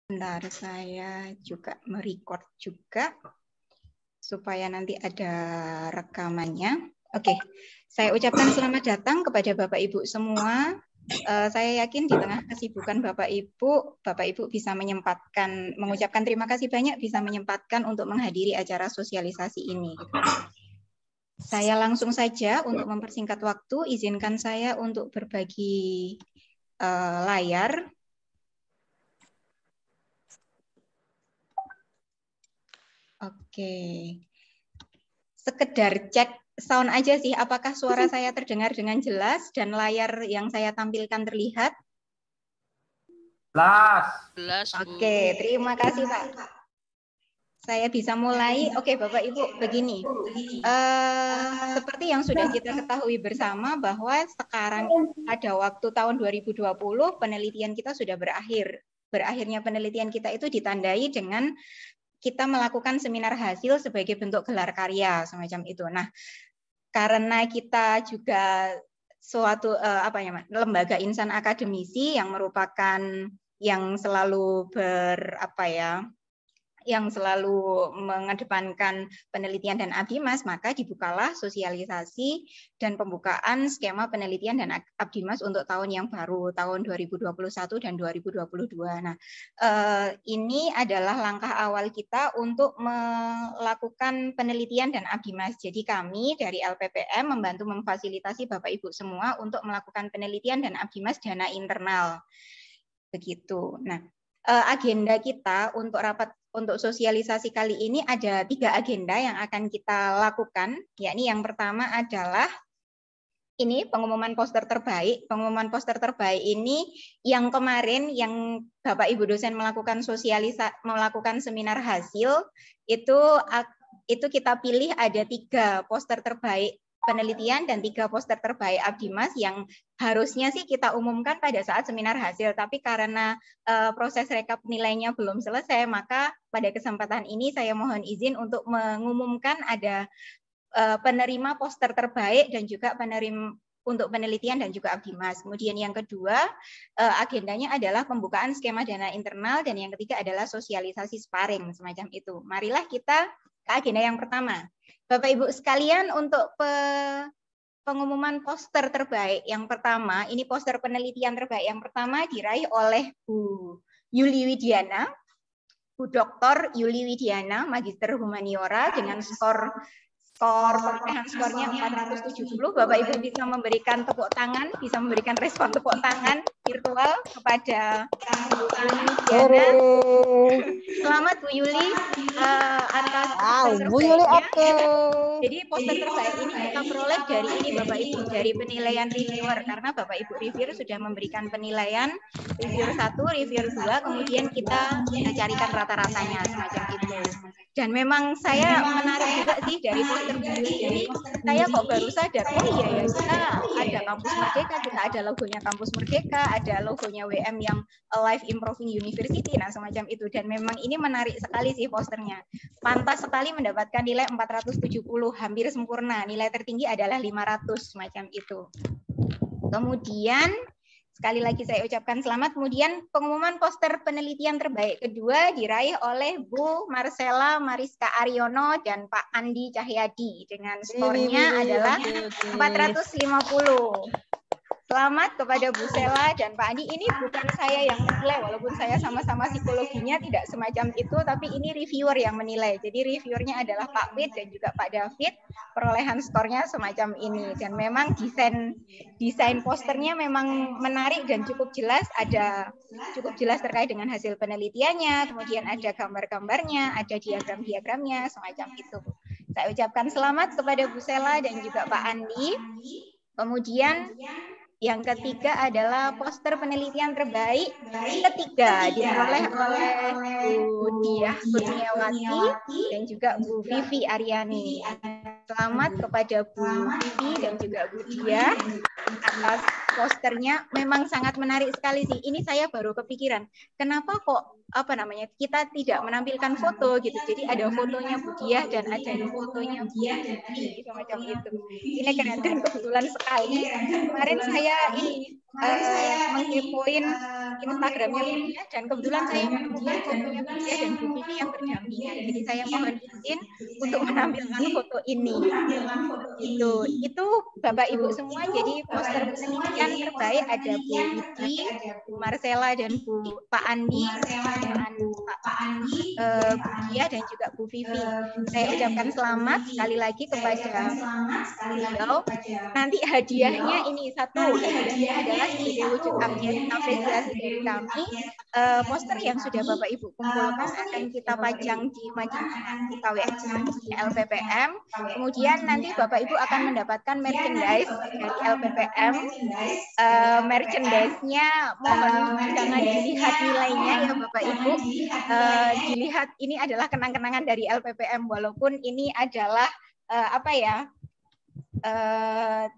Bentar, saya juga merecord juga supaya nanti ada rekamannya. Oke, saya ucapkan selamat datang kepada Bapak Ibu semua. Saya yakin di tengah kesibukan Bapak Ibu bisa mengucapkan terima kasih banyak bisa menyempatkan untuk menghadiri acara sosialisasi ini. Saya langsung saja untuk mempersingkat waktu, izinkan saya untuk berbagi layar. Oke, sekedar cek sound aja sih, apakah suara saya terdengar dengan jelas dan layar yang saya tampilkan terlihat? Jelas. Oke, terima kasih Pak. Saya bisa mulai. Oke, Bapak Ibu, begini. Seperti yang sudah kita ketahui bersama bahwa sekarang pada waktu tahun 2020 penelitian kita sudah berakhir. Berakhirnya penelitian kita itu ditandai dengan kita melakukan seminar hasil sebagai bentuk gelar karya semacam itu. Nah, karena kita juga suatu lembaga insan akademisi yang merupakan yang selalu yang selalu mengedepankan penelitian dan Abdimas, maka dibukalah sosialisasi dan pembukaan skema penelitian dan Abdimas untuk tahun yang baru, tahun 2021 dan 2022. Nah, ini adalah langkah awal kita untuk melakukan penelitian dan Abdimas. Jadi kami dari LPPM membantu memfasilitasi Bapak Ibu semua untuk melakukan penelitian dan Abdimas dana internal. Begitu. Nah, agenda kita untuk sosialisasi kali ini ada 3 agenda yang akan kita lakukan, yakni yang pertama adalah ini pengumuman poster terbaik. Pengumuman poster terbaik ini yang kemarin yang Bapak Ibu dosen melakukan melakukan seminar hasil itu kita pilih ada 3 poster terbaik penelitian dan 3 poster terbaik Abdimas yang harusnya sih kita umumkan pada saat seminar hasil, tapi karena proses rekap nilainya belum selesai, maka pada kesempatan ini saya mohon izin untuk mengumumkan ada penerima poster terbaik dan juga penerima untuk penelitian dan juga Abdimas. Kemudian yang kedua, agendanya adalah pembukaan skema dana internal dan yang ketiga adalah sosialisasi sparring semacam itu. Marilah kita ke agenda yang pertama. Bapak Ibu sekalian, untuk pengumuman poster terbaik yang pertama, ini poster penelitian terbaik yang pertama diraih oleh Bu Yuli Widiana, Bu Dr. Yuli Widiana, Magister Humaniora dengan perolehan skornya 470. Bapak Ibu bisa memberikan tepuk tangan, bisa memberikan respon tepuk tangan virtual kepada Bu Yuli Widiana. Selamat Bu Yuli atas poster Bu Yuli, oke. Jadi poster terbaik ini kita peroleh dari ini Bapak Ibu, dari penilaian reviewer, karena Bapak Ibu reviewer sudah memberikan penilaian reviewer 1, reviewer 2, kemudian kita carikan rata-ratanya semacam itu. Dan memang saya menarik juga sih dari poster Bu Yuli ini, saya kok baru sadar, oh iya ya, kita ada Kampus Merdeka, kita ada logonya Kampus Merdeka, ada logonya WM yang Alive Improving University, nah semacam itu. Dan memang ini menarik sekali sih posternya. Pantas sekali mendapatkan nilai 470, hampir sempurna. Nilai tertinggi adalah 500, semacam itu. Kemudian sekali lagi saya ucapkan selamat. Kemudian pengumuman poster penelitian terbaik kedua diraih oleh Bu Marcella Mariska Aryono dan Pak Andi Cahyadi dengan skornya adalah 450. Selamat kepada Bu Sela dan Pak Andi. Ini bukan saya yang menilai, walaupun saya sama-sama psikologinya tidak semacam itu, tapi ini reviewer yang menilai. Jadi reviewernya adalah Pak Fit dan juga Pak David. Perolehan skornya semacam ini. Dan memang desain posternya memang menarik dan cukup jelas. Ada cukup jelas terkait dengan hasil penelitiannya, kemudian ada gambar-gambarnya, ada diagram-diagramnya, semacam itu. Saya ucapkan selamat kepada Bu Sela dan juga Pak Andi. Kemudian yang ketiga adalah poster penelitian terbaik ketiga diperoleh oleh Bu Diah Kurniawati dan juga Bu Vivi Aryani. Selamat kepada Bu Vivi dan juga Bu Diah atas posternya, memang sangat menarik sekali sih. Ini saya baru kepikiran, kenapa kok kita tidak menampilkan foto gitu. Jadi ada fotonya Bu Diah dan ada fotonya Bu Vivi semacam itu. Ini keren dan kebetulan sekali kemarin saya ini mengkepoin Instagramnya Bu Diah dan kebetulan saya menemukan fotonya Bu Diah dan Bu Vivi yang berdampingan. Jadi saya mohon izin untuk menampilkan foto ini. Itu Bapak Ibu semua. Jadi poster penelitian terbaik ada Bu Widi, Bu Marcella dan Pak Andi, Bu Diah dan juga Bu Vivi. Saya ucapkan selamat sekali lagi kepada beliau. Nanti hadiahnya ini satu, hadiahnya adalah sebagai wujud apresiasi dari kami. Poster yang sudah Bapak Ibu kumpulkan akan kita pajang di majelis kita di LPPM. Kemudian nanti Bapak Ibu akan mendapatkan merchandise dari LPPM. Merchandise-nya mohon jangan dilihat nilainya ya Bapak Ibu. Dilihat ini adalah kenang-kenangan dari LPPM, walaupun ini adalah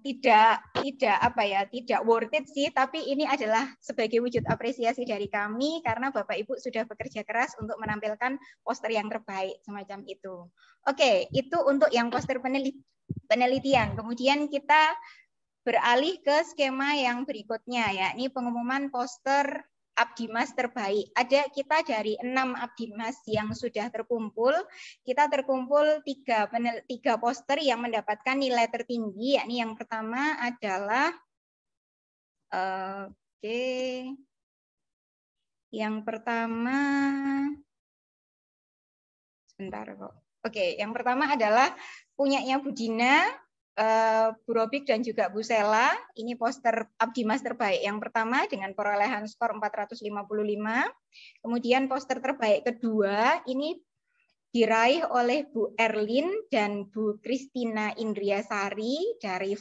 tidak worth it sih, tapi ini adalah sebagai wujud apresiasi dari kami karena Bapak Ibu sudah bekerja keras untuk menampilkan poster yang terbaik semacam itu. Oke, itu untuk yang poster penelitian. Kemudian kita beralih ke skema yang berikutnya, yakni pengumuman poster Abdimas terbaik. Kita dari 6 Abdimas yang sudah terkumpul, kita terkumpul 3 poster yang mendapatkan nilai tertinggi, yakni yang pertama adalah yang pertama adalah punyanya Bu Dina, Bu Robik dan juga Bu Sela. Ini poster Abdimas terbaik yang pertama dengan perolehan skor 455. Kemudian poster terbaik kedua ini diraih oleh Bu Erlin dan Bu Kristina Indriasari dari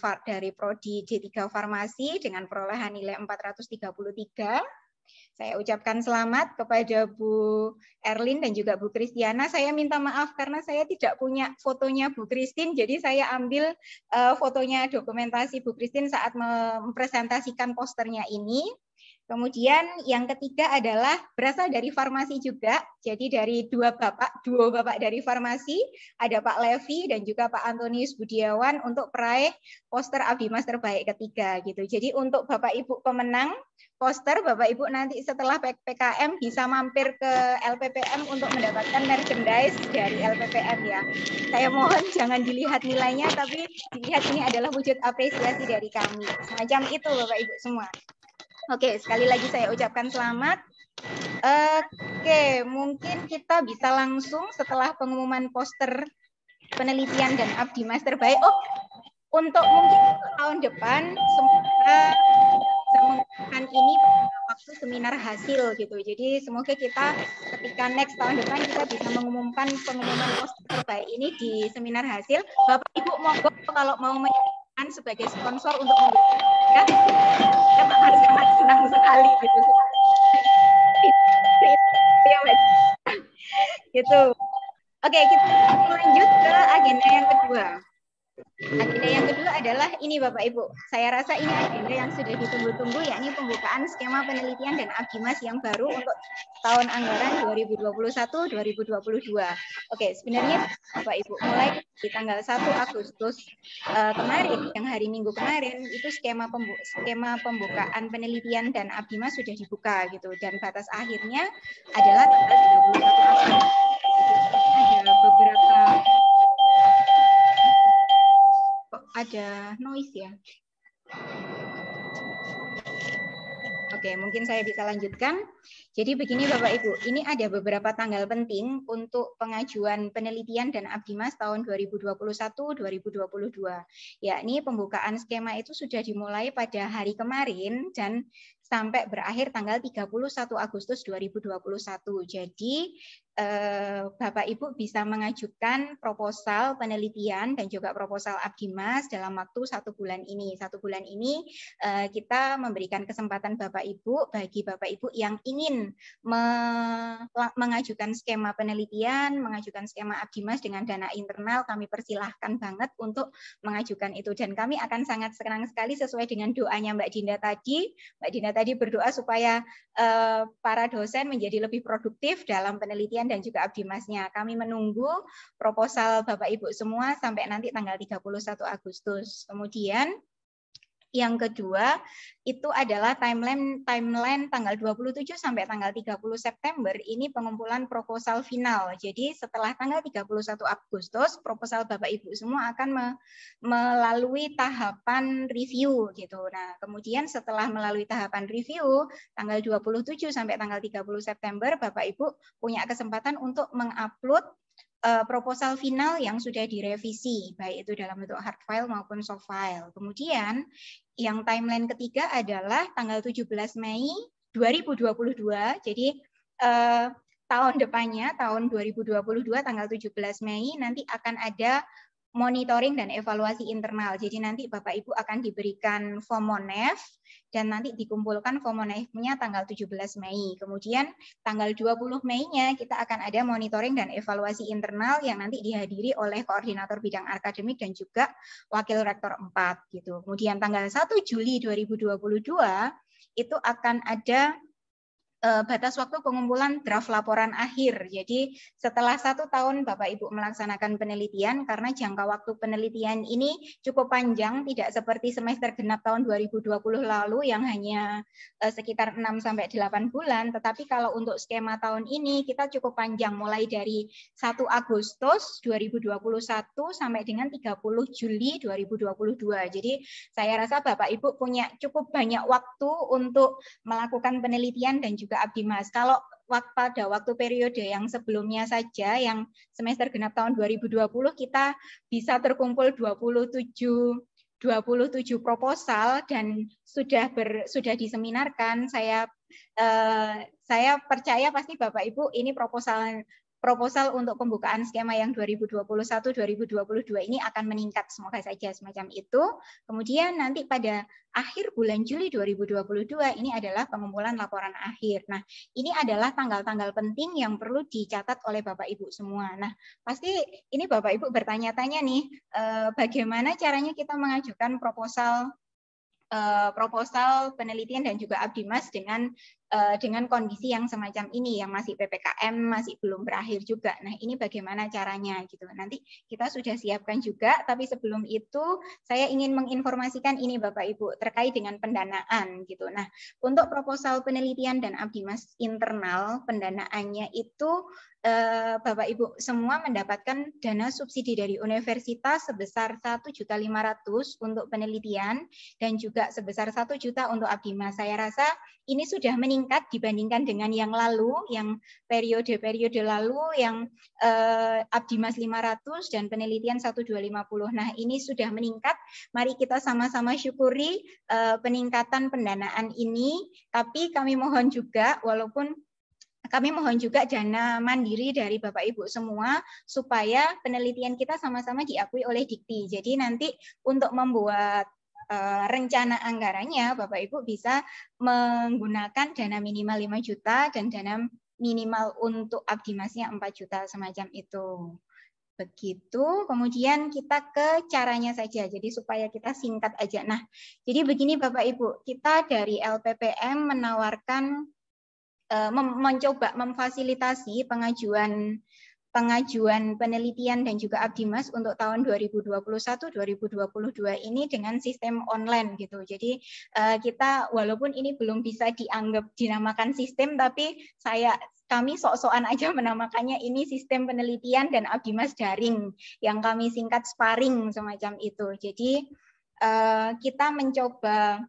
Prodi D3 Farmasi dengan perolehan nilai 433. Saya ucapkan selamat kepada Bu Erlin dan juga Bu Kristiana. Saya minta maaf karena saya tidak punya fotonya Bu Kristin, jadi saya ambil fotonya dokumentasi Bu Kristin saat mempresentasikan posternya ini. Kemudian yang ketiga adalah berasal dari farmasi juga, jadi dari duo bapak dari farmasi, ada Pak Levi dan juga Pak Antonius Budiawan untuk peraih poster Abdimas terbaik ketiga gitu. Jadi untuk Bapak Ibu pemenang poster, Bapak Ibu nanti setelah PKM bisa mampir ke LPPM untuk mendapatkan merchandise dari LPPM ya. Saya mohon jangan dilihat nilainya, tapi dilihat ini adalah wujud apresiasi dari kami. Semacam itu Bapak Ibu semua. Oke, sekali lagi saya ucapkan selamat. Oke, mungkin kita bisa langsung setelah pengumuman poster penelitian dan Abdimas terbaik. Untuk mungkin tahun depan semoga bisa menggunakan ini pada waktu seminar hasil gitu. Jadi semoga kita ketika next tahun depan kita bisa mengumumkan pengumuman poster terbaik ini di seminar hasil. Bapak Ibu monggo kalau mau menjadikan sebagai sponsor untuk menggunakan ya, sangat senang sekali gitu. Gitu. Oke, kita lanjut ke agenda yang kedua. Agenda yang kedua adalah ini Bapak Ibu. Saya rasa ini agenda yang sudah ditunggu-tunggu, yakni pembukaan skema penelitian dan Abdimas yang baru untuk tahun anggaran 2021-2022. Oke, sebenarnya Bapak Ibu, mulai di tanggal 1 Agustus kemarin, yang hari Minggu kemarin, itu skema pembukaan penelitian dan Abdimas sudah dibuka gitu, dan batas akhirnya adalah tanggal 31 Agustus. Ada beberapa ada noise ya. Oke, mungkin saya bisa lanjutkan. Jadi begini Bapak Ibu, ini ada beberapa tanggal penting untuk pengajuan penelitian dan Abdimas tahun 2021-2022. Yakni pembukaan skema itu sudah dimulai pada hari kemarin dan sampai berakhir tanggal 31 Agustus 2021. Jadi Bapak Ibu bisa mengajukan proposal penelitian dan juga proposal Abdimas dalam waktu 1 bulan ini. 1 bulan ini kita memberikan kesempatan Bapak Ibu bagi Bapak Ibu yang ingin mengajukan skema penelitian, mengajukan skema Abdimas dengan dana internal, kami persilahkan banget untuk mengajukan itu. Dan kami akan sangat senang sekali sesuai dengan doanya Mbak Dinda tadi. Mbak Dinda tadi berdoa supaya para dosen menjadi lebih produktif dalam penelitian dan juga Abdimasnya. Kami menunggu proposal Bapak Ibu semua sampai nanti tanggal 31 Agustus. Kemudian yang kedua itu adalah timeline tanggal 27 sampai tanggal 30 September ini pengumpulan proposal final. Jadi setelah tanggal 31 Agustus proposal Bapak Ibu semua akan melalui tahapan review gitu. Nah, kemudian setelah melalui tahapan review tanggal 27 sampai tanggal 30 September Bapak Ibu punya kesempatan untuk mengupload proposal final yang sudah direvisi, baik itu dalam bentuk hard file maupun soft file. Kemudian yang timeline ketiga adalah tanggal 17 Mei 2022, jadi tahun depannya, tahun 2022, tanggal 17 Mei, nanti akan ada monitoring dan evaluasi internal. Jadi nanti Bapak Ibu akan diberikan FOMONEF dan nanti dikumpulkan FOMONEF-nya tanggal 17 Mei. Kemudian tanggal 20 Mei-nya kita akan ada monitoring dan evaluasi internal yang nanti dihadiri oleh koordinator bidang akademik dan juga wakil rektor 4 gitu. Kemudian tanggal 1 Juli 2022 itu akan ada batas waktu pengumpulan draft laporan akhir. Jadi setelah 1 tahun Bapak Ibu melaksanakan penelitian, karena jangka waktu penelitian ini cukup panjang, tidak seperti semester genap tahun 2020 lalu yang hanya sekitar 6-8 bulan, tetapi kalau untuk skema tahun ini kita cukup panjang, mulai dari 1 Agustus 2021 sampai dengan 30 Juli 2022. Jadi saya rasa Bapak Ibu punya cukup banyak waktu untuk melakukan penelitian dan juga Abdimas. Kalau pada waktu periode yang sebelumnya saja, yang semester genap tahun 2020, kita bisa terkumpul 27 proposal dan sudah diseminarkan. Saya percaya pasti Bapak Ibu ini proposal untuk pembukaan skema yang 2021-2022 ini akan meningkat, semoga saja semacam itu. Kemudian nanti pada akhir bulan Juli 2022 ini adalah pengumpulan laporan akhir. Nah, ini adalah tanggal-tanggal penting yang perlu dicatat oleh Bapak Ibu semua. Nah, pasti ini Bapak Ibu bertanya-tanya nih, bagaimana caranya kita mengajukan proposal penelitian dan juga Abdimas dengan kondisi yang semacam ini, yang masih PPKM, masih belum berakhir juga. Nah, ini bagaimana caranya gitu. Nanti kita sudah siapkan juga, tapi sebelum itu saya ingin menginformasikan ini Bapak Ibu terkait dengan pendanaan gitu. Nah, untuk proposal penelitian dan Abdimas internal, pendanaannya itu Bapak Ibu semua mendapatkan dana subsidi dari universitas sebesar 1.500.000 untuk penelitian dan juga sebesar 1 juta untuk Abdimas. Saya rasa ini sudah meningkat dibandingkan dengan yang lalu, yang periode-periode lalu yang Abdimas 500 dan penelitian 1.250. Nah, ini sudah meningkat. Mari kita sama-sama syukuri peningkatan pendanaan ini, tapi kami mohon juga dana mandiri dari Bapak Ibu semua supaya penelitian kita sama-sama diakui oleh Dikti. Jadi nanti untuk membuat rencana anggarannya Bapak Ibu bisa menggunakan dana minimal 5 juta dan dana minimal untuk Abdimasnya 4 juta semacam itu. Begitu, kemudian kita ke caranya saja, jadi supaya kita singkat aja. Nah, jadi begini Bapak Ibu, kita dari LPPM menawarkan mencoba memfasilitasi pengajuan penelitian dan juga Abdimas untuk tahun 2021-2022 ini dengan sistem online gitu. Jadi kita walaupun ini belum bisa dianggap dinamakan sistem, tapi kami sok-sokan aja menamakannya ini sistem penelitian dan Abdimas daring yang kami singkat sparring semacam itu. Jadi kita mencoba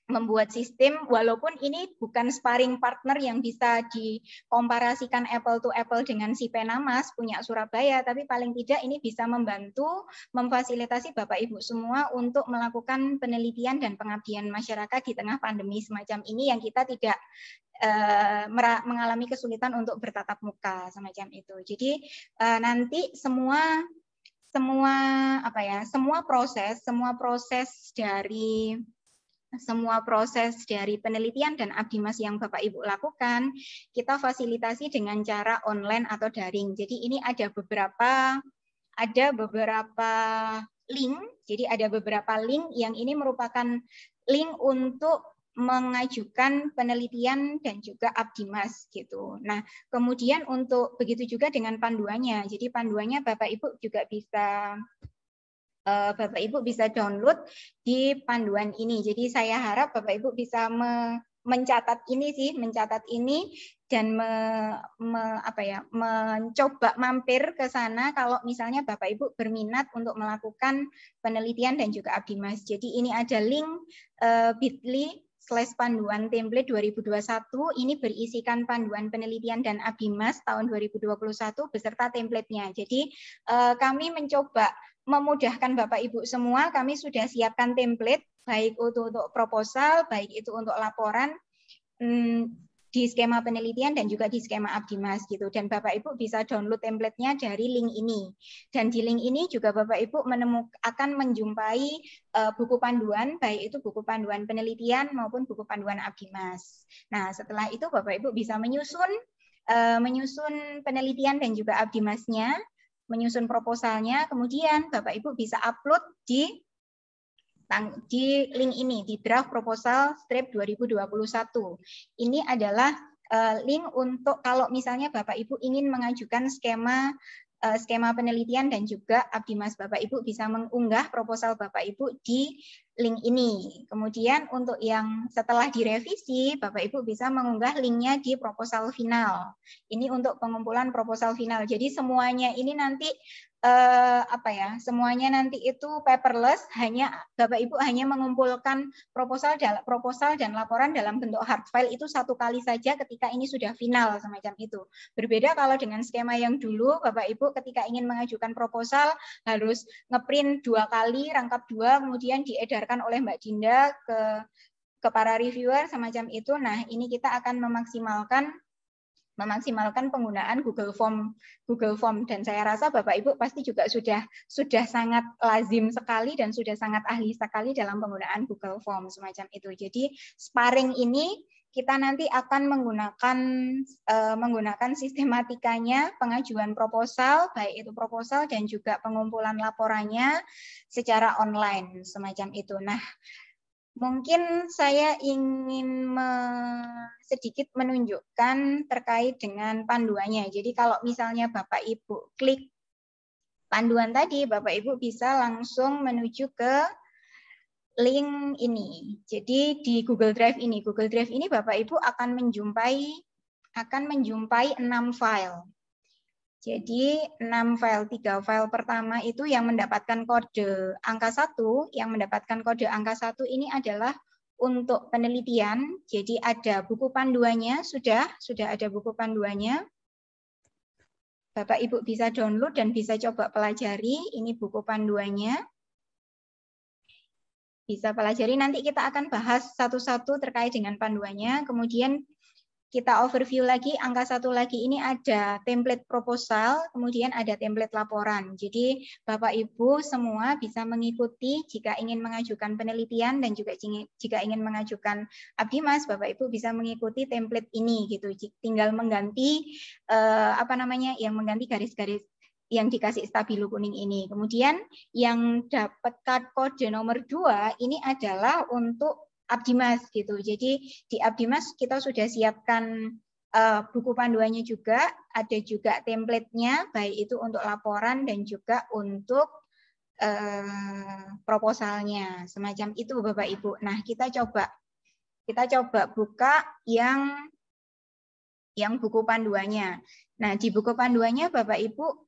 membuat sistem, walaupun ini bukan sparring partner yang bisa dikomparasikan apple to apple dengan si Penamas punya Surabaya, tapi paling tidak ini bisa membantu memfasilitasi Bapak Ibu semua untuk melakukan penelitian dan pengabdian masyarakat di tengah pandemi semacam ini yang kita tidak mengalami kesulitan untuk bertatap muka semacam itu. Jadi nanti semua proses dari penelitian dan Abdimas yang Bapak Ibu lakukan, kita fasilitasi dengan cara online atau daring. Jadi ini ada beberapa link. Jadi ada beberapa link yang ini merupakan link untuk mengajukan penelitian dan juga Abdimas gitu. Nah, kemudian untuk begitu juga dengan panduannya. Jadi panduannya Bapak Ibu juga bisa download di panduan ini. Jadi saya harap Bapak Ibu bisa mencatat ini dan mencoba mampir ke sana kalau misalnya Bapak Ibu berminat untuk melakukan penelitian dan juga Abdimas. Jadi ini ada link bit.ly/panduan template 2021, ini berisikan panduan penelitian dan Abdimas tahun 2021 beserta template-nya. Jadi kami mencoba memudahkan Bapak Ibu semua, kami sudah siapkan template baik untuk proposal, baik itu untuk laporan di skema penelitian dan juga di skema Abdimas gitu. Dan Bapak Ibu bisa download template-nya dari link ini. Dan di link ini juga Bapak Ibu akan menjumpai buku panduan, baik itu buku panduan penelitian maupun buku panduan Abdimas. Nah, setelah itu Bapak Ibu bisa menyusun penelitian dan juga Abdimasnya, menyusun proposalnya, kemudian Bapak Ibu bisa upload di link ini, di draft proposal strip 2021. Ini adalah link untuk kalau misalnya Bapak Ibu ingin mengajukan skema penelitian dan juga Abdimas, Bapak Ibu bisa mengunggah proposal Bapak Ibu di link ini. Kemudian untuk yang setelah direvisi, Bapak Ibu bisa mengunggah linknya di proposal final. Ini untuk pengumpulan proposal final. Jadi semuanya ini nanti semuanya nanti itu paperless, hanya Bapak Ibu hanya mengumpulkan proposal dan laporan dalam bentuk hard file itu satu kali saja ketika ini sudah final semacam itu. Berbeda kalau dengan skema yang dulu, Bapak Ibu ketika ingin mengajukan proposal harus ngeprint 2 kali, rangkap 2, kemudian diedarkan oleh Mbak Dinda ke para reviewer semacam itu. Nah, ini kita akan memaksimalkan penggunaan Google Form dan saya rasa Bapak Ibu pasti juga sudah sangat lazim sekali dan sudah sangat ahli sekali dalam penggunaan Google Form semacam itu. Jadi sparring ini kita nanti akan menggunakan sistematikanya pengajuan proposal, baik itu proposal dan juga pengumpulan laporannya secara online semacam itu. Nah, mungkin saya ingin sedikit menunjukkan terkait dengan panduannya. Jadi kalau misalnya Bapak Ibu klik panduan tadi, Bapak Ibu bisa langsung menuju ke link ini. Jadi di Google Drive ini Bapak Ibu akan menjumpai 6 file. Jadi 6 file, 3 file pertama itu yang mendapatkan kode angka 1, ini adalah untuk penelitian. Jadi ada buku panduannya, sudah ada buku panduannya. Bapak Ibu bisa download dan bisa coba pelajari, ini buku panduannya. Bisa pelajari, nanti kita akan bahas satu-satu terkait dengan panduannya, kemudian kita overview lagi, angka 1 lagi ini ada template proposal, kemudian ada template laporan. Jadi Bapak Ibu semua bisa mengikuti jika ingin mengajukan penelitian dan juga jika ingin mengajukan Abdimas, Bapak Ibu bisa mengikuti template ini gitu. Tinggal mengganti yang mengganti garis-garis yang dikasih stabilo kuning ini. Kemudian yang dapat kode nomor 2 ini adalah untuk Abdimas gitu. Jadi di Abdimas kita sudah siapkan buku panduannya juga, ada juga template-nya, baik itu untuk laporan dan juga untuk proposalnya. Semacam itu Bapak Ibu. Nah, kita coba buka yang buku panduannya. Nah, di buku panduannya Bapak Ibu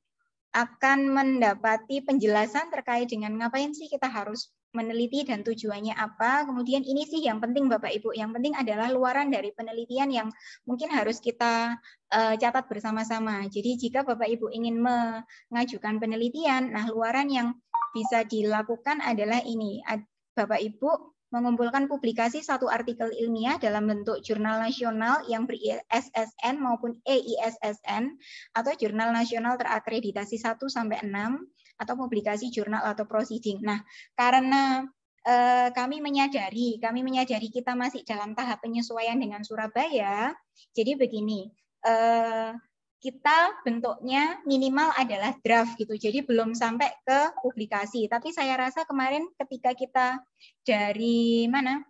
akan mendapati penjelasan terkait dengan ngapain sih kita harus meneliti dan tujuannya apa. Kemudian ini sih yang penting Bapak Ibu, yang penting adalah luaran dari penelitian yang mungkin harus kita catat bersama-sama. Jadi jika Bapak Ibu ingin mengajukan penelitian, nah luaran yang bisa dilakukan adalah ini. Bapak Ibu mengumpulkan publikasi satu artikel ilmiah dalam bentuk jurnal nasional yang ber-ISSN maupun EISSN atau jurnal nasional terakreditasi 1 sampai 6 atau publikasi jurnal atau proceeding. Nah, karena kami menyadari kita masih dalam tahap penyesuaian dengan Surabaya, jadi begini, kita bentuknya minimal adalah draft gitu, jadi belum sampai ke publikasi. Tapi saya rasa kemarin ketika kita dari mana,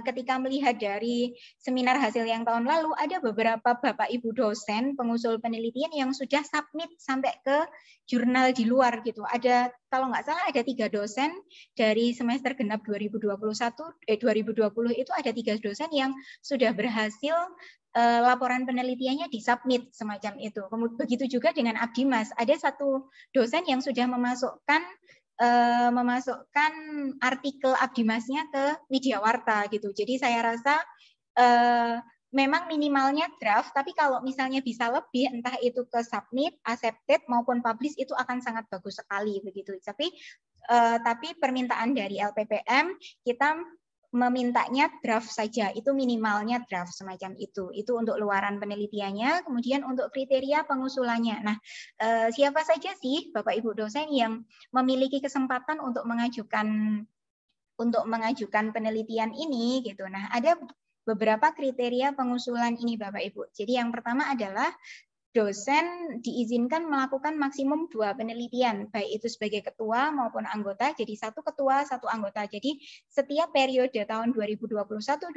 ketika melihat dari seminar hasil yang tahun lalu, ada beberapa Bapak Ibu dosen pengusul penelitian yang sudah submit sampai ke jurnal di luar gitu. Ada, kalau nggak salah ada 3 dosen dari semester genap 2020 itu ada 3 dosen yang sudah berhasil laporan penelitiannya disubmit semacam itu. Begitu juga dengan Abdimas, ada 1 dosen yang sudah memasukkan artikel Abdimasnya ke Widyawarta gitu. Jadi saya rasa memang minimalnya draft, tapi kalau misalnya bisa lebih, entah itu ke submit, accepted maupun publish, itu akan sangat bagus sekali begitu. Tapi permintaan dari LPPM kita memintanya draft saja, itu minimalnya draft semacam itu. Itu untuk luaran penelitiannya, kemudian untuk kriteria pengusulannya. Nah, siapa saja sih Bapak Ibu dosen yang memiliki kesempatan untuk mengajukan penelitian ini gitu. Nah, ada beberapa kriteria pengusulan ini Bapak Ibu. Jadi yang pertama adalah dosen diizinkan melakukan maksimum 2 penelitian, baik itu sebagai ketua maupun anggota, jadi 1 ketua, 1 anggota. Jadi setiap periode tahun 2021-2022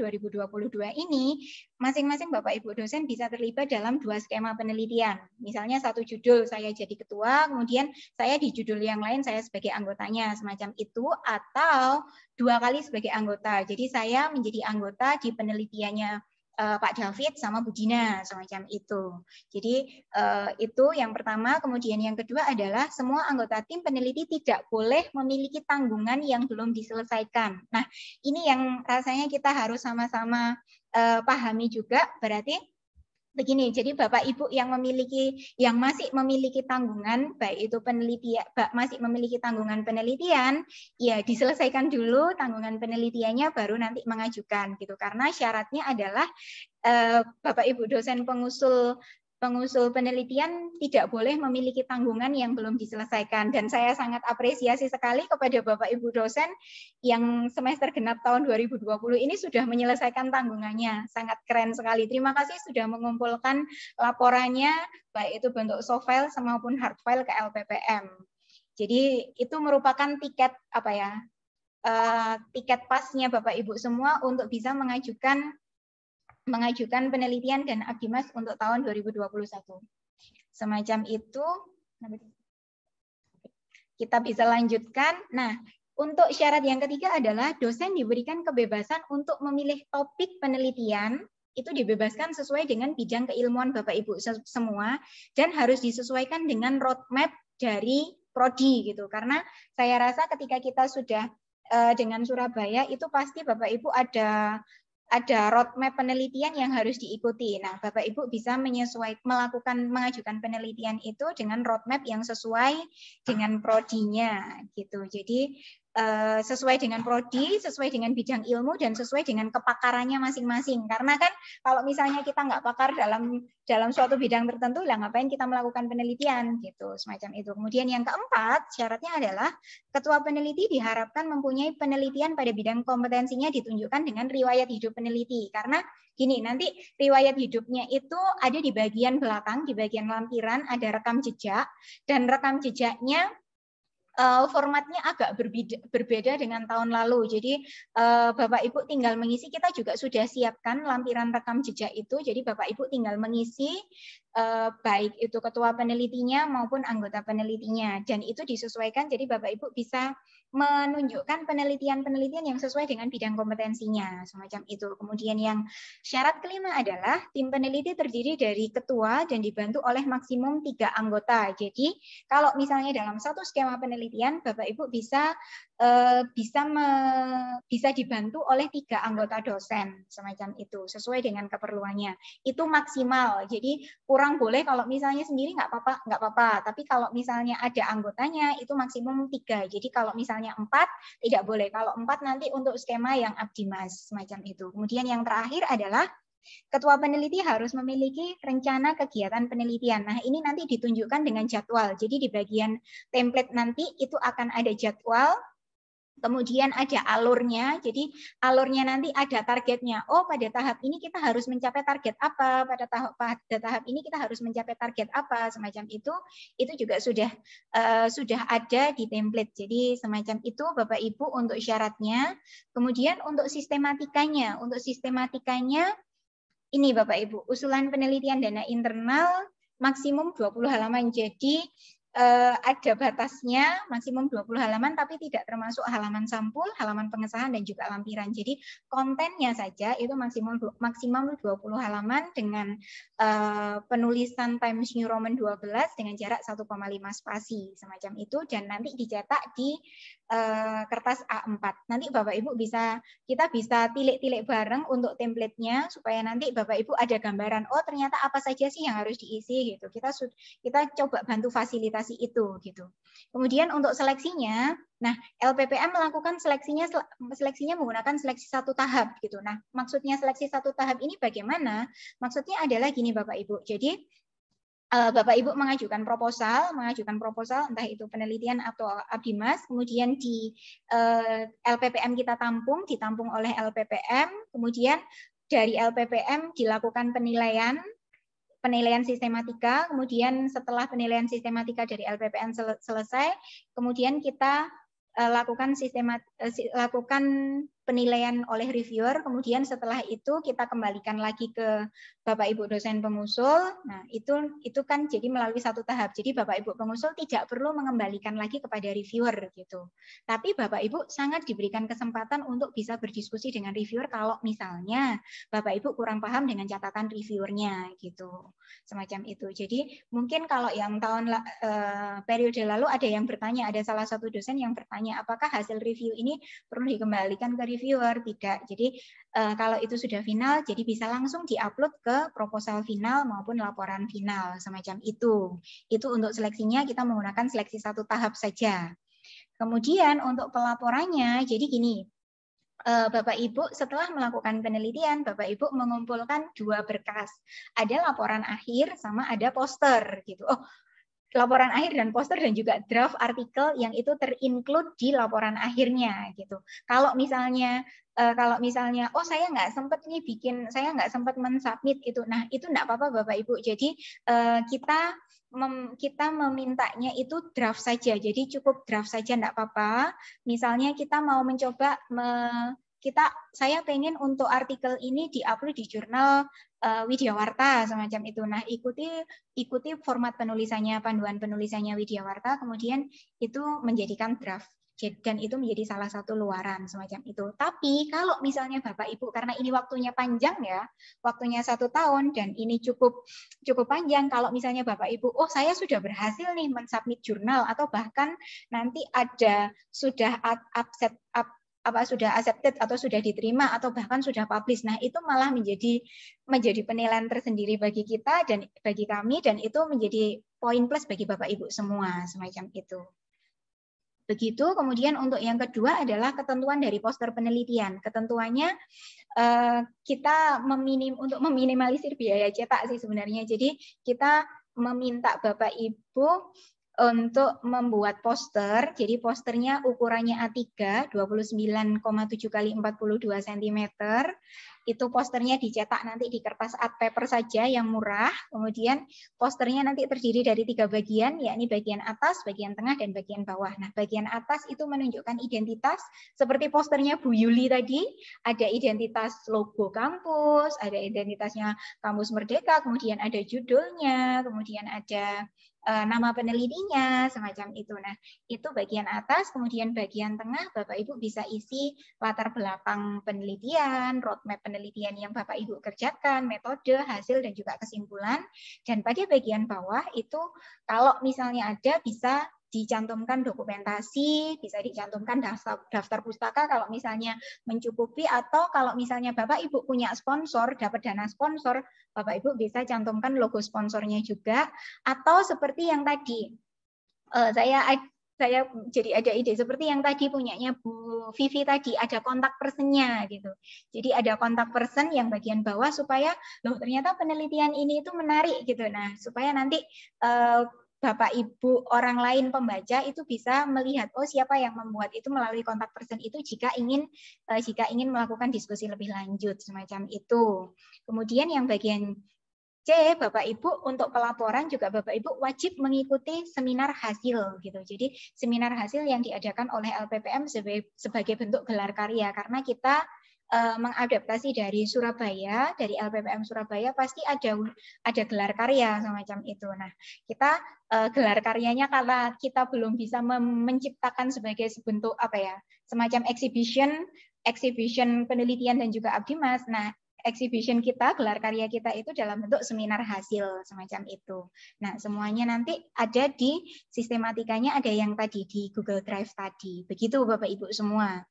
ini, masing-masing Bapak Ibu dosen bisa terlibat dalam 2 skema penelitian. Misalnya 1 judul saya jadi ketua, kemudian saya di judul yang lain saya sebagai anggotanya, semacam itu, atau 2 kali sebagai anggota. Jadi saya menjadi anggota di penelitiannya Pak David sama Bu Dina, semacam itu. Jadi itu yang pertama. Kemudian yang kedua adalah semua anggota tim peneliti tidak boleh memiliki tanggungan yang belum diselesaikan. Nah, ini yang rasanya kita harus sama-sama pahami juga. Berarti begini, jadi Bapak Ibu yang masih memiliki tanggungan, baik itu masih memiliki tanggungan penelitian, ya diselesaikan dulu tanggungan penelitiannya, baru nanti mengajukan gitu. Karena syaratnya adalah Bapak Ibu dosen pengusul penelitian tidak boleh memiliki tanggungan yang belum diselesaikan. Dan saya sangat apresiasi sekali kepada Bapak Ibu dosen yang semester genap tahun 2020 ini sudah menyelesaikan tanggungannya. Sangat keren sekali. Terima kasih sudah mengumpulkan laporannya, baik itu bentuk soft file maupun hard file ke LPPM. Jadi itu merupakan tiket tiket pasnya Bapak Ibu semua untuk bisa mengajukan penelitian dan Abdimas untuk tahun 2021. Semacam itu. Kita bisa lanjutkan. Nah, untuk syarat yang ketiga adalah dosen diberikan kebebasan untuk memilih topik penelitian, itu dibebaskan sesuai dengan bidang keilmuan Bapak Ibu semua, dan harus disesuaikan dengan roadmap dari prodi gitu. Karena saya rasa ketika kita sudah dengan Surabaya, itu pasti Bapak Ibu ada roadmap penelitian yang harus diikuti. Nah, Bapak Ibu bisa mengajukan penelitian itu dengan roadmap yang sesuai dengan prodinya gitu. Jadi sesuai dengan prodi, sesuai dengan bidang ilmu, dan sesuai dengan kepakarannya masing-masing. Karena kan kalau misalnya kita nggak pakar dalam suatu bidang tertentu, lah ngapain kita melakukan penelitian gitu, semacam itu. Kemudian yang keempat, syaratnya adalah ketua peneliti diharapkan mempunyai penelitian pada bidang kompetensinya ditunjukkan dengan riwayat hidup peneliti. Karena gini, nanti riwayat hidupnya itu ada di bagian belakang, di bagian lampiran ada rekam jejak, dan rekam jejaknya formatnya agak berbeda dengan tahun lalu. Jadi Bapak Ibu tinggal mengisi, kita juga sudah siapkan lampiran rekam jejak itu. Jadi Bapak Ibu tinggal mengisi baik itu ketua penelitinya maupun anggota penelitinya, dan itu disesuaikan. Jadi Bapak Ibu bisa menunjukkan penelitian-penelitian yang sesuai dengan bidang kompetensinya, semacam itu. Kemudian yang syarat kelima adalah tim peneliti terdiri dari ketua dan dibantu oleh maksimum 3 anggota. Jadi kalau misalnya dalam satu skema penelitian, Bapak Ibu bisa dibantu oleh 3 anggota dosen, semacam itu, sesuai dengan keperluannya. Itu maksimal. Jadi kurang orang boleh kalau misalnya sendiri nggak apa-apa. Tapi kalau misalnya ada anggotanya itu maksimum 3. Jadi kalau misalnya 4 tidak boleh. Kalau 4 nanti untuk skema yang Abdimas semacam itu. Kemudian yang terakhir adalah ketua peneliti harus memiliki rencana kegiatan penelitian. Nah, ini nanti ditunjukkan dengan jadwal. Jadi di bagian template nanti itu akan ada jadwal. Kemudian ada alurnya, jadi alurnya nanti ada targetnya. Oh, pada tahap ini kita harus mencapai target apa, pada tahap ini kita harus mencapai target apa, semacam itu juga sudah ada di template. Jadi semacam itu Bapak Ibu untuk syaratnya. Kemudian untuk sistematikanya ini Bapak Ibu, usulan penelitian dana internal maksimum 20 halaman. Jadi ada batasnya maksimum 20 halaman, tapi tidak termasuk halaman sampul, halaman pengesahan, dan juga lampiran. Jadi kontennya saja itu maksimum 20 halaman dengan penulisan Times New Roman 12 dengan jarak 1,5 spasi, semacam itu, dan nanti dicetak di kertas A4. Nanti Bapak Ibu kita bisa tilik-tilik bareng untuk templatenya, supaya nanti Bapak Ibu ada gambaran, oh ternyata apa saja sih yang harus diisi gitu. Kita coba bantu fasilitasi itu gitu. Kemudian untuk seleksinya, nah LPPM melakukan seleksinya menggunakan seleksi 1 tahap gitu. Nah, maksudnya seleksi 1 tahap ini bagaimana? Maksudnya adalah gini Bapak Ibu. Jadi Bapak Ibu mengajukan proposal entah itu penelitian atau Abdimas, kemudian di LPPM kita ditampung oleh LPPM, kemudian dari LPPM dilakukan penilaian sistematika, kemudian setelah penilaian sistematika dari LPPM selesai, kemudian kita lakukan penilaian oleh reviewer, kemudian setelah itu kita kembalikan lagi ke Bapak Ibu dosen pengusul. Nah, itu kan jadi melalui 1 tahap. Jadi Bapak Ibu pengusul tidak perlu mengembalikan lagi kepada reviewer gitu. Tapi Bapak Ibu sangat diberikan kesempatan untuk bisa berdiskusi dengan reviewer kalau misalnya Bapak Ibu kurang paham dengan catatan reviewernya gitu. Semacam itu. Jadi mungkin kalau yang periode lalu ada yang bertanya, ada salah satu dosen yang bertanya apakah hasil review ini perlu dikembalikan ke reviewer. Tidak. Jadi kalau itu sudah final, jadi bisa langsung diupload ke proposal final maupun laporan final, semacam itu. Itu untuk seleksinya kita menggunakan seleksi 1 tahap saja. Kemudian untuk pelaporannya, jadi gini, Bapak Ibu setelah melakukan penelitian, Bapak Ibu mengumpulkan 2 berkas. Ada laporan akhir sama ada poster gitu. Oh, laporan akhir dan poster dan juga draft artikel yang itu terinclude di laporan akhirnya gitu. Kalau misalnya oh saya nggak sempat mensubmit itu, nah itu nggak apa-apa Bapak Ibu. Jadi kita memintanya itu draft saja. Jadi cukup draft saja nggak apa-apa. Misalnya kita mau mencoba saya pengen untuk artikel ini diupload di jurnal Widyawarta semacam itu. Nah, ikuti format penulisannya, panduan penulisannya Widyawarta, kemudian itu menjadikan draft. Dan itu menjadi salah satu luaran semacam itu. Tapi kalau misalnya Bapak Ibu, karena ini waktunya panjang ya, waktunya 1 tahun dan ini cukup panjang. Kalau misalnya Bapak Ibu, oh saya sudah berhasil nih mensubmit jurnal atau bahkan nanti sudah accepted atau sudah diterima atau bahkan sudah publish. Nah, itu malah menjadi penilaian tersendiri bagi kita dan bagi kami, dan itu menjadi poin plus bagi Bapak Ibu semua semacam itu. Begitu. Kemudian untuk yang kedua adalah ketentuan dari poster penelitian. Ketentuannya kita untuk meminimalisir biaya cetak sih sebenarnya. Jadi kita meminta Bapak Ibu untuk membuat poster. Jadi posternya ukurannya A3, 29,7 x 42 cm. Itu posternya dicetak nanti di kertas art paper saja yang murah. Kemudian posternya nanti terdiri dari 3 bagian, yakni bagian atas, bagian tengah, dan bagian bawah. Nah, bagian atas itu menunjukkan identitas, seperti posternya Bu Yuli tadi, ada identitas logo kampus, ada identitasnya Kampus Merdeka, kemudian ada judulnya, kemudian ada nama penelitinya, semacam itu. Nah, itu bagian atas, kemudian bagian tengah Bapak Ibu bisa isi latar belakang penelitian, roadmap penelitian yang Bapak Ibu kerjakan, metode, hasil, dan juga kesimpulan. Dan pada bagian bawah itu kalau misalnya ada bisa dicantumkan dokumentasi, bisa dicantumkan daftar pustaka kalau misalnya mencukupi, atau kalau misalnya Bapak Ibu punya sponsor, dapat dana sponsor, Bapak Ibu bisa cantumkan logo sponsornya juga, atau seperti yang tadi saya jadi ada ide seperti yang tadi punyanya Bu Vivi tadi, ada kontak personnya gitu. Jadi ada kontak person yang bagian bawah supaya loh ternyata penelitian ini itu menarik gitu. Nah, supaya nanti Bapak Ibu orang lain pembaca itu bisa melihat oh siapa yang membuat itu melalui kontak person itu jika ingin melakukan diskusi lebih lanjut semacam itu. Kemudian yang bagian C, Bapak Ibu untuk pelaporan juga Bapak Ibu wajib mengikuti seminar hasil gitu. Jadi seminar hasil yang diadakan oleh LPPM sebagai bentuk gelar karya, karena kita mengadaptasi dari Surabaya, dari LPPM Surabaya pasti ada gelar karya semacam itu. Nah, kita gelar karyanya karena kita belum bisa menciptakan sebagai bentuk semacam exhibition penelitian dan juga Abdimas. Nah, exhibition kita, gelar karya kita itu dalam bentuk seminar hasil semacam itu. Nah, semuanya nanti ada di sistematikanya, ada yang tadi di Google Drive tadi. Begitu Bapak Ibu semua.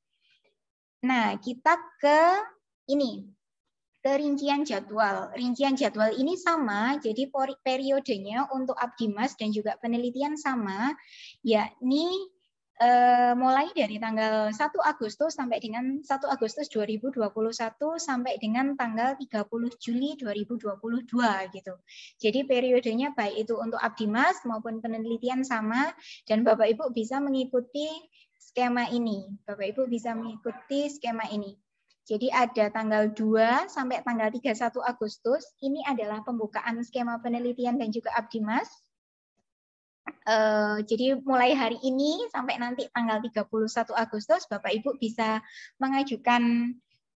Nah, kita ke ini, ke rincian jadwal. Rincian jadwal ini sama, jadi periodenya untuk Abdimas dan juga penelitian sama, yakni mulai dari tanggal 1 Agustus sampai dengan 1 Agustus 2021 sampai dengan tanggal 30 Juli 2022 gitu. Jadi periodenya baik itu untuk Abdimas maupun penelitian sama, dan Bapak Ibu bisa mengikuti skema ini. Bapak Ibu bisa mengikuti skema ini. Jadi ada tanggal 2 sampai tanggal 31 Agustus, ini adalah pembukaan skema penelitian dan juga Abdimas. Jadi mulai hari ini sampai nanti tanggal 31 Agustus Bapak Ibu bisa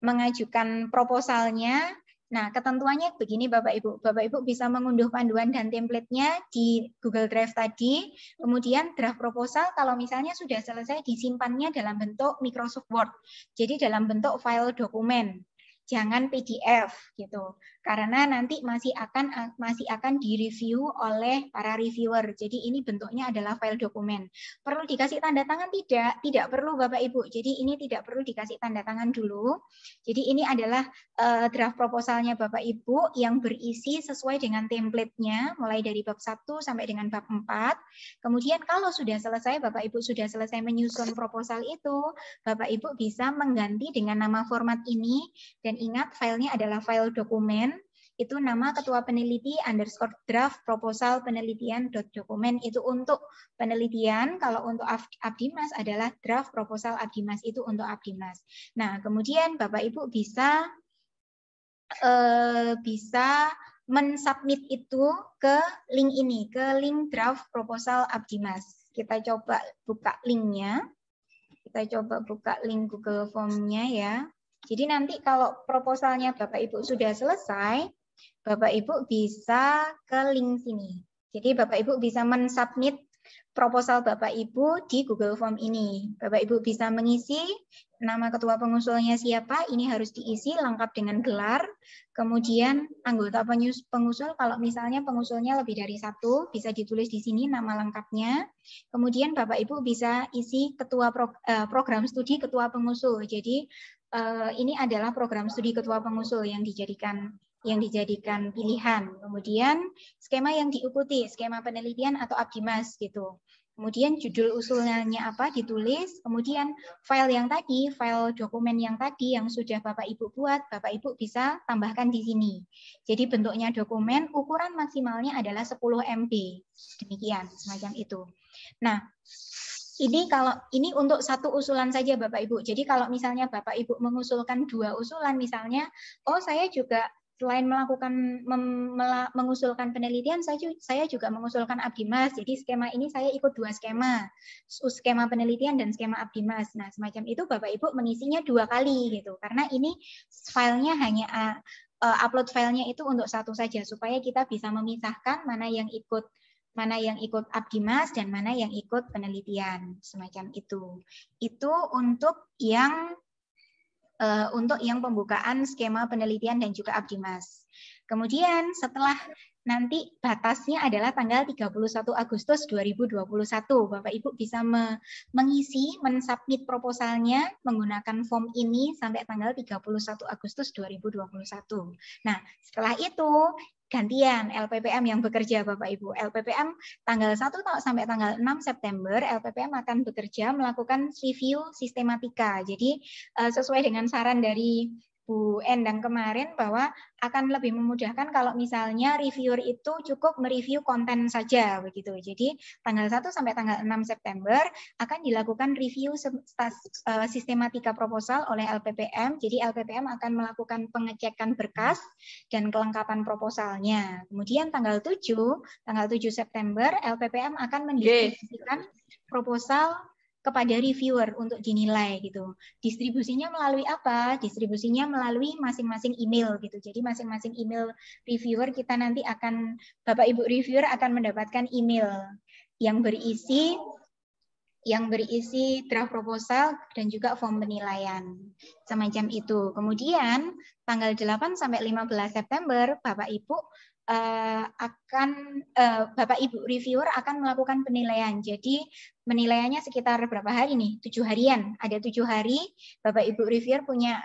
mengajukan proposalnya. Nah, ketentuannya begini Bapak Ibu. Bapak Ibu bisa mengunduh panduan dan template-nya di Google Drive tadi. Kemudian draft proposal kalau misalnya sudah selesai disimpannya dalam bentuk Microsoft Word. Jadi dalam bentuk file dokumen. Jangan PDF gitu, karena nanti masih akan direview oleh para reviewer. Jadi ini bentuknya adalah file dokumen. Perlu dikasih tanda tangan? Tidak perlu Bapak Ibu. Jadi ini tidak perlu dikasih tanda tangan dulu. Jadi ini adalah draft proposalnya Bapak Ibu yang berisi sesuai dengan template-nya mulai dari bab 1 sampai dengan bab 4. Kemudian kalau sudah selesai, Bapak Ibu sudah selesai menyusun proposal itu, Bapak Ibu bisa mengganti dengan nama format ini. Dan ingat filenya adalah file dokumen, itu nama ketua peneliti _draft proposal penelitian.dokumen itu untuk penelitian, kalau untuk Abdimas adalah draft proposal Abdimas itu untuk Abdimas. Nah, kemudian Bapak Ibu bisa mensubmit itu ke link ini, ke link draft proposal Abdimas. Kita coba buka linknya. Kita coba buka link Google Form-nya ya. Jadi nanti kalau proposalnya Bapak Ibu sudah selesai, Bapak Ibu bisa ke link sini. Jadi Bapak Ibu bisa mensubmit proposal Bapak Ibu di Google Form ini. Bapak Ibu bisa mengisi nama ketua pengusulnya siapa, ini harus diisi lengkap dengan gelar. Kemudian anggota pengusul, kalau misalnya pengusulnya lebih dari 1, bisa ditulis di sini nama lengkapnya. Kemudian Bapak Ibu bisa isi ketua program studi ketua pengusul. Jadi ini adalah program studi ketua pengusul yang dijadikan pilihan. Kemudian skema yang diikuti, skema penelitian atau Abdimas gitu. Kemudian judul usulnya apa ditulis, kemudian file yang tadi, file dokumen yang tadi yang sudah Bapak Ibu buat, Bapak Ibu bisa tambahkan di sini. Jadi bentuknya dokumen, ukuran maksimalnya adalah 10 MB. Demikian, semacam itu. Nah, ini untuk satu usulan saja Bapak Ibu. Jadi kalau misalnya Bapak Ibu mengusulkan 2 usulan misalnya, oh saya juga selain mengusulkan penelitian, saya juga mengusulkan Abdimas. Jadi skema ini saya ikut 2 skema. Skema penelitian dan skema Abdimas. Nah, semacam itu Bapak Ibu mengisinya 2 kali gitu. Karena ini filenya hanya upload filenya itu untuk 1 saja supaya kita bisa memisahkan mana yang ikut Abdimas dan mana yang ikut penelitian, semacam itu. Itu untuk yang pembukaan skema penelitian dan juga Abdimas. Kemudian setelah nanti batasnya adalah tanggal 31 Agustus 2021. Bapak Ibu bisa mengisi, mensubmit proposalnya menggunakan form ini sampai tanggal 31 Agustus 2021. Nah, setelah itu gantian LPPM yang bekerja Bapak Ibu. LPPM tanggal 1 sampai tanggal 6 September LPPM akan bekerja melakukan review sistematika. Jadi sesuai dengan saran dari Bu Endang kemarin bahwa akan lebih memudahkan kalau misalnya reviewer itu cukup mereview konten saja begitu. Jadi tanggal 1 sampai tanggal 6 September akan dilakukan review sistematika proposal oleh LPPM. Jadi LPPM akan melakukan pengecekan berkas dan kelengkapan proposalnya. Kemudian tanggal 7 September LPPM akan mendistribusikan proposal kepada reviewer untuk dinilai gitu. Distribusinya melalui apa? Distribusinya melalui masing-masing email gitu. Jadi masing-masing email reviewer kita nanti akan Bapak Ibu reviewer akan mendapatkan email yang berisi draft proposal dan juga form penilaian. Semacam itu. Kemudian tanggal 8 sampai 15 September Bapak Ibu Bapak Ibu reviewer akan melakukan penilaian. Jadi penilaiannya sekitar berapa hari nih? 7 harian. Ada 7 hari. Bapak Ibu reviewer punya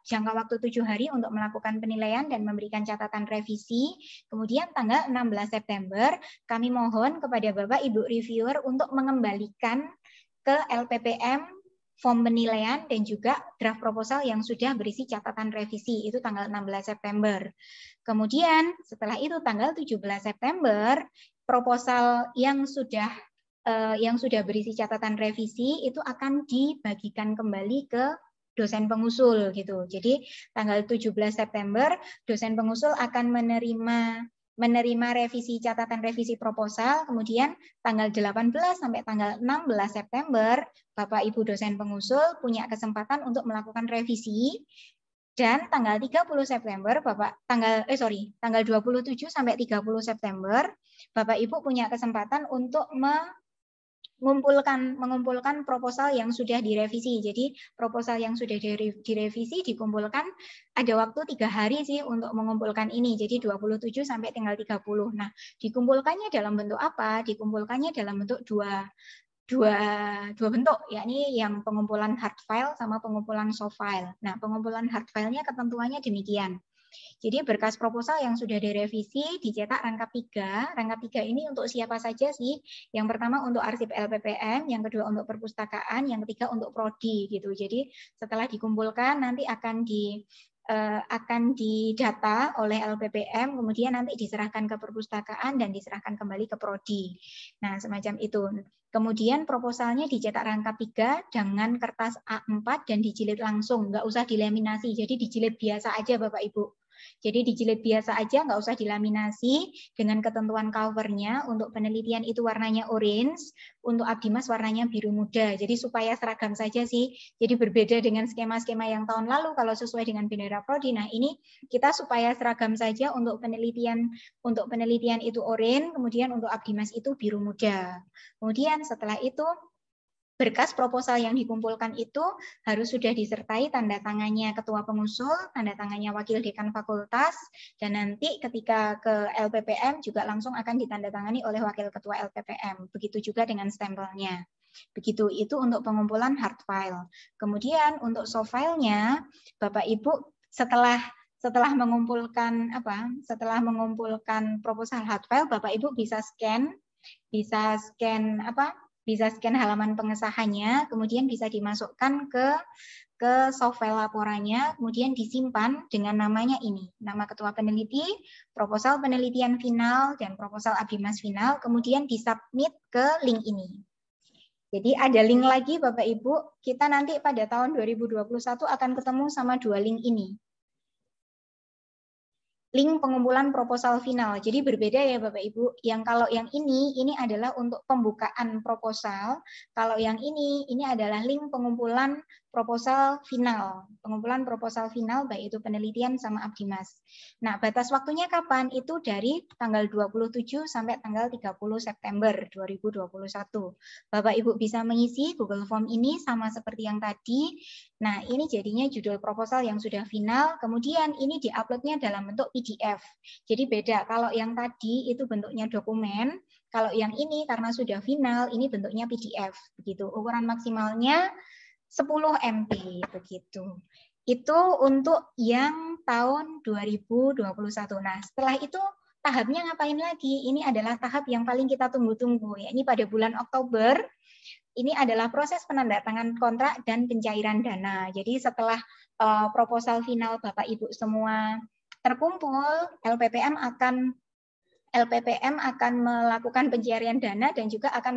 jangka waktu 7 hari untuk melakukan penilaian dan memberikan catatan revisi. Kemudian tanggal 16 September kami mohon kepada Bapak Ibu reviewer untuk mengembalikan ke LPPM form penilaian dan juga draft proposal yang sudah berisi catatan revisi. Itu tanggal 16 September. Kemudian setelah itu tanggal 17 September proposal yang sudah berisi catatan revisi itu akan dibagikan kembali ke dosen pengusul gitu. Jadi tanggal 17 September dosen pengusul akan menerima revisi catatan revisi proposal, kemudian tanggal 18 sampai tanggal 16 September Bapak Ibu dosen pengusul punya kesempatan untuk melakukan revisi. Dan tanggal 30 September tanggal 27 sampai 30 September Bapak Ibu punya kesempatan untuk mengumpulkan proposal yang sudah direvisi. Jadi proposal yang sudah direvisi dikumpulkan ada waktu 3 hari sih untuk mengumpulkan ini. Jadi 27 sampai tinggal 30. Nah, dikumpulkannya dalam bentuk apa? Dikumpulkannya dalam bentuk dua bentuk, yakni yang pengumpulan hard file sama pengumpulan soft file. Nah, pengumpulan hard file-nya ketentuannya demikian. Jadi berkas proposal yang sudah direvisi dicetak rangkap 3. Rangkap 3 ini untuk siapa saja sih? Yang pertama untuk arsip LPPM, yang kedua untuk perpustakaan, yang ketiga untuk prodi gitu. Jadi setelah dikumpulkan nanti akan didata oleh LPPM, kemudian nanti diserahkan ke perpustakaan dan diserahkan kembali ke prodi. Nah, semacam itu. Kemudian proposalnya dicetak rangkap 3 dengan kertas A4 dan dijilid langsung, nggak usah dilaminasi. Jadi dijilid biasa aja Bapak Ibu. Jadi dijilid biasa aja, nggak usah dilaminasi dengan ketentuan covernya. Untuk penelitian itu warnanya orange, untuk Abdimas warnanya biru muda. Jadi supaya seragam saja sih. Jadi berbeda dengan skema-skema yang tahun lalu kalau sesuai dengan bendera prodi. Nah ini kita supaya seragam saja untuk penelitian itu orange, kemudian untuk Abdimas itu biru muda. Kemudian setelah itu berkas proposal yang dikumpulkan itu harus sudah disertai tanda tangannya ketua pengusul, tanda tangannya wakil dekan fakultas, dan nanti ketika ke LPPM juga langsung akan ditandatangani oleh wakil ketua LPPM. Begitu juga dengan stempelnya. Begitu itu untuk pengumpulan hard file. Kemudian untuk soft file-nya, Bapak Ibu setelah mengumpulkan proposal hard file, Bapak Ibu bisa scan halaman pengesahannya, kemudian bisa dimasukkan ke soft file laporannya, kemudian disimpan dengan namanya ini, nama ketua peneliti, proposal penelitian final, dan proposal Abdimas final, kemudian disubmit ke link ini. Jadi ada link lagi Bapak Ibu, kita nanti pada tahun 2021 akan ketemu sama 2 link ini. Link pengumpulan proposal final. Jadi berbeda ya Bapak Ibu. Kalau yang ini adalah untuk pembukaan proposal. Kalau yang ini adalah link pengumpulan proposal final, pengumpulan proposal final baik itu penelitian sama Abdimas. Nah, batas waktunya kapan? Itu dari tanggal 27 sampai tanggal 30 September 2021. Bapak Ibu bisa mengisi Google Form ini sama seperti yang tadi. Nah, ini jadinya judul proposal yang sudah final, kemudian ini diuploadnya dalam bentuk PDF. Jadi beda, kalau yang tadi itu bentuknya dokumen, kalau yang ini karena sudah final, ini bentuknya PDF. Begitu. Ukuran maksimalnya 10 MB. Begitu. Itu untuk yang tahun 2021. Nah, setelah itu tahapnya ngapain lagi? Ini adalah tahap yang paling kita tunggu-tunggu. Ya, ini pada bulan Oktober, ini adalah proses penandatangan kontrak dan pencairan dana. Jadi setelah proposal final Bapak Ibu semua terkumpul, LPPM akan melakukan pencairan dana dan juga akan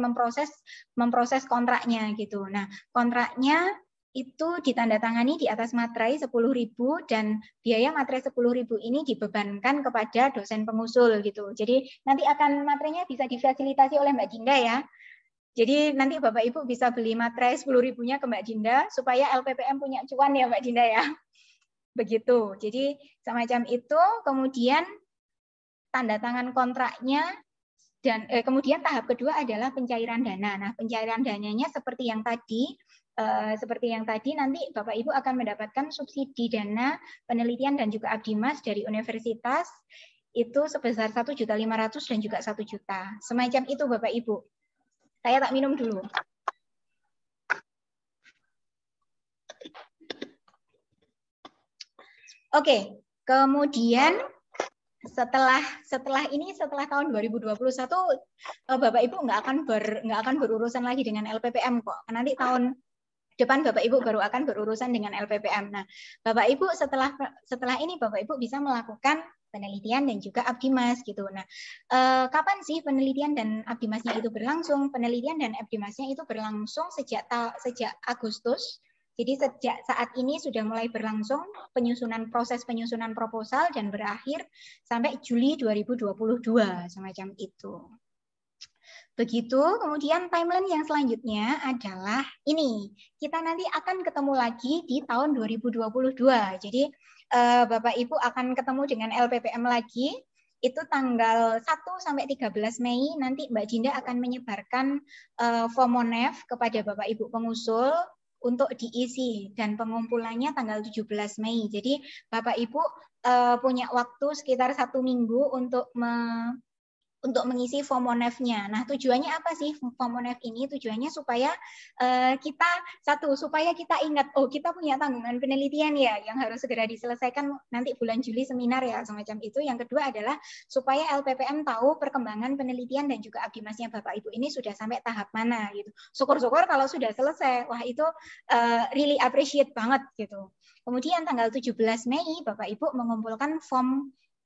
memproses kontraknya gitu. Nah, kontraknya itu ditandatangani di atas materai 10.000 dan biaya materai 10.000 ini dibebankan kepada dosen pengusul gitu. Jadi nanti akan materainya bisa difasilitasi oleh Mbak Dinda ya. Jadi nanti Bapak Ibu bisa beli materai 10.000-nya ke Mbak Dinda supaya LPPM punya cuan ya Mbak Dinda ya. Begitu. Jadi semacam itu, kemudian tanda tangan kontraknya dan kemudian tahap kedua adalah pencairan dana. Nah, pencairan dananya seperti yang tadi nanti Bapak Ibu akan mendapatkan subsidi dana penelitian dan juga Abdimas dari universitas itu sebesar 1.500.000 dan juga 1 juta. Semacam itu Bapak Ibu. Saya tak minum dulu. Oke, kemudian setelah tahun 2021 Bapak Ibu nggak akan berurusan lagi dengan LPPM kok. Nanti tahun depan Bapak Ibu baru akan berurusan dengan LPPM. Nah, Bapak Ibu setelah ini Bapak Ibu bisa melakukan penelitian dan juga Abdimas gitu. Nah, kapan sih penelitian dan Abdimasnya itu berlangsung? Penelitian dan Abdimasnya itu berlangsung sejak Agustus. Jadi sejak saat ini sudah mulai berlangsung proses penyusunan proposal dan berakhir sampai Juli 2022 semacam itu. Begitu, kemudian timeline yang selanjutnya adalah ini. Kita nanti akan ketemu lagi di tahun 2022. Jadi Bapak Ibu akan ketemu dengan LPPM lagi. Itu tanggal 1 sampai 13 Mei nanti Mbak Dinda akan menyebarkan FOMONEF kepada Bapak Ibu pengusul untuk diisi dan pengumpulannya tanggal 17 Mei. Jadi Bapak Ibu punya waktu sekitar 1 minggu untuk mengisi FOMONEF-nya. Nah, tujuannya apa sih FOMONEF ini? Tujuannya supaya supaya kita ingat, oh kita punya tanggungan penelitian ya, yang harus segera diselesaikan nanti bulan Juli seminar ya, semacam itu. Yang kedua adalah supaya LPPM tahu perkembangan penelitian dan juga Abdimasnya Bapak Ibu ini sudah sampai tahap mana gitu. Syukur-syukur kalau sudah selesai, wah itu really appreciate banget gitu. Kemudian tanggal 17 Mei Bapak Ibu mengumpulkan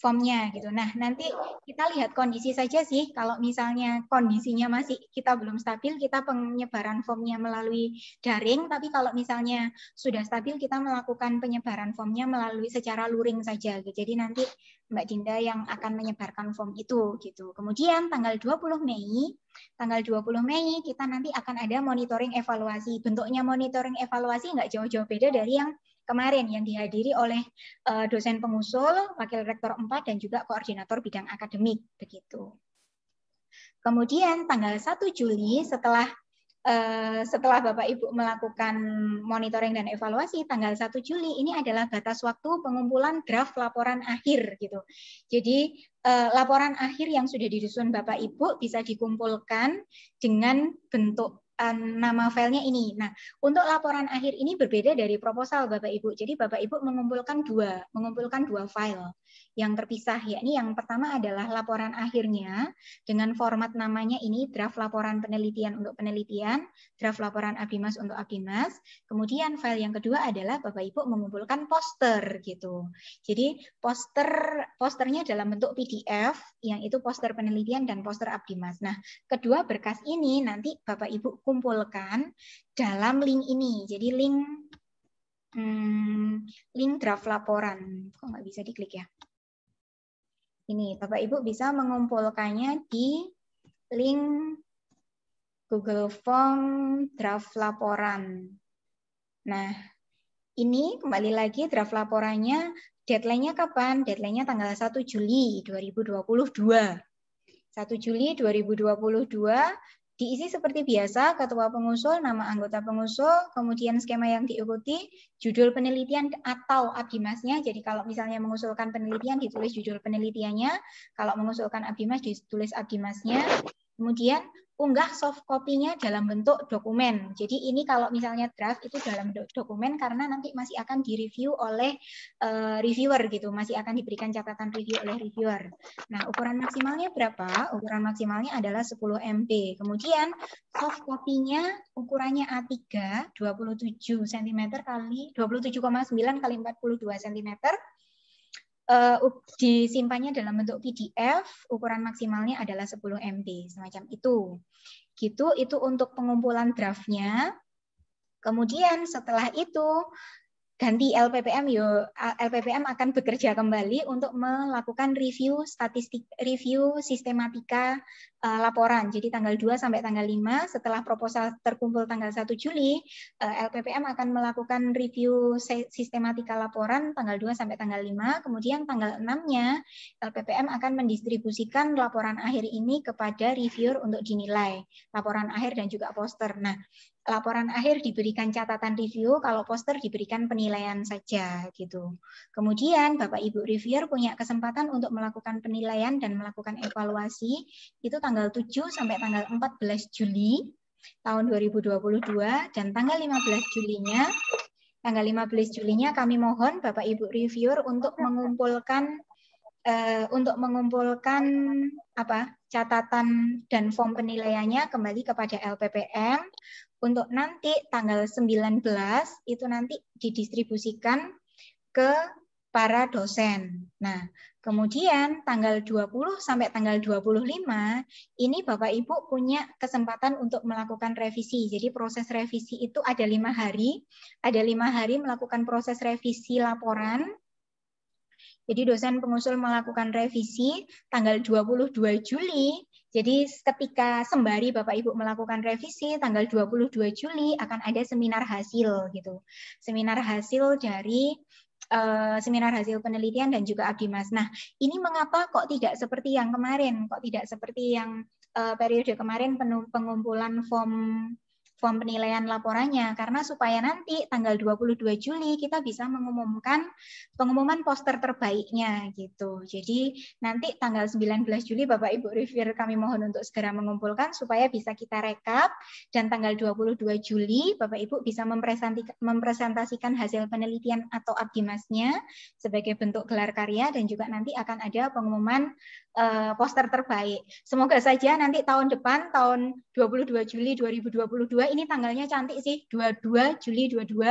formnya gitu. Nah, nanti kita lihat kondisi saja sih. Kalau misalnya kondisinya masih kita belum stabil, kita penyebaran formnya melalui daring. Tapi kalau misalnya sudah stabil, kita melakukan penyebaran formnya melalui secara luring saja. Gitu. Jadi nanti Mbak Dinda yang akan menyebarkan form itu gitu. Kemudian tanggal 20 Mei kita nanti akan ada monitoring evaluasi. Bentuknya monitoring evaluasi nggak jauh-jauh beda dari yang kemarin yang dihadiri oleh dosen pengusul, wakil rektor 4 dan juga koordinator bidang akademik begitu. Kemudian tanggal 1 Juli setelah Bapak Ibu melakukan monitoring dan evaluasi, tanggal 1 Juli ini adalah batas waktu pengumpulan draft laporan akhir gitu. Jadi laporan akhir yang sudah disusun Bapak Ibu bisa dikumpulkan dengan bentuk nama filenya ini. Nah, untuk laporan akhir ini berbeda dari proposal Bapak Ibu. Jadi Bapak Ibu mengumpulkan dua file yang terpisah, yakni yang pertama adalah laporan akhirnya dengan format namanya ini draft laporan penelitian untuk penelitian, draft laporan Abdimas untuk Abdimas. Kemudian file yang kedua adalah Bapak Ibu mengumpulkan poster gitu. Jadi posternya dalam bentuk PDF, yang itu poster penelitian dan poster Abdimas. Nah, kedua berkas ini nanti Bapak Ibu kumpulkan dalam link ini. Jadi link draft laporan. Kok nggak bisa diklik ya? Ini Bapak Ibu bisa mengumpulkannya di link Google Form draft laporan. Nah, ini kembali lagi draft laporannya, deadline-nya kapan? Deadline-nya tanggal 1 Juli 2022. 1 Juli 2022, diisi seperti biasa, ketua pengusul, nama anggota pengusul, kemudian skema yang diikuti, judul penelitian atau abdimasnya. Jadi kalau misalnya mengusulkan penelitian, ditulis judul penelitiannya. Kalau mengusulkan abdimas, ditulis abdimasnya. Kemudian unggah soft copy-nya dalam bentuk dokumen. Jadi ini kalau misalnya draft itu dalam bentuk dokumen karena nanti masih akan direview oleh reviewer gitu, masih akan diberikan catatan review oleh reviewer. Nah, ukuran maksimalnya berapa? Ukuran maksimalnya adalah 10 MB. Kemudian soft copy-nya ukurannya A3 27 cm kali 27,9 kali 42 cm. Disimpannya dalam bentuk PDF, ukuran maksimalnya adalah 10 MB, semacam itu. Gitu, itu untuk pengumpulan draftnya. Kemudian setelah itu ganti LPPM, LPPM akan bekerja kembali untuk melakukan review statistik, review sistematika laporan. Jadi tanggal 2 sampai tanggal 5 setelah proposal terkumpul tanggal 1 Juli, LPPM akan melakukan review sistematika laporan tanggal 2 sampai tanggal 5. Kemudian tanggal 6-nya LPPM akan mendistribusikan laporan akhir ini kepada reviewer untuk dinilai. Laporan akhir dan juga poster. Nah, laporan akhir diberikan catatan review, kalau poster diberikan penilaian saja gitu. Kemudian Bapak Ibu reviewer punya kesempatan untuk melakukan penilaian dan melakukan evaluasi itu tanggal 7 sampai tanggal 14 Juli tahun 2022 dan tanggal 15 Julinya kami mohon Bapak Ibu reviewer untuk mengumpulkan catatan dan form penilaiannya kembali kepada LPPM untuk nanti tanggal 19 itu nanti didistribusikan ke para dosen. Nah, kemudian tanggal 20 sampai tanggal 25 ini Bapak Ibu punya kesempatan untuk melakukan revisi. Jadi proses revisi itu ada 5 hari. Ada 5 hari melakukan proses revisi laporan. Jadi dosen pengusul melakukan revisi tanggal 22 Juli. Jadi ketika sembari Bapak Ibu melakukan revisi tanggal 22 Juli akan ada seminar hasil gitu. Seminar hasil dari seminar hasil penelitian dan juga abdimas. Nah, ini mengapa kok tidak seperti yang kemarin? Kok tidak seperti yang periode kemarin pengumpulan form penilaian laporannya, karena supaya nanti tanggal 22 Juli kita bisa mengumumkan pengumuman poster terbaiknya gitu. Jadi nanti tanggal 19 Juli Bapak Ibu reviewer kami mohon untuk segera mengumpulkan supaya bisa kita rekap dan tanggal 22 Juli Bapak Ibu bisa mempresentasikan hasil penelitian atau abdimasnya sebagai bentuk gelar karya dan juga nanti akan ada pengumuman poster terbaik. Semoga saja nanti tahun depan tahun 22 Juli 2022 ini tanggalnya cantik sih, 22 Juli 22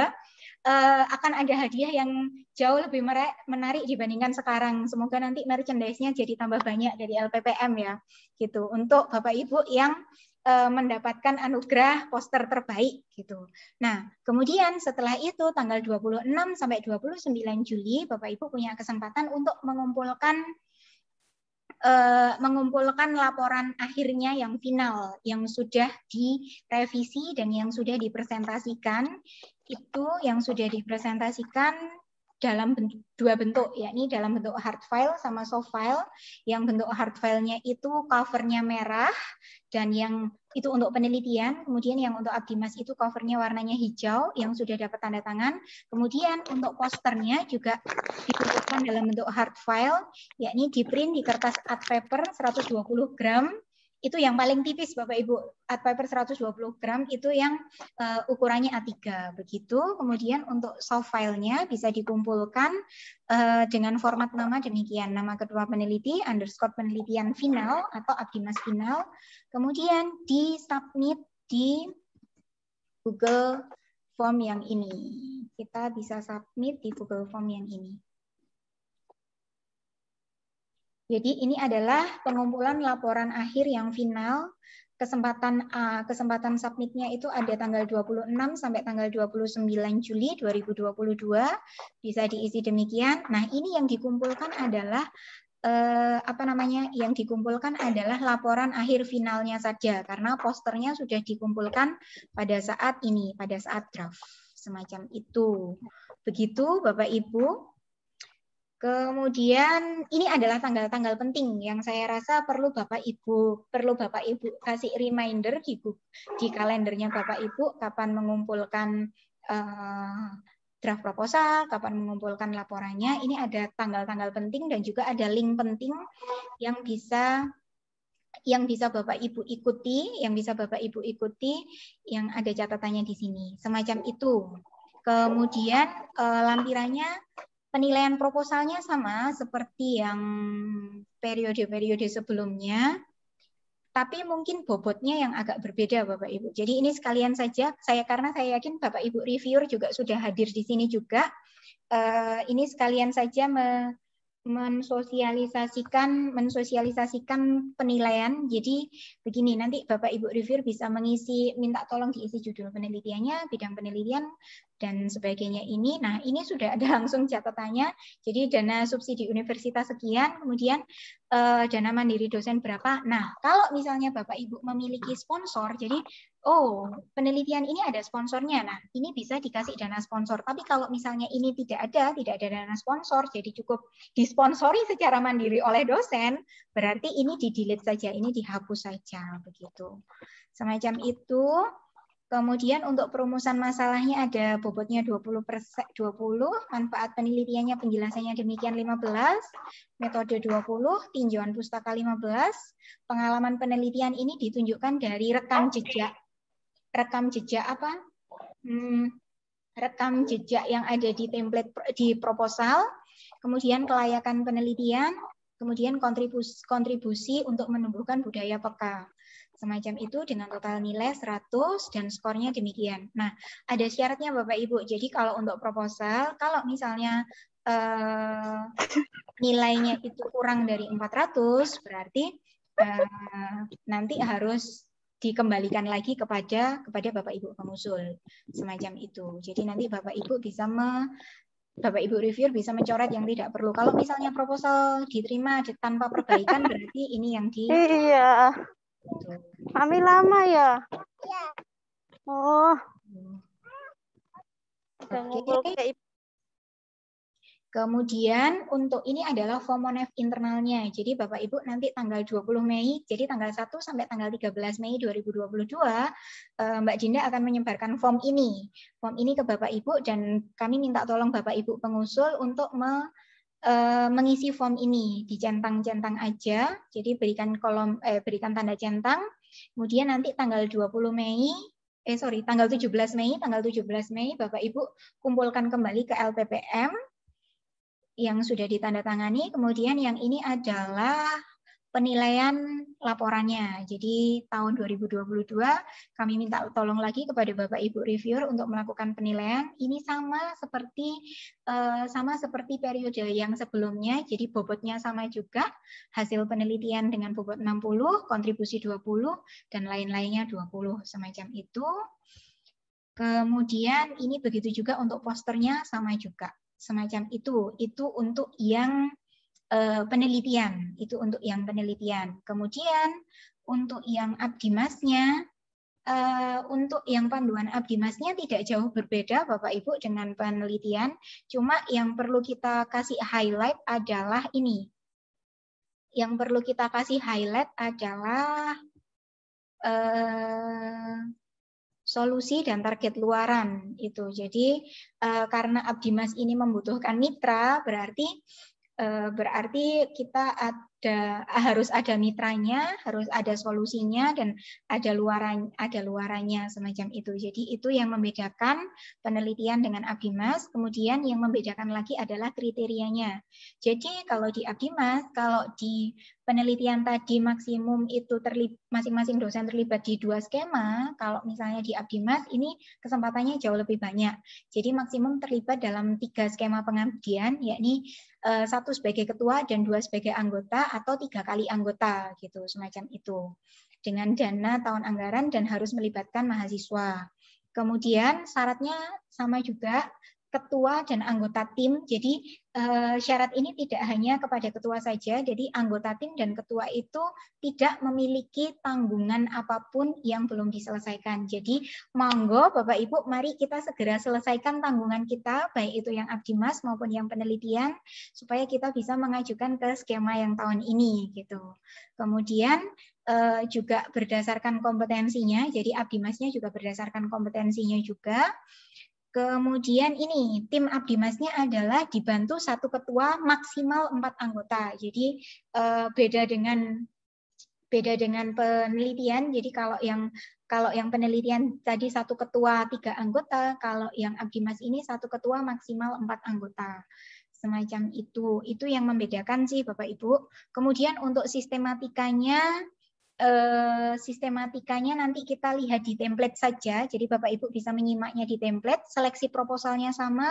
akan ada hadiah yang jauh lebih menarik dibandingkan sekarang. Semoga nanti merchandise-nya jadi tambah banyak dari LPPM ya, gitu. Untuk Bapak Ibu yang mendapatkan anugerah poster terbaik gitu. Nah, kemudian setelah itu tanggal 26 sampai 29 Juli Bapak Ibu punya kesempatan untuk mengumpulkan laporan akhirnya yang final, yang sudah direvisi dan yang sudah dipresentasikan. Itu yang sudah dipresentasikan dalam dua bentuk, yakni dalam bentuk hard file sama soft file. Yang bentuk hard file-nya itu covernya merah, dan yang itu untuk penelitian. Kemudian yang untuk abdimas itu covernya warnanya hijau, yang sudah dapat tanda tangan. Kemudian untuk posternya juga dikumpulkan dalam bentuk hard file, yakni di print di kertas art paper 120 gram. Itu yang paling tipis Bapak Ibu, art paper 120 gram itu yang ukurannya A3 begitu. Kemudian untuk soft file-nya bisa dikumpulkan dengan format nama demikian, nama ketua peneliti _ penelitian final atau abdimas final. Kemudian di-submit di Google Form yang ini. Kita bisa submit di Google Form yang ini. Jadi ini adalah pengumpulan laporan akhir yang final. Kesempatan submitnya itu ada tanggal 26 sampai tanggal 29 Juli 2022. Bisa diisi demikian. Nah, ini yang dikumpulkan adalah yang dikumpulkan adalah laporan akhir finalnya saja, karena posternya sudah dikumpulkan pada saat ini, pada saat draft semacam itu. Begitu Bapak Ibu. Kemudian ini adalah tanggal-tanggal penting yang saya rasa perlu Bapak Ibu kasih reminder di kalendernya Bapak Ibu kapan mengumpulkan draft proposal, kapan mengumpulkan laporannya. Ini ada tanggal-tanggal penting dan juga ada link penting yang bisa Bapak Ibu ikuti, yang ada catatannya di sini. Semacam itu. Kemudian lampirannya penilaian proposalnya sama seperti yang periode-periode sebelumnya, tapi mungkin bobotnya yang agak berbeda Bapak Ibu. Jadi ini sekalian saja, karena saya yakin Bapak Ibu reviewer juga sudah hadir di sini juga, ini sekalian saja mensosialisasikan penilaian. Jadi begini, nanti Bapak Ibu reviewer bisa minta tolong diisi judul penelitiannya, bidang penelitian, dan sebagainya ini. Nah, ini sudah ada langsung catatannya. Jadi dana subsidi universitas sekian, kemudian dana mandiri dosen berapa. Nah, kalau misalnya Bapak Ibu memiliki sponsor, jadi penelitian ini ada sponsornya. Nah, ini bisa dikasih dana sponsor. Tapi kalau misalnya ini tidak ada dana sponsor, jadi cukup disponsori secara mandiri oleh dosen, berarti ini di-delete saja, ini dihapus saja, begitu. Semacam itu. Kemudian untuk perumusan masalahnya ada bobotnya 20%, manfaat penelitiannya penjelasannya demikian 15, metode 20, tinjauan pustaka 15, pengalaman penelitian ini ditunjukkan dari rekam jejak apa? Rekam jejak yang ada di template di proposal, kemudian kelayakan penelitian, kemudian kontribusi untuk menumbuhkan budaya peka. Semacam itu dengan total nilai 100 dan skornya demikian. Nah, ada syaratnya Bapak Ibu. Jadi kalau untuk proposal, kalau misalnya nilainya itu kurang dari 400, berarti nanti harus dikembalikan lagi kepada Bapak Ibu pengusul. Semacam itu. Jadi nanti Bapak Ibu reviewer bisa mencoret yang tidak perlu. Kalau misalnya proposal diterima tanpa perbaikan, berarti ini yang di... Iya. Mami lama ya? Iya. Oh. Oke. Kemudian untuk ini adalah form Monef internalnya. Jadi Bapak Ibu nanti tanggal 20 Mei, jadi tanggal 1 sampai tanggal 13 Mei 2022, Mbak Dinda akan menyebarkan form ini. Form ini ke Bapak Ibu dan kami minta tolong Bapak Ibu pengusul untuk mengisi form ini, dicentang-centang aja. Jadi berikan tanda centang. Kemudian nanti tanggal 20 Mei, tanggal 17 Mei Bapak Ibu kumpulkan kembali ke LPPM yang sudah ditandatangani. Kemudian yang ini adalah penilaian laporannya. Jadi tahun 2022 kami minta tolong lagi kepada Bapak Ibu reviewer untuk melakukan penilaian. Ini sama seperti periode yang sebelumnya. Jadi bobotnya sama juga. Hasil penelitian dengan bobot 60, kontribusi 20 dan lain-lainnya 20 semacam itu. Kemudian ini begitu juga untuk posternya sama juga. Semacam itu. Itu untuk yang penelitian, Kemudian untuk yang abdimasnya, untuk yang panduan abdimasnya tidak jauh berbeda Bapak Ibu dengan penelitian, cuma yang perlu kita kasih highlight adalah ini. Yang perlu kita kasih highlight adalah solusi dan target luaran itu. Jadi karena abdimas ini membutuhkan mitra, berarti kita harus ada mitranya, harus ada solusinya, dan ada luarannya semacam itu. Jadi itu yang membedakan penelitian dengan abdimas. Kemudian yang membedakan lagi adalah kriterianya. Jadi kalau di abdimas, kalau di penelitian tadi maksimum itu masing-masing dosen terlibat di 2 skema. Kalau misalnya di abdimas ini kesempatannya jauh lebih banyak. Jadi maksimum terlibat dalam 3 skema pengabdian, yakni 1 sebagai ketua dan 2 sebagai anggota atau 3 kali anggota gitu, semacam itu. Dengan dana tahun anggaran dan harus melibatkan mahasiswa. Kemudian syaratnya sama juga, ketua dan anggota tim. Jadi syarat ini tidak hanya kepada ketua saja, jadi anggota tim dan ketua itu tidak memiliki tanggungan apapun yang belum diselesaikan. Jadi monggo Bapak Ibu, mari kita segera selesaikan tanggungan kita, baik itu yang Abdimas maupun yang penelitian, supaya kita bisa mengajukan ke skema yang tahun ini gitu. Kemudian juga berdasarkan kompetensinya, jadi Abdimasnya juga berdasarkan kompetensinya juga. Kemudian ini tim Abdimasnya adalah dibantu satu ketua maksimal 4 anggota. Jadi beda dengan penelitian. Jadi kalau yang penelitian tadi satu ketua 3 anggota, kalau yang Abdimas ini satu ketua maksimal 4 anggota. Semacam itu. Itu yang membedakan sih Bapak Ibu. Kemudian untuk sistematikanya nanti kita lihat di template saja. Jadi Bapak Ibu bisa menyimaknya di template. Seleksi proposalnya sama,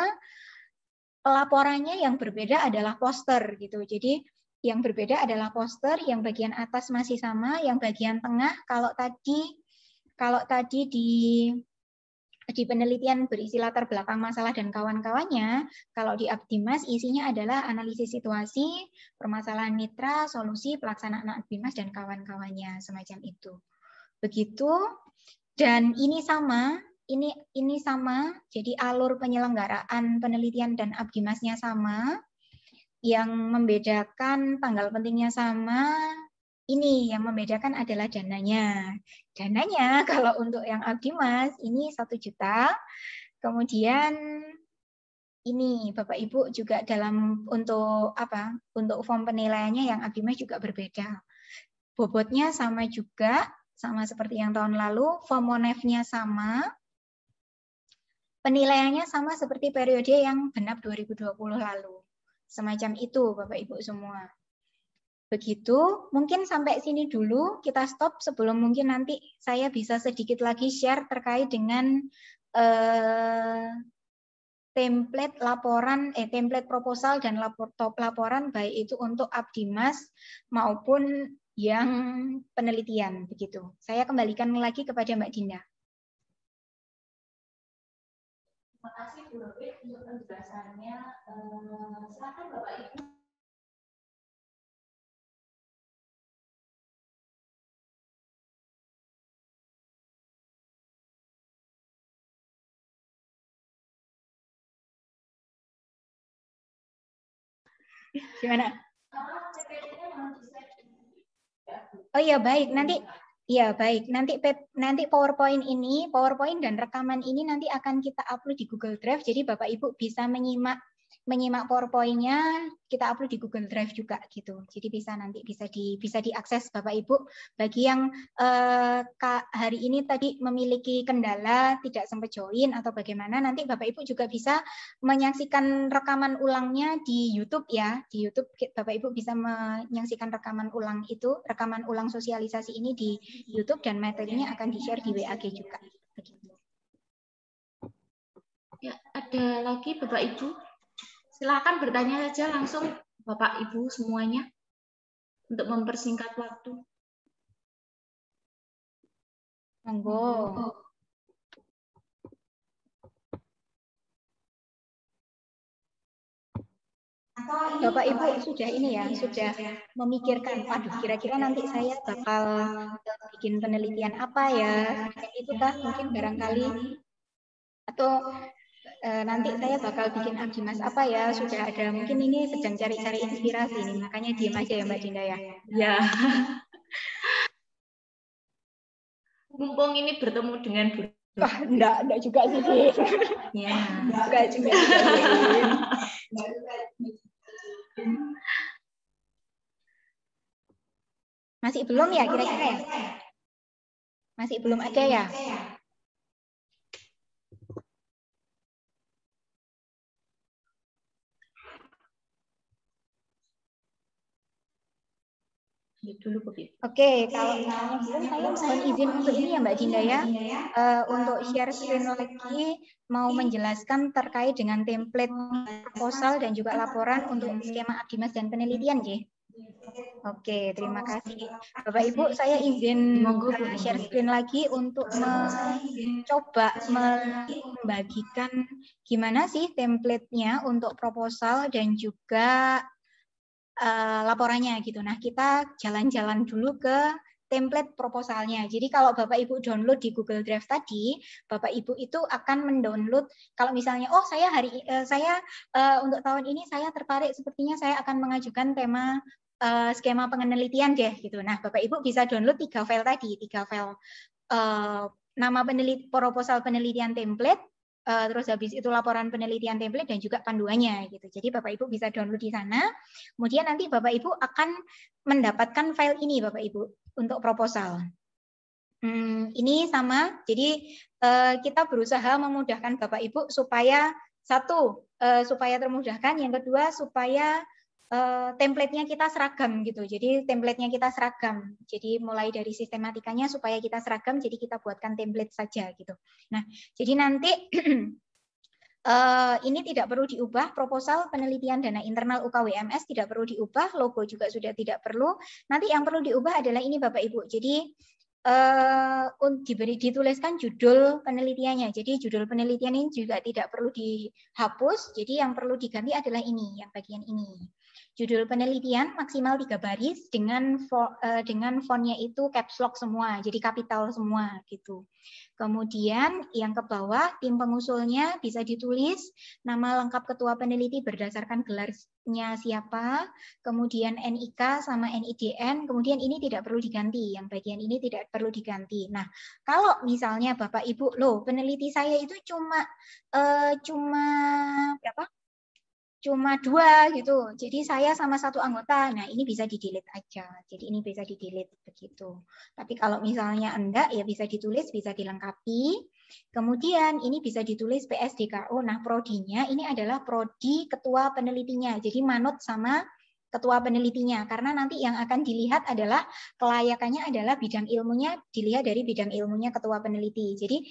pelaporannya yang berbeda adalah poster gitu. Jadi yang berbeda adalah poster, yang bagian atas masih sama, yang bagian tengah kalau tadi di penelitian berisi latar belakang masalah dan kawan-kawannya, kalau di Abdimas isinya adalah analisis situasi, permasalahan mitra, solusi, pelaksanaan Abdimas dan kawan-kawannya, semacam itu. Begitu. Dan ini sama, jadi alur penyelenggaraan penelitian dan Abdimasnya sama, yang membedakan tanggal pentingnya sama. Ini yang membedakan adalah dananya. Dananya kalau untuk yang Abdimas ini 1 juta. Kemudian ini Bapak Ibu juga untuk form penilaiannya yang Abdimas juga berbeda. Bobotnya sama juga, sama seperti yang tahun lalu. Form monef-nya sama. Penilaiannya sama seperti periode yang genap 2020 lalu. Semacam itu Bapak Ibu semua. Begitu, mungkin sampai sini dulu kita stop sebelum mungkin nanti saya bisa sedikit lagi share terkait dengan template proposal dan laporan baik itu untuk Abdimas maupun yang penelitian begitu. Saya kembalikan lagi kepada Mbak Dinda. Terima kasih Bu Robin untuk penjelasannya. Silakan Bapak Ibu. Gimana? Oh iya baik, nanti PowerPoint dan rekaman ini nanti akan kita upload di Google Drive. Jadi Bapak Ibu bisa menyimak PowerPoint-nya, kita upload di Google Drive juga gitu. Jadi bisa diakses Bapak Ibu. Bagi yang hari ini tadi memiliki kendala tidak sempat join atau bagaimana, nanti Bapak Ibu juga bisa menyaksikan rekaman ulangnya di YouTube ya. Di YouTube Bapak Ibu bisa menyaksikan rekaman ulang sosialisasi ini di YouTube dan materinya akan di-share di WAG juga. Begitu. Ya, ada lagi Bapak Ibu? Silakan bertanya saja langsung Bapak Ibu semuanya untuk mempersingkat waktu. Monggo. Bapak Ibu sudah memikirkan, waduh kira-kira nanti saya bakal bikin penelitian apa ya, itu kah mungkin barangkali, atau nanti saya bakal bikin Abdimas apa ya, sudah ada, mungkin ini sedang cari-cari inspirasi nih, makanya diam aja ya Mbak Dinda ya. Ya. Mumpung ini bertemu dengan Bu. Wah, enggak juga sih. Ya. Enggak juga. Masih belum ya kira-kira ya? Masih belum ada ya? Oke, kalau misalnya belum, saya mohon izin untuk ini ya Mbak Dinda ya, untuk share screen lagi, mau menjelaskan terkait dengan template proposal dan juga laporan untuk skema Abdimas dan penelitian, J. Oke, terima kasih. Bapak Ibu, saya izin share screen lagi untuk mencoba membagikan gimana sih template-nya untuk proposal dan juga laporannya gitu. Nah, kita jalan-jalan dulu ke template proposalnya. Jadi kalau Bapak Ibu download di Google Drive tadi, Bapak Ibu itu akan mendownload kalau misalnya oh saya untuk tahun ini saya tertarik sepertinya saya akan mengajukan tema skema penelitian deh gitu. Nah, Bapak Ibu bisa download 3 file tadi, 3 file nama proposal penelitian template, terus habis itu laporan penelitian template dan juga panduannya gitu. Jadi Bapak Ibu bisa download di sana. Kemudian nanti Bapak Ibu akan mendapatkan file ini Bapak Ibu untuk proposal. Ini sama. Jadi kita berusaha memudahkan Bapak Ibu supaya supaya termudahkan, yang kedua supaya template-nya kita seragam gitu. Jadi template-nya kita seragam. Jadi mulai dari sistematikanya supaya kita seragam, jadi kita buatkan template saja gitu. Nah, jadi nanti ini tidak perlu diubah, proposal penelitian dana internal UKWMS tidak perlu diubah, logo juga sudah tidak perlu. Nanti yang perlu diubah adalah ini Bapak Ibu. Jadi dituliskan judul penelitiannya. Jadi judul penelitian ini juga tidak perlu dihapus. Jadi yang perlu diganti adalah ini, yang bagian ini. Judul penelitian maksimal 3 baris dengan fontnya itu caps lock semua, jadi kapital semua gitu. Kemudian yang ke bawah tim pengusulnya bisa ditulis nama lengkap ketua peneliti berdasarkan gelarnya siapa, kemudian NIK sama NIDN, kemudian ini tidak perlu diganti, yang bagian ini tidak perlu diganti. Nah, kalau misalnya Bapak Ibu, loh peneliti saya itu cuma berapa? Cuma 2 gitu. Jadi saya sama 1 anggota. Nah, ini bisa di-delete aja. Jadi ini bisa di-delete begitu. Tapi kalau misalnya enggak ya bisa ditulis, bisa dilengkapi. Kemudian ini bisa ditulis PSDKO. Nah, prodinya ini adalah prodi ketua penelitinya. Jadi manut sama ketua penelitinya, karena nanti yang akan dilihat adalah kelayakannya adalah bidang ilmunya dilihat dari bidang ilmunya ketua peneliti. Jadi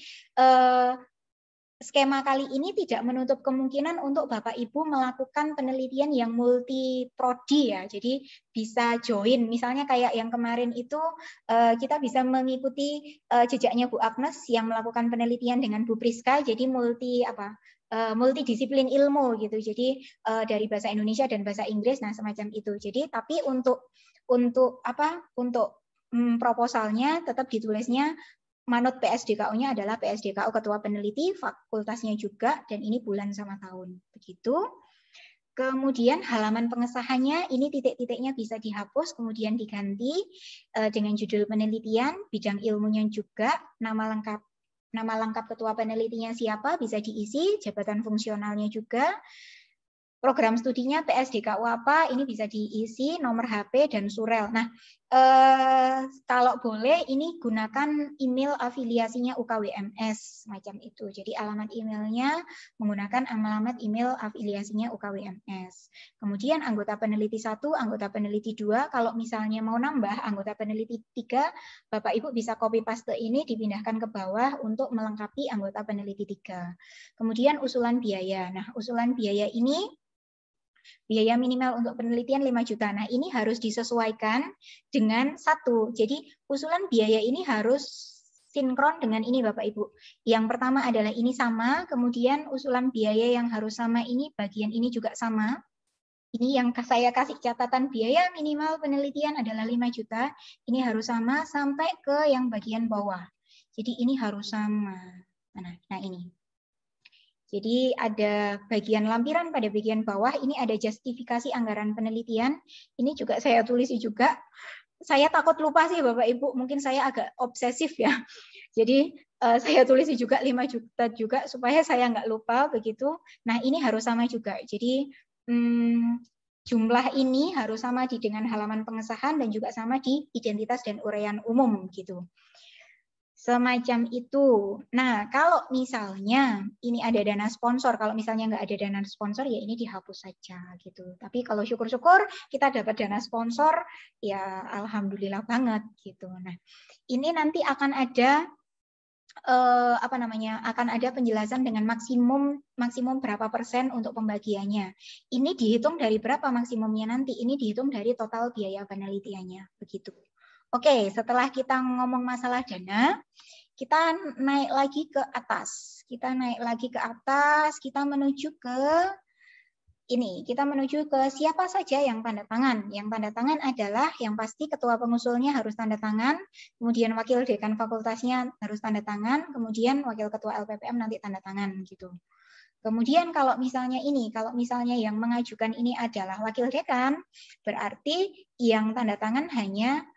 skema kali ini tidak menutup kemungkinan untuk Bapak Ibu melakukan penelitian yang multi prodi ya. Jadi bisa join, misalnya kayak yang kemarin itu kita bisa mengikuti jejaknya Bu Agnes yang melakukan penelitian dengan Bu Priska. Jadi multidisiplin ilmu gitu. Jadi dari bahasa Indonesia dan bahasa Inggris, nah semacam itu. Jadi tapi untuk proposalnya tetap ditulisnya manut PSDKO-nya adalah PSDKO Ketua Peneliti, fakultasnya juga, dan ini bulan sama tahun. Begitu. Kemudian halaman pengesahannya, ini titik-titiknya bisa dihapus, kemudian diganti dengan judul penelitian, bidang ilmunya juga, nama lengkap ketua penelitinya siapa, bisa diisi, jabatan fungsionalnya juga, program studinya PSDKU apa, ini bisa diisi, nomor HP, dan surel. Nah, kalau boleh ini gunakan email afiliasinya UKWMS, macam itu. Jadi alamat emailnya menggunakan alamat email afiliasinya UKWMS. Kemudian anggota peneliti 1, anggota peneliti 2, kalau misalnya mau nambah anggota peneliti 3, Bapak Ibu bisa copy paste ini dipindahkan ke bawah untuk melengkapi anggota peneliti 3. Kemudian usulan biaya. Nah, usulan biaya ini biaya minimal untuk penelitian 5 juta. Nah, ini harus disesuaikan dengan 1. Jadi, usulan biaya ini harus sinkron dengan ini Bapak Ibu. Yang pertama adalah ini sama, kemudian usulan biaya yang harus sama ini, bagian ini juga sama. Ini yang saya kasih catatan biaya minimal penelitian adalah 5 juta. Ini harus sama sampai ke yang bagian bawah. Jadi ini harus sama. Nah ini. Jadi ada bagian lampiran pada bagian bawah, ini ada justifikasi anggaran penelitian. Ini juga saya tulis juga. Saya takut lupa sih Bapak Ibu, mungkin saya agak obsesif ya. Jadi saya tulis juga 5 juta juga supaya saya nggak lupa begitu. Nah ini harus sama juga. Jadi jumlah ini harus sama dengan halaman pengesahan dan juga sama di identitas dan uraian umum gitu. Semacam itu. Nah, kalau misalnya ini ada dana sponsor, kalau misalnya nggak ada dana sponsor, ya ini dihapus saja gitu. Tapi kalau syukur-syukur kita dapat dana sponsor, ya alhamdulillah banget gitu. Nah, ini nanti akan ada akan ada penjelasan dengan maksimum berapa persen untuk pembagiannya. Ini dihitung dari berapa maksimumnya nanti? Ini dihitung dari total biaya penelitiannya, begitu. Oke, setelah kita ngomong masalah dana, kita naik lagi ke atas. Kita menuju ke ini, kita menuju ke siapa saja yang tanda tangan. Yang tanda tangan adalah yang pasti ketua pengusulnya harus tanda tangan, kemudian wakil dekan fakultasnya harus tanda tangan, kemudian wakil ketua LPPM nanti tanda tangan gitu. Kemudian kalau misalnya yang mengajukan ini adalah wakil dekan, berarti yang tanda tangan hanya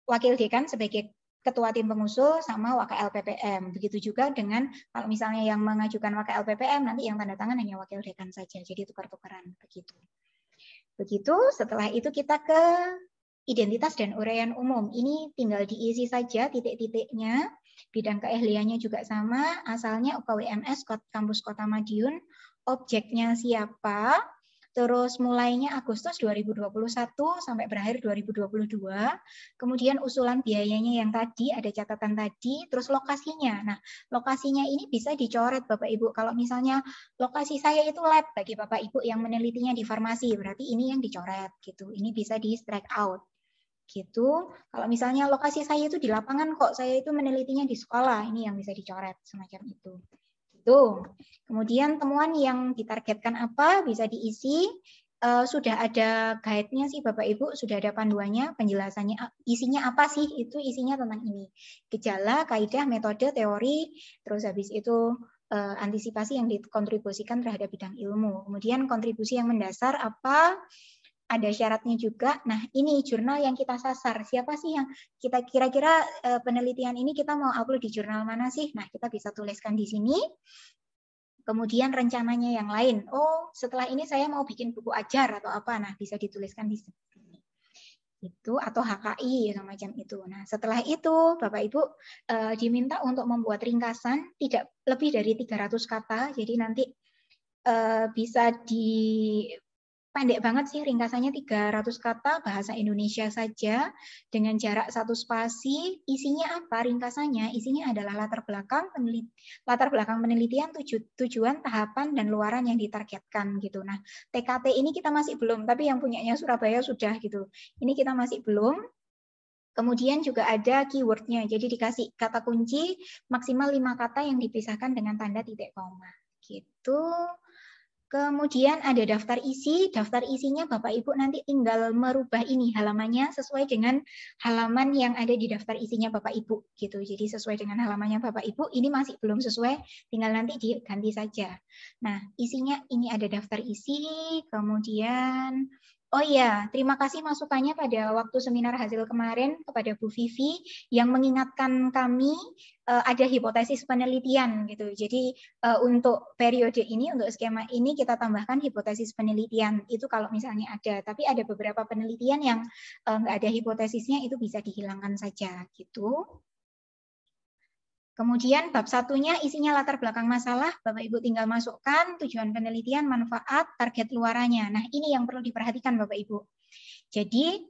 wakil dekan sebagai ketua tim pengusul sama wakil LPPM. Begitu juga dengan kalau misalnya yang mengajukan wakil LPPM, nanti yang tanda tangan hanya wakil dekan saja. Jadi tukar-tukaran begitu. Begitu, setelah itu kita ke identitas dan uraian umum. Ini tinggal diisi saja titik-titiknya. Bidang keahliannya juga sama, asalnya UKWMS Kampus Kota Madiun, objeknya siapa, terus mulainya Agustus 2021 sampai berakhir 2022. Kemudian usulan biayanya yang tadi, ada catatan tadi, terus lokasinya. Nah, lokasinya ini bisa dicoret Bapak Ibu. Kalau misalnya lokasi saya itu lab bagi Bapak Ibu yang menelitinya di farmasi, berarti ini yang dicoret gitu. Ini bisa di strike out. Gitu. Kalau misalnya lokasi saya itu di lapangan kok, saya itu menelitinya di sekolah, ini yang bisa dicoret semacam itu. Tuh. Kemudian temuan yang ditargetkan apa bisa diisi, sudah ada guide-nya sih Bapak Ibu, sudah ada panduannya, penjelasannya isinya apa sih, itu isinya tentang ini. Gejala, kaidah, metode, teori, terus habis itu antisipasi yang dikontribusikan terhadap bidang ilmu. Kemudian kontribusi yang mendasar apa, ada syaratnya juga. Nah, ini jurnal yang kita sasar. Siapa sih yang kita kira-kira penelitian ini kita mau upload di jurnal mana sih? Nah, kita bisa tuliskan di sini. Kemudian rencananya yang lain. Oh, setelah ini saya mau bikin buku ajar atau apa. Nah, bisa dituliskan di sini. Itu atau HKI semacam itu. Nah, setelah itu Bapak Ibu diminta untuk membuat ringkasan tidak lebih dari 300 kata. Jadi nanti bisa pendek banget sih ringkasannya 300 kata bahasa Indonesia saja dengan jarak 1 spasi. Isinya apa ringkasannya? Isinya adalah latar belakang penelitian, tujuan, tahapan dan luaran yang ditargetkan gitu. Nah, TKT ini kita masih belum, tapi yang punyanya Surabaya sudah gitu. Ini kita masih belum. Kemudian juga ada keywordnya. Jadi dikasih kata kunci maksimal 5 kata yang dipisahkan dengan tanda titik koma. Gitu. Kemudian ada daftar isi. Daftar isinya Bapak Ibu nanti tinggal merubah ini halamannya sesuai dengan halaman yang ada di daftar isinya Bapak Ibu gitu. Jadi sesuai dengan halamannya Bapak Ibu. Ini masih belum sesuai, tinggal nanti diganti saja. Nah, isinya ini ada daftar isi, kemudian oh iya, terima kasih masukannya pada waktu seminar hasil kemarin kepada Bu Vivi yang mengingatkan kami ada hipotesis penelitian gitu. Jadi untuk periode ini, untuk skema ini kita tambahkan hipotesis penelitian. Itu kalau misalnya ada, tapi ada beberapa penelitian yang nggak ada hipotesisnya, itu bisa dihilangkan saja gitu. Kemudian bab satunya isinya latar belakang masalah, Bapak Ibu tinggal masukkan tujuan penelitian, manfaat, target luarannya. Nah, ini yang perlu diperhatikan Bapak Ibu. Jadi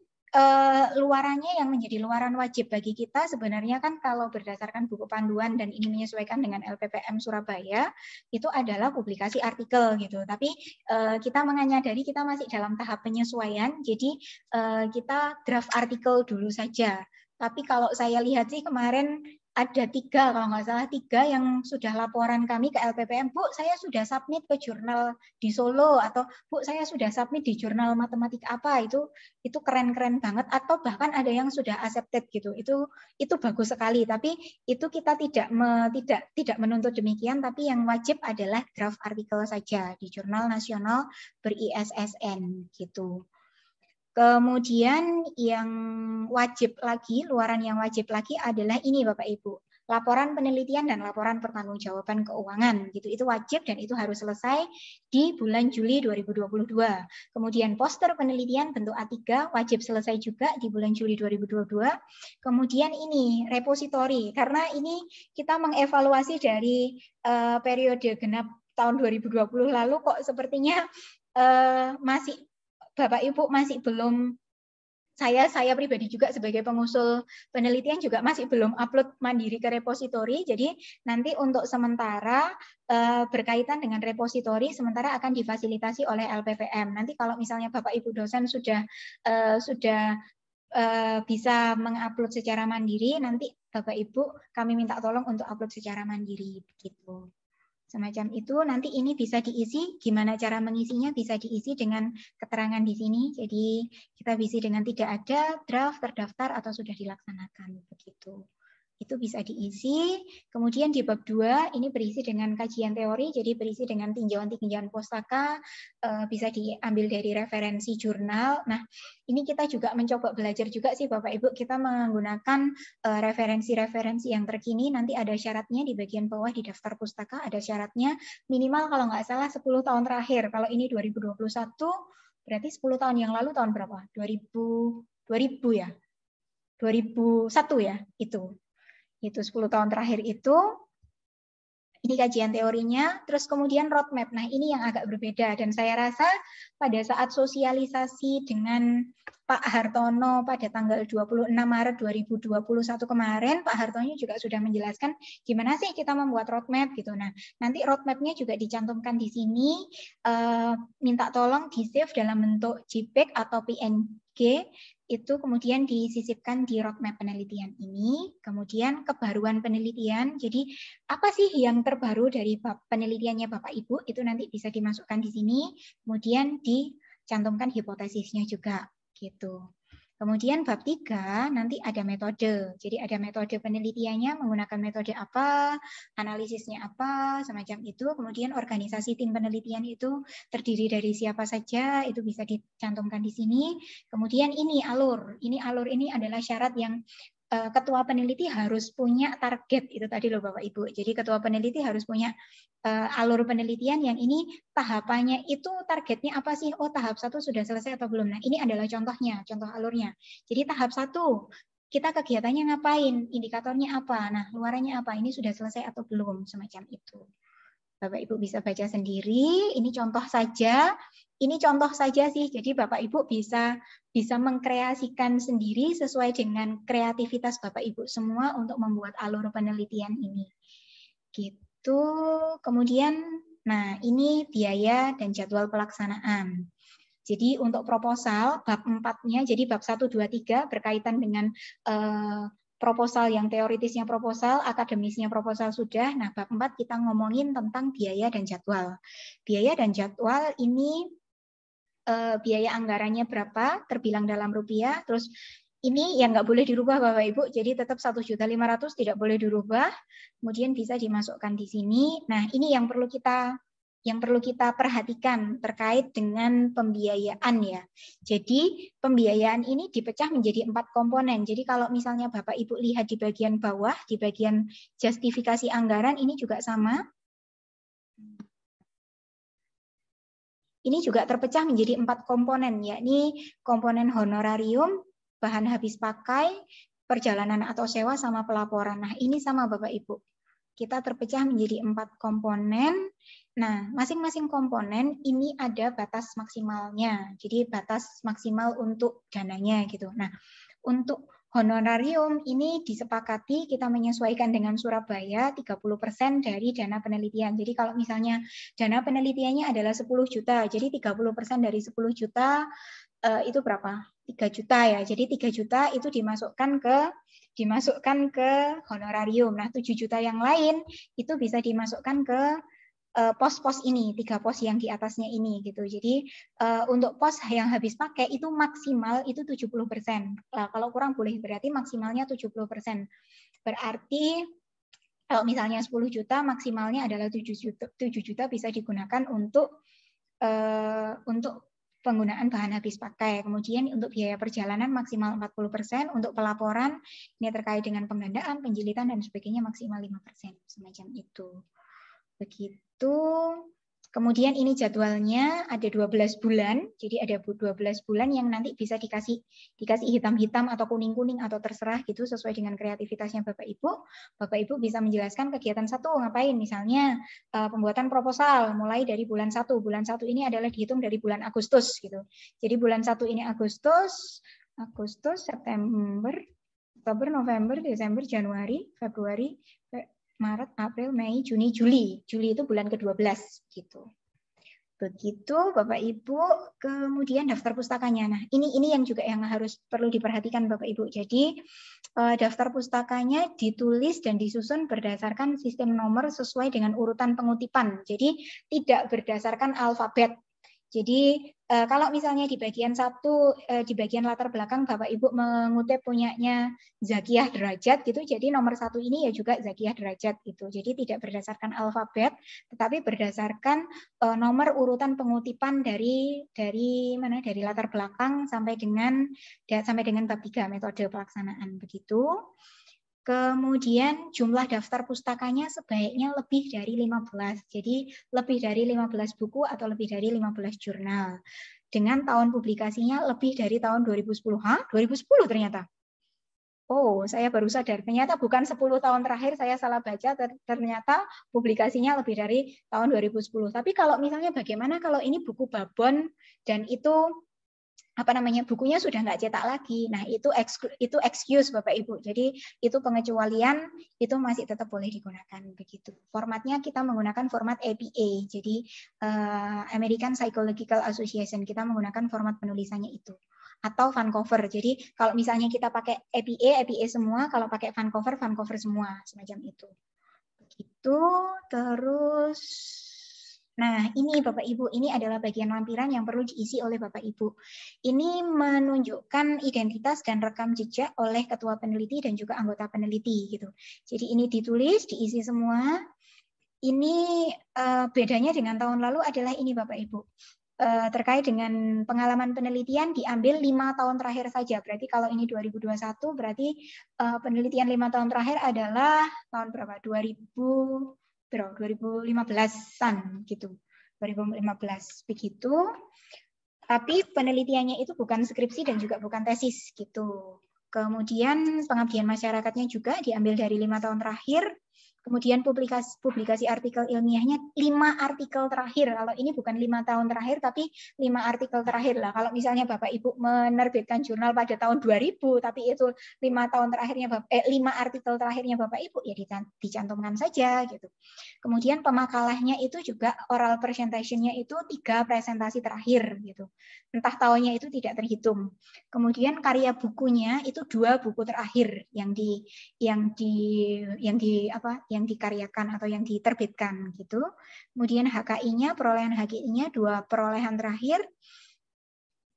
luarannya yang menjadi luaran wajib bagi kita sebenarnya kan kalau berdasarkan buku panduan dan ini menyesuaikan dengan LPPM Surabaya itu adalah publikasi artikel gitu. Tapi kita menyadari kita masih dalam tahap penyesuaian, jadi kita draft artikel dulu saja. Tapi kalau saya lihat sih kemarin ada 3, kalau nggak salah 3 yang sudah laporan kami ke LPPM, Bu, saya sudah submit ke jurnal di Solo, atau Bu, saya sudah submit di jurnal matematik apa, itu keren-keren banget, atau bahkan ada yang sudah accepted gitu, itu bagus sekali, tapi itu kita tidak menuntut demikian, tapi yang wajib adalah draft artikel saja di jurnal nasional ber-ISSN gitu. Kemudian yang wajib lagi, luaran yang wajib lagi adalah ini Bapak Ibu. Laporan penelitian dan laporan pertanggungjawaban keuangan gitu. Itu wajib dan itu harus selesai di bulan Juli 2022. Kemudian poster penelitian bentuk A3 wajib selesai juga di bulan Juli 2022. Kemudian ini repositori, karena ini kita mengevaluasi dari periode genap tahun 2020 lalu kok sepertinya masih Bapak Ibu masih belum saya pribadi juga sebagai pengusul penelitian juga masih belum upload mandiri ke repositori. Jadi nanti untuk sementara berkaitan dengan repositori sementara akan difasilitasi oleh LPPM. Nanti kalau misalnya Bapak Ibu dosen sudah bisa mengupload secara mandiri, nanti Bapak Ibu kami minta tolong untuk upload secara mandiri begitu. Semacam itu, nanti ini bisa diisi, gimana cara mengisinya bisa diisi dengan keterangan di sini. Jadi kita bisa dengan tidak ada, draft, terdaftar, atau sudah dilaksanakan. Begitu. Itu bisa diisi. Kemudian di bab 2, ini berisi dengan kajian teori, jadi berisi dengan tinjauan-tinjauan pustaka, bisa diambil dari referensi jurnal. Nah, ini kita juga mencoba belajar juga sih Bapak Ibu, kita menggunakan referensi-referensi yang terkini. Nanti ada syaratnya di bagian bawah di daftar pustaka, ada syaratnya minimal kalau nggak salah 10 tahun terakhir. Kalau ini 2021, berarti 10 tahun yang lalu tahun berapa? 2000 ya? 2001 ya? Itu 10 tahun terakhir itu. Ini kajian teorinya, terus kemudian roadmap. Nah, ini yang agak berbeda dan saya rasa pada saat sosialisasi dengan Pak Hartono pada tanggal 26 Maret 2021 kemarin, Pak Hartono juga sudah menjelaskan gimana sih kita membuat roadmap gitu. Nah, nanti roadmapnya juga dicantumkan di sini, minta tolong di-save dalam bentuk JPEG atau PNG, itu kemudian disisipkan di roadmap penelitian ini. Kemudian kebaruan penelitian, jadi apa sih yang terbaru dari penelitiannya Bapak Ibu, itu nanti bisa dimasukkan di sini, kemudian dicantumkan hipotesisnya juga. Gitu. Kemudian bab 3 nanti ada metode. Jadi ada metode penelitiannya menggunakan metode apa, analisisnya apa, semacam itu. Kemudian organisasi tim penelitian itu terdiri dari siapa saja, itu bisa dicantumkan di sini. Kemudian ini alur. Ini adalah syarat yang ketua peneliti harus punya target, itu tadi loh Bapak Ibu. Jadi ketua peneliti harus punya alur penelitian yang ini tahapannya itu targetnya apa sih? Oh, tahap 1 sudah selesai atau belum? Nah, ini adalah contohnya, contoh alurnya. Jadi tahap 1 kita kegiatannya ngapain? Indikatornya apa? Nah, luarannya apa? Ini sudah selesai atau belum? Semacam itu. Bapak Ibu bisa baca sendiri, ini contoh saja. Ini contoh saja sih, jadi Bapak Ibu bisa mengkreasikan sendiri sesuai dengan kreativitas Bapak Ibu semua untuk membuat alur penelitian ini. Gitu. Kemudian, nah ini biaya dan jadwal pelaksanaan. Jadi untuk proposal, bab 4-nya, jadi bab 1, 2, 3 berkaitan dengan proposal yang teoritisnya proposal, akademisnya proposal sudah. Nah, bab 4 kita ngomongin tentang biaya dan jadwal. Biaya dan jadwal ini biaya anggarannya berapa, terbilang dalam rupiah, terus ini yang nggak boleh dirubah Bapak Ibu, jadi tetap 1.500.000 tidak boleh dirubah, kemudian bisa dimasukkan di sini. Nah, ini yang perlu kita perhatikan terkait dengan pembiayaan ya. Jadi pembiayaan ini dipecah menjadi 4 komponen. Jadi kalau misalnya Bapak Ibu lihat di bagian bawah, di bagian justifikasi anggaran ini juga sama. Ini juga terpecah menjadi 4 komponen, yakni komponen honorarium, bahan habis pakai, perjalanan atau sewa, sama pelaporan. Nah, ini sama Bapak Ibu. Kita terpecah menjadi 4 komponen. Nah, masing-masing komponen ini ada batas maksimalnya. Jadi batas maksimal untuk dananya gitu. Nah, untuk honorarium ini disepakati kita menyesuaikan dengan Surabaya 30% dari dana penelitian. Jadi kalau misalnya dana penelitiannya adalah 10 juta, jadi 30% dari 10 juta itu berapa? 3 juta ya. Jadi 3 juta itu dimasukkan ke honorarium. Nah, 7 juta yang lain itu bisa dimasukkan ke pos-pos ini, 3 pos yang di atasnya ini gitu. Jadi untuk pos yang habis pakai itu maksimal itu 70%. Kalau kurang boleh, berarti maksimalnya 70%. Berarti kalau misalnya 10 juta maksimalnya adalah 7 juta bisa digunakan untuk penggunaan bahan habis pakai. Kemudian untuk biaya perjalanan maksimal 40%, untuk pelaporan ini terkait dengan penggandaan, penjilitan dan sebagainya maksimal 5%, semacam itu. Begitu. Kemudian ini jadwalnya ada 12 bulan. Jadi ada 12 bulan yang nanti bisa dikasih hitam-hitam atau kuning-kuning atau terserah gitu sesuai dengan kreativitasnya Bapak Ibu. Bapak Ibu bisa menjelaskan kegiatan 1 ngapain, misalnya pembuatan proposal mulai dari bulan 1. Bulan 1 ini adalah dihitung dari bulan Agustus gitu. Jadi bulan 1 ini Agustus, Agustus, September, Oktober, November, Desember, Januari, Februari, Maret, April, Mei, Juni, Juli. Juli itu bulan ke-12 gitu. Begitu Bapak Ibu, kemudian daftar pustakanya. Nah, ini yang juga yang harus perlu diperhatikan Bapak Ibu. Jadi daftar pustakanya ditulis dan disusun berdasarkan sistem nomor sesuai dengan urutan pengutipan. Jadi tidak berdasarkan alfabet. Jadi kalau misalnya di bagian 1, di bagian latar belakang Bapak Ibu mengutip punyanya Zakiyah Derajat gitu, jadi nomor 1 ini ya juga Zakiyah Derajat gitu. Jadi tidak berdasarkan alfabet, tetapi berdasarkan nomor urutan pengutipan dari latar belakang sampai dengan bab 3 metode pelaksanaan begitu. Kemudian jumlah daftar pustakanya sebaiknya lebih dari 15. Jadi lebih dari 15 buku atau lebih dari 15 jurnal. Dengan tahun publikasinya lebih dari tahun 2010. Hah? 2010 ternyata. Oh, saya baru sadar. Ternyata bukan 10 tahun terakhir saya salah baca. Ternyata publikasinya lebih dari tahun 2010. Tapi kalau misalnya bagaimana kalau ini buku babon dan itu bukunya sudah nggak cetak lagi. Nah, itu excuse Bapak Ibu. Jadi itu pengecualian itu masih tetap boleh digunakan begitu. Formatnya kita menggunakan format APA. Jadi American Psychological Association, kita menggunakan format penulisannya itu. Atau Vancouver. Jadi kalau misalnya kita pakai APA semua, kalau pakai Vancouver semua, semacam itu. Begitu. Terus nah, ini Bapak Ibu, ini adalah bagian lampiran yang perlu diisi oleh Bapak Ibu. Ini menunjukkan identitas dan rekam jejak oleh ketua peneliti dan juga anggota peneliti gitu. Jadi ini ditulis, diisi semua. Ini bedanya dengan tahun lalu adalah ini Bapak Ibu. Terkait dengan pengalaman penelitian diambil 5 tahun terakhir saja. Berarti kalau ini 2021 berarti penelitian 5 tahun terakhir adalah tahun berapa? 2015-an gitu. 2015 begitu. Tapi penelitiannya itu bukan skripsi dan juga bukan tesis gitu. Kemudian pengabdian masyarakatnya juga diambil dari 5 tahun terakhir. Kemudian publikasi artikel ilmiahnya 5 artikel terakhir. Kalau ini bukan 5 tahun terakhir, tapi 5 artikel terakhir lah. Kalau misalnya Bapak Ibu menerbitkan jurnal pada tahun 2000, tapi itu 5 tahun terakhirnya 5 artikel terakhirnya Bapak Ibu, ya dicantumkan saja gitu. Kemudian pemakalahnya itu juga oral presentation-nya itu 3 presentasi terakhir gitu. Entah tahunnya itu tidak terhitung. Kemudian karya bukunya itu 2 buku terakhir yang dikaryakan atau yang diterbitkan gitu. Kemudian HKI-nya, perolehan HKI-nya 2 perolehan terakhir.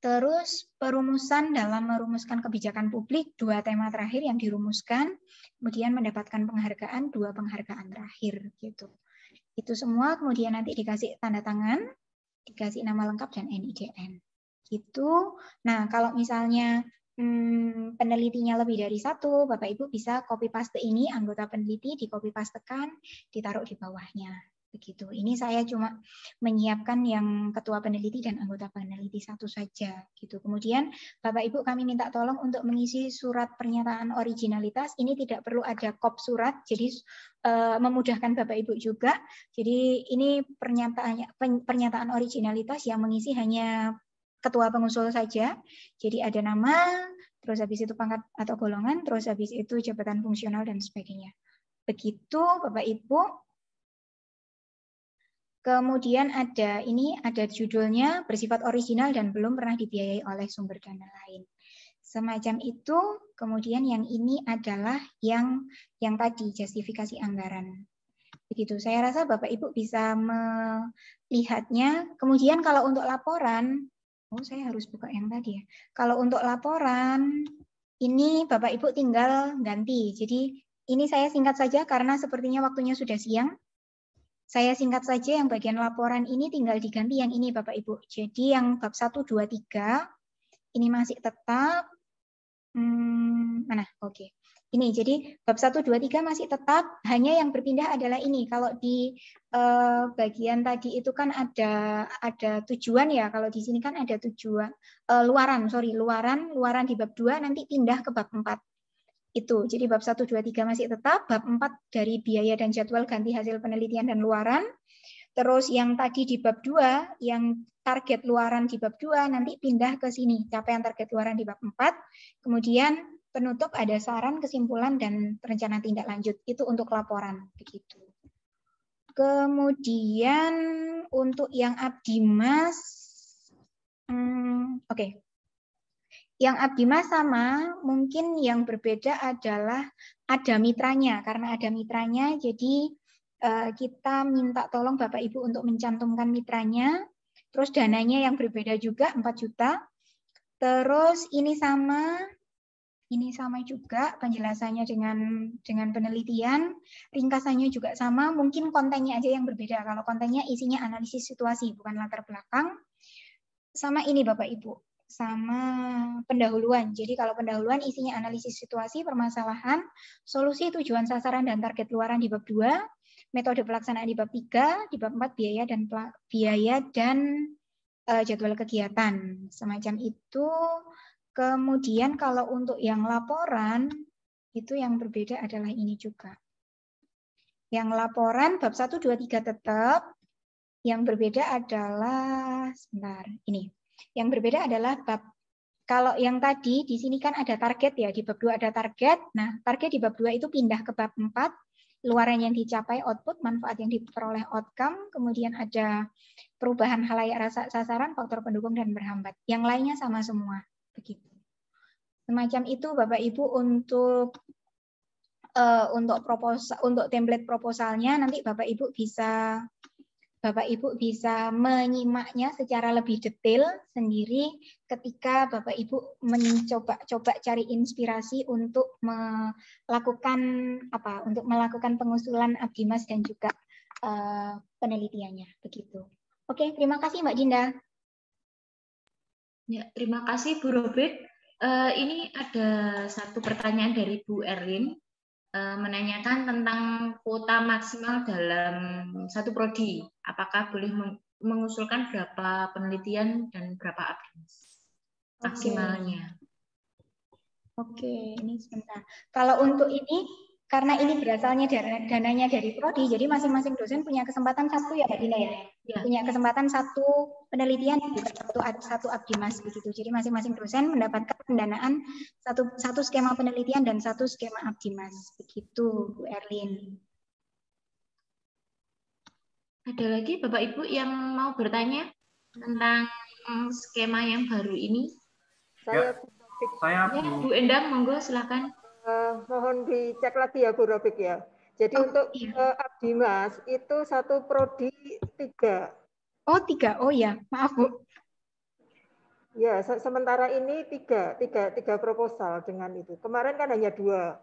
Terus perumusan dalam merumuskan kebijakan publik 2 tema terakhir yang dirumuskan. Kemudian mendapatkan penghargaan 2 penghargaan terakhir gitu. Itu semua kemudian nanti dikasih tanda tangan, dikasih nama lengkap dan NIDN. Gitu. Nah, kalau misalnya penelitinya lebih dari 1, Bapak Ibu bisa copy paste ini, anggota peneliti di copy pastekan, ditaruh di bawahnya. Begitu. Ini saya cuma menyiapkan yang ketua peneliti dan anggota peneliti 1 saja. Gitu. Kemudian Bapak Ibu kami minta tolong untuk mengisi surat pernyataan originalitas. Ini tidak perlu ada kop surat, jadi memudahkan Bapak Ibu juga. Jadi ini pernyataan originalitas yang mengisi hanya ketua pengusul saja. Jadi ada nama, terus habis itu pangkat atau golongan, terus habis itu jabatan fungsional dan sebagainya. Begitu Bapak Ibu. Kemudian ada judulnya bersifat original dan belum pernah dibiayai oleh sumber dana lain. Semacam itu. Kemudian yang ini adalah yang tadi justifikasi anggaran. Begitu. Saya rasa Bapak Ibu bisa melihatnya. Kemudian kalau untuk laporan, saya harus buka yang tadi ya. Kalau untuk laporan, ini Bapak Ibu tinggal ganti. Jadi ini saya singkat saja karena sepertinya waktunya sudah siang. Saya singkat saja yang bagian laporan ini tinggal diganti yang ini Bapak Ibu. Jadi yang bab 1, 2, 3 ini masih tetap. Mana? Oke. Ini jadi bab 1, 2, 3 masih tetap, hanya yang berpindah adalah ini. Kalau di bagian tadi itu kan ada tujuan ya, kalau di sini kan ada tujuan luaran di bab 2 nanti pindah ke bab 4. Itu. Jadi bab 1, 2, 3 masih tetap, bab 4 dari biaya dan jadwal ganti hasil penelitian dan luaran. Terus yang tadi di bab 2, yang target luaran di bab 2 nanti pindah ke sini, capaian target luaran di bab 4. Kemudian penutup ada saran, kesimpulan, dan rencana tindak lanjut. Itu untuk laporan. Begitu. Kemudian untuk yang Abdimas, oke. Yang Abdimas sama, mungkin yang berbeda adalah ada mitranya. Karena ada mitranya, jadi kita minta tolong Bapak Ibu untuk mencantumkan mitranya. Terus dananya yang berbeda juga, 4 juta. Terus ini sama juga penjelasannya dengan penelitian, ringkasannya juga sama, mungkin kontennya aja yang berbeda. Kalau kontennya isinya analisis situasi, bukan latar belakang. Sama ini Bapak Ibu, sama pendahuluan. Jadi kalau pendahuluan isinya analisis situasi, permasalahan, solusi, tujuan, sasaran, dan target luaran di bab 2, metode pelaksanaan di bab 3, di bab 4 biaya dan jadwal kegiatan. Semacam itu. Kemudian kalau untuk yang laporan, itu yang berbeda adalah ini juga. Yang laporan bab 1, 2, 3 tetap. Yang berbeda adalah, sebentar, ini. Yang berbeda adalah bab, kalau yang tadi di sini kan ada target ya, di bab 2 ada target. Nah, target di bab 2 itu pindah ke bab 4, luaran yang dicapai output, manfaat yang diperoleh outcome, kemudian ada perubahan halayak rasa sasaran, faktor pendukung, dan berhambat. Yang lainnya sama semua. Begitu. Semacam itu Bapak Ibu untuk proposal, untuk template proposalnya nanti Bapak Ibu bisa menyimaknya secara lebih detail sendiri ketika Bapak Ibu mencoba cari inspirasi untuk melakukan pengusulan Abdimas dan juga penelitiannya begitu. Oke, terima kasih Mbak Dinda. Ya, terima kasih Bu Robert. Ini ada satu pertanyaan dari Bu Erlin menanyakan tentang kuota maksimal dalam satu prodi. Apakah boleh mengusulkan berapa penelitian dan berapa Abdimas maksimalnya? Oke, ini sebentar. Kalau untuk ini, karena ini berasalnya dananya dari prodi, jadi masing-masing dosen punya kesempatan satu ya Mbak Dina ya? Ya. Punya kesempatan satu penelitian, satu Abdimas begitu. Jadi masing-masing dosen mendapatkan pendanaan satu skema penelitian dan satu skema Abdimas. Begitu Bu Erlin. Ada lagi Bapak Ibu yang mau bertanya tentang skema yang baru ini? Saya Bu Endang, monggo silakan. Mohon dicek lagi ya Bu Robik ya. Jadi untuk Abdimas itu satu prodi 3. Oh 3, oh ya maaf Bu. Ya sementara ini tiga proposal dengan itu. Kemarin kan hanya 2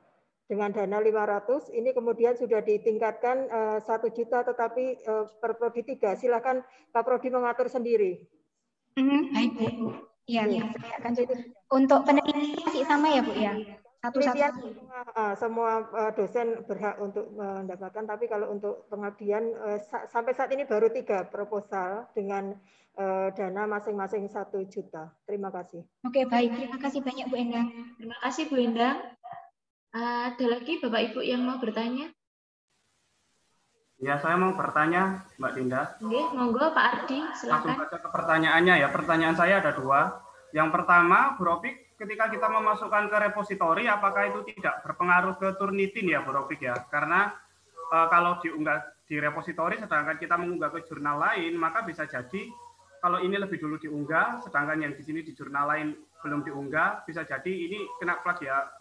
dengan dana 500. Ini kemudian sudah ditingkatkan 1 juta tetapi per prodi 3. Silakan Pak Prodi mengatur sendiri. Baik Bu. Iya, saya akan coba. Untuk penelitian masih sama ya Bu ya? Satu-satu. Semua dosen berhak untuk mendapatkan, tapi kalau untuk pengabdian sampai saat ini baru 3 proposal dengan dana masing-masing 1 juta. Terima kasih. Oke, baik. Terima kasih banyak Bu Endang. Terima kasih Bu Endang. Ada lagi Bapak Ibu yang mau bertanya? Ya, saya mau bertanya, Mbak Dinda. Oke, monggo Pak Ardi, silakan. Langsung saja ke pertanyaannya ya. Pertanyaan saya ada 2. Yang pertama, Bu Robik, ketika kita memasukkan ke repositori, apakah itu tidak berpengaruh ke Turnitin ya, Bu Robik ya? Karena kalau diunggah di repositori, sedangkan kita mengunggah ke jurnal lain, maka bisa jadi kalau ini lebih dulu diunggah, sedangkan yang di sini di jurnal lain belum diunggah, bisa jadi ini kena plagiat,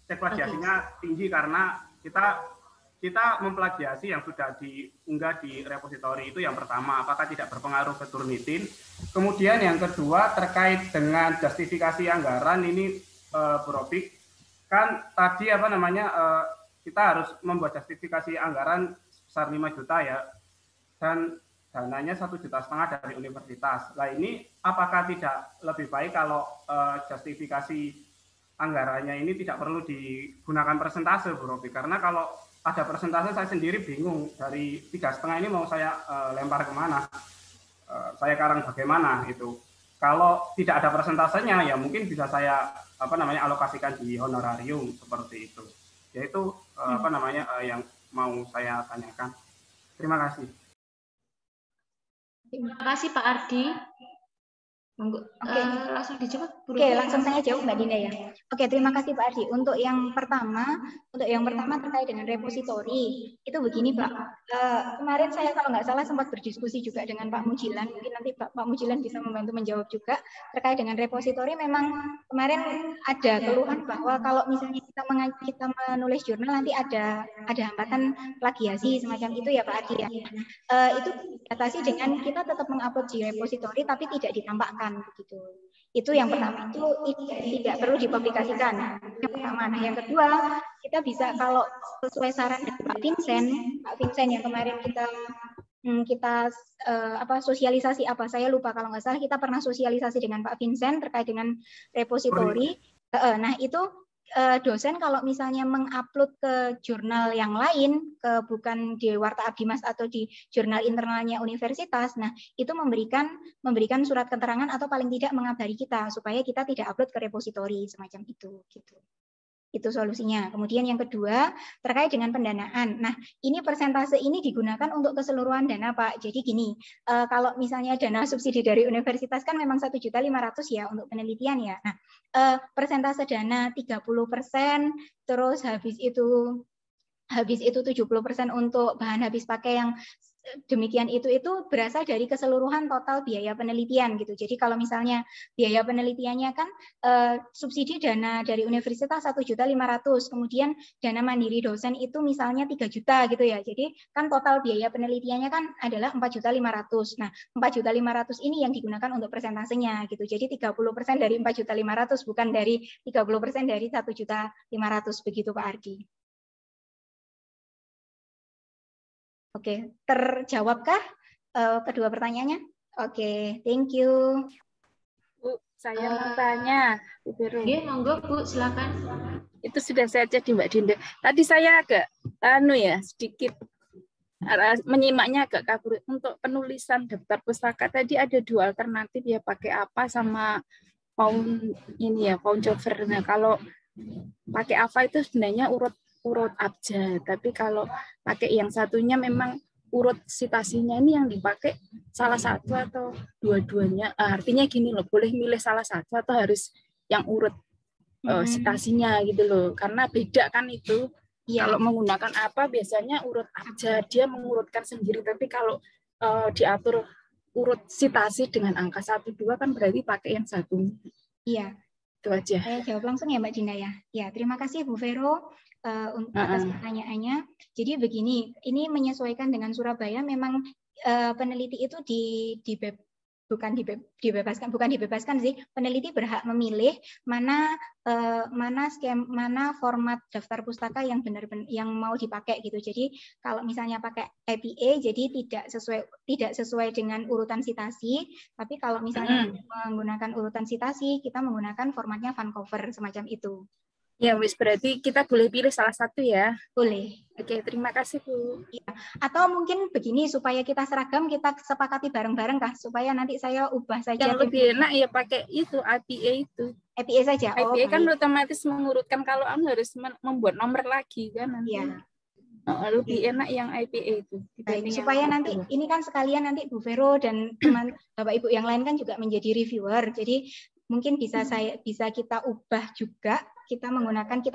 plagiasinya tinggi karena kita memplagiasi yang sudah diunggah di repositori. Itu yang pertama, apakah tidak berpengaruh ke Turnitin. Kemudian yang kedua terkait dengan justifikasi anggaran ini Bu Robik, kan tadi kita harus membuat justifikasi anggaran sebesar 5 juta ya, dan dananya 1,5 juta dari universitas. Nah ini apakah tidak lebih baik kalau justifikasi anggarannya ini tidak perlu digunakan persentase Bu Robik, karena kalau ada persentase saya sendiri bingung dari 3,5 ini mau saya lempar kemana, saya karang bagaimana itu. Kalau tidak ada persentasenya ya mungkin bisa saya alokasikan di honorarium seperti itu. Yaitu yang mau saya tanyakan. Terima kasih. Terima kasih Pak Ardi. Oke. Langsung dijawab. Oke, langsung saya jawab Mbak Dinda ya. Oke, terima kasih Pak Ardi. Untuk yang pertama terkait dengan repositori, itu begini Pak. Kemarin saya kalau nggak salah sempat berdiskusi juga dengan Pak Mujilan. Mungkin nanti Pak Mujilan bisa membantu menjawab juga terkait dengan repositori. Memang kemarin ada keluhan bahwa kalau misalnya kita menulis jurnal nanti ada hambatan plagiasi semacam itu ya Pak Ardi ya. Itu diatasi dengan kita tetap mengupload di repositori tapi tidak ditampakkan begitu. Itu yang pertama, itu tidak perlu dipublikasikan. Yang pertama. Nah, yang kedua, kita bisa kalau sesuai saran dari Pak Vincent yang kemarin kita sosialisasi saya lupa kalau nggak salah kita pernah sosialisasi dengan Pak Vincent terkait dengan repositori. Nah, itu dosen kalau misalnya mengupload ke jurnal yang lain, bukan di Warta Abdi Mas atau di jurnal internalnya universitas, nah itu memberikan surat keterangan atau paling tidak mengabari kita supaya kita tidak upload ke repositori semacam itu. Gitu. Itu solusinya. Kemudian yang kedua terkait dengan pendanaan. Nah, ini persentase ini digunakan untuk keseluruhan dana, Pak. Jadi gini, kalau misalnya dana subsidi dari universitas kan memang 1.500.000 ya untuk penelitian ya. Nah, persentase dana 30%, terus habis itu 70% untuk bahan habis pakai yang demikian itu berasal dari keseluruhan total biaya penelitian gitu. Jadi kalau misalnya biaya penelitiannya kan subsidi dana dari universitas 1.500.000, kemudian dana mandiri dosen itu misalnya 3 juta gitu ya. Jadi kan total biaya penelitiannya kan adalah 4.500.000. Nah, 4.500.000 ini yang digunakan untuk persentasenya gitu. Jadi 30% dari 4.500.000 bukan dari 30% dari 1.500.000 begitu Pak Ardi. Oke, terjawabkah kedua pertanyaannya? Oke, thank you. Bu, saya mau tanya, Bu Vero. Iya, monggo Bu, silakan. Itu sudah saya cek di Mbak Dinda. Tadi saya agak sedikit menyimaknya agak kabur. Untuk penulisan daftar pustaka tadi ada 2 alternatif ya, pakai apa sama found cover. Nah, kalau pakai apa itu sebenarnya urut abjad, tapi kalau pakai yang satunya memang urut citasinya ini yang dipakai salah satu atau dua-duanya. Artinya gini loh, boleh milih salah satu atau harus yang urut citasinya gitu loh, karena beda kan itu. Kalau menggunakan apa biasanya urut abjad dia mengurutkan sendiri, tapi kalau diatur urut citasi dengan angka 1, 2 kan berarti pakai yang satu. Iya. Itu aja. Saya jawab langsung ya Mbak Dinda ya. Ya, terima kasih Bu Vero atas pertanyaannya. Jadi begini, ini menyesuaikan dengan Surabaya, memang peneliti itu bukan dibebaskan sih, peneliti berhak memilih mana format daftar pustaka yang yang mau dipakai gitu. Jadi kalau misalnya pakai APA jadi tidak sesuai dengan urutan citasi, tapi kalau misalnya menggunakan urutan citasi kita menggunakan formatnya Vancouver semacam itu. Ya, wis, berarti kita boleh pilih salah satu ya? Boleh. Oke, terima kasih Bu. Ya. Atau mungkin begini, supaya kita seragam, kita sepakati bareng-bareng kah? Supaya nanti saya ubah saja. Yang lebih enak ya pakai itu, APA itu. APA saja? APA kan otomatis mengurutkan, kalau harus membuat nomor lagi kan nanti. Ya. Lebih enak yang IPA itu. Baik, supaya nanti, ini kan sekalian nanti Bu Vero dan teman Bapak Ibu yang lain kan juga menjadi reviewer, jadi mungkin bisa kita ubah juga, kita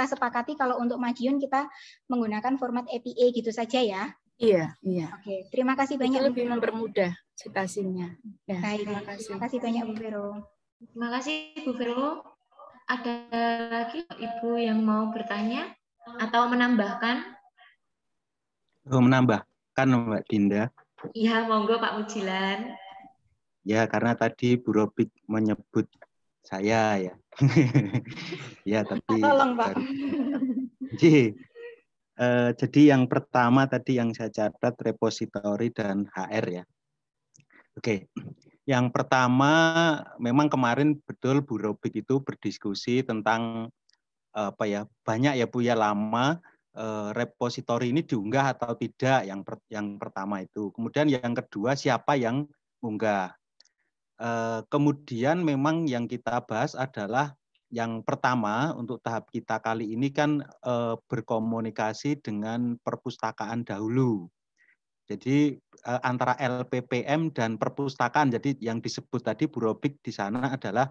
sepakati kalau untuk Madiun kita menggunakan format APA gitu saja ya. Iya. Oke, terima kasih banyak. Itu lebih mempermudah citasinya. Ya, baik, terima kasih banyak Bu Vero. Terima kasih Bu Vero. Ada lagi Ibu yang mau bertanya atau menambahkan? Menambahkan Mbak Dinda. Iya, monggo Pak Mujilan. Ya, karena tadi Bu Robik menyebut saya ya. Ya, tapi tolong Pak. Jadi yang pertama tadi yang saya catat repositori dan HR ya. Oke. Yang pertama memang kemarin betul Bu Robik itu berdiskusi tentang banyak ya Bu ya, lama repositori ini diunggah atau tidak, yang pertama itu. Kemudian yang kedua siapa yang mengunggah. Kemudian memang yang kita bahas adalah yang pertama untuk tahap kita kali ini kan berkomunikasi dengan perpustakaan dahulu. Jadi antara LPPM dan perpustakaan. Jadi yang disebut tadi Bu Robik di sana adalah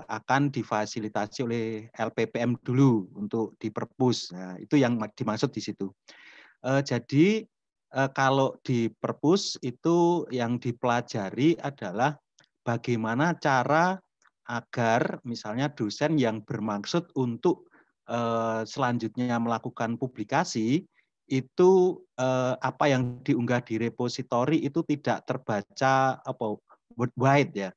akan difasilitasi oleh LPPM dulu untuk di perpus. Nah, itu yang dimaksud di situ. Jadi kalau di perpus itu yang dipelajari adalah bagaimana cara agar misalnya dosen yang bermaksud untuk selanjutnya melakukan publikasi itu apa yang diunggah di repositori itu tidak terbaca worldwide ya,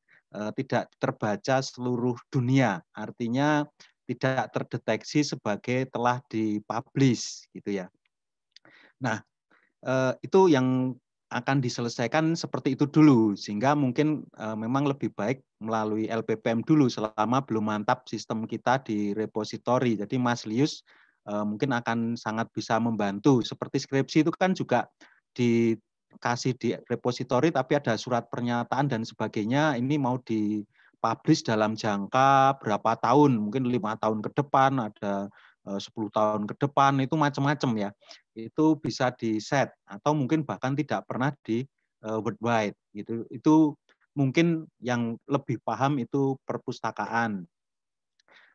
tidak terbaca seluruh dunia, artinya tidak terdeteksi sebagai telah dipublish gitu ya. Nah, itu yang akan diselesaikan seperti itu dulu, sehingga mungkin memang lebih baik melalui LPPM dulu selama belum mantap sistem kita di repositori. Jadi Mas Lius mungkin akan sangat bisa membantu. Seperti skripsi itu kan juga dikasih di repositori, tapi ada surat pernyataan dan sebagainya. Ini mau dipublish dalam jangka berapa tahun, mungkin 5 tahun ke depan, ada 10 tahun ke depan, itu macam-macam ya. Itu bisa di set atau mungkin bahkan tidak pernah di worldwide gitu. Itu mungkin yang lebih paham itu perpustakaan.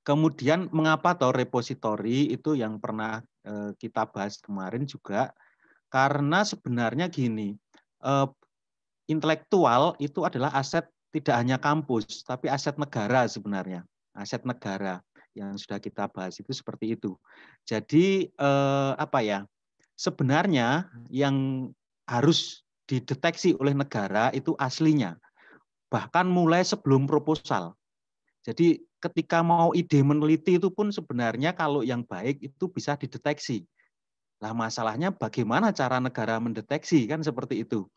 Kemudian mengapa toh repositori itu yang pernah kita bahas kemarin juga, karena sebenarnya gini, intelektual itu adalah aset tidak hanya kampus tapi aset negara sebenarnya, aset negara yang sudah kita bahas itu seperti itu. Jadi apa ya? Sebenarnya yang harus dideteksi oleh negara itu aslinya, bahkan mulai sebelum proposal. Jadi ketika mau ide meneliti itu pun sebenarnya kalau yang baik itu bisa dideteksi. Nah masalahnya bagaimana cara negara mendeteksi, kan seperti itu.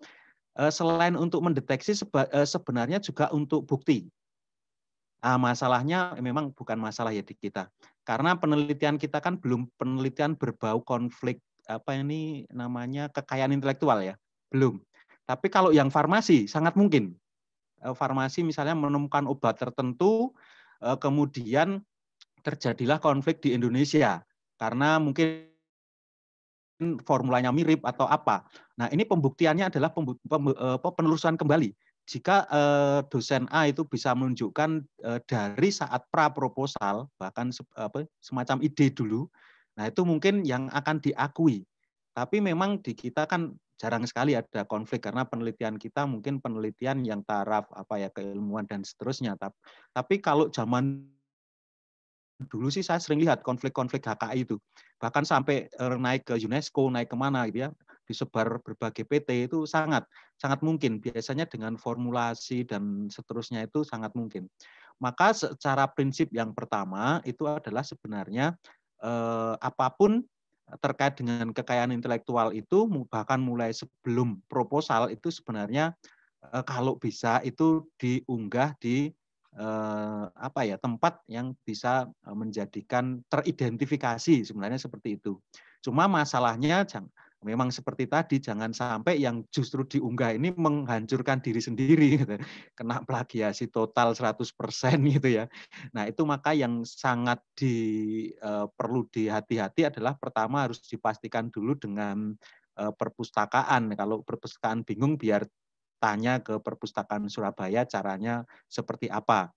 Selain untuk mendeteksi sebenarnya juga untuk bukti. Nah, masalahnya memang bukan masalah ya di kita. Karena penelitian kita kan belum penelitian berbau konflik apa ini namanya kekayaan intelektual ya, belum. Tapi kalau yang farmasi sangat mungkin. Farmasi misalnya menemukan obat tertentu, kemudian terjadilah konflik di Indonesia karena mungkin formulanya mirip atau apa. Nah ini pembuktiannya adalah penelusuran kembali. Jika dosen A itu bisa menunjukkan dari saat pra proposal bahkan semacam ide dulu, nah itu mungkin yang akan diakui. Tapi memang di kita kan jarang sekali ada konflik karena penelitian kita mungkin penelitian yang taraf apa ya keilmuan dan seterusnya. Tapi kalau zaman dulu sih saya sering lihat konflik-konflik HKI itu. Bahkan sampai naik ke UNESCO, naik kemana gitu ya, disebar berbagai PT itu sangat mungkin. Biasanya dengan formulasi dan seterusnya itu sangat mungkin. Maka secara prinsip yang pertama itu adalah sebenarnya apapun terkait dengan kekayaan intelektual itu bahkan mulai sebelum proposal itu sebenarnya kalau bisa itu diunggah di apa ya tempat yang bisa menjadikan teridentifikasi sebenarnya seperti itu. Cuma masalahnya memang seperti tadi jangan sampai yang justru diunggah ini menghancurkan diri sendiri gitu. Kena plagiasi total 100% gitu ya. Nah, itu maka yang sangat perlu dihati-hati adalah pertama harus dipastikan dulu dengan perpustakaan. Kalau perpustakaan bingung biar tanya ke perpustakaan Surabaya caranya seperti apa.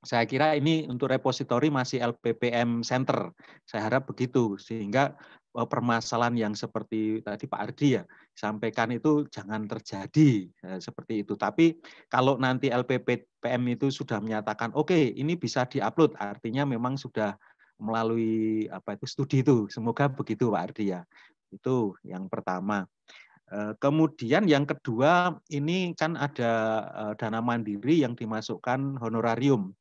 Saya kira ini untuk repositori masih LPPM Center. Saya harap begitu sehingga permasalahan yang seperti tadi Pak Ardi ya sampaikan itu jangan terjadi seperti itu. Tapi kalau nanti LPPM itu sudah menyatakan oke, ini bisa diupload, artinya memang sudah melalui apa itu studi itu. Semoga begitu Pak Ardi ya. Itu yang pertama. Kemudian yang kedua ini kan ada dana mandiri yang dimasukkan honorarium.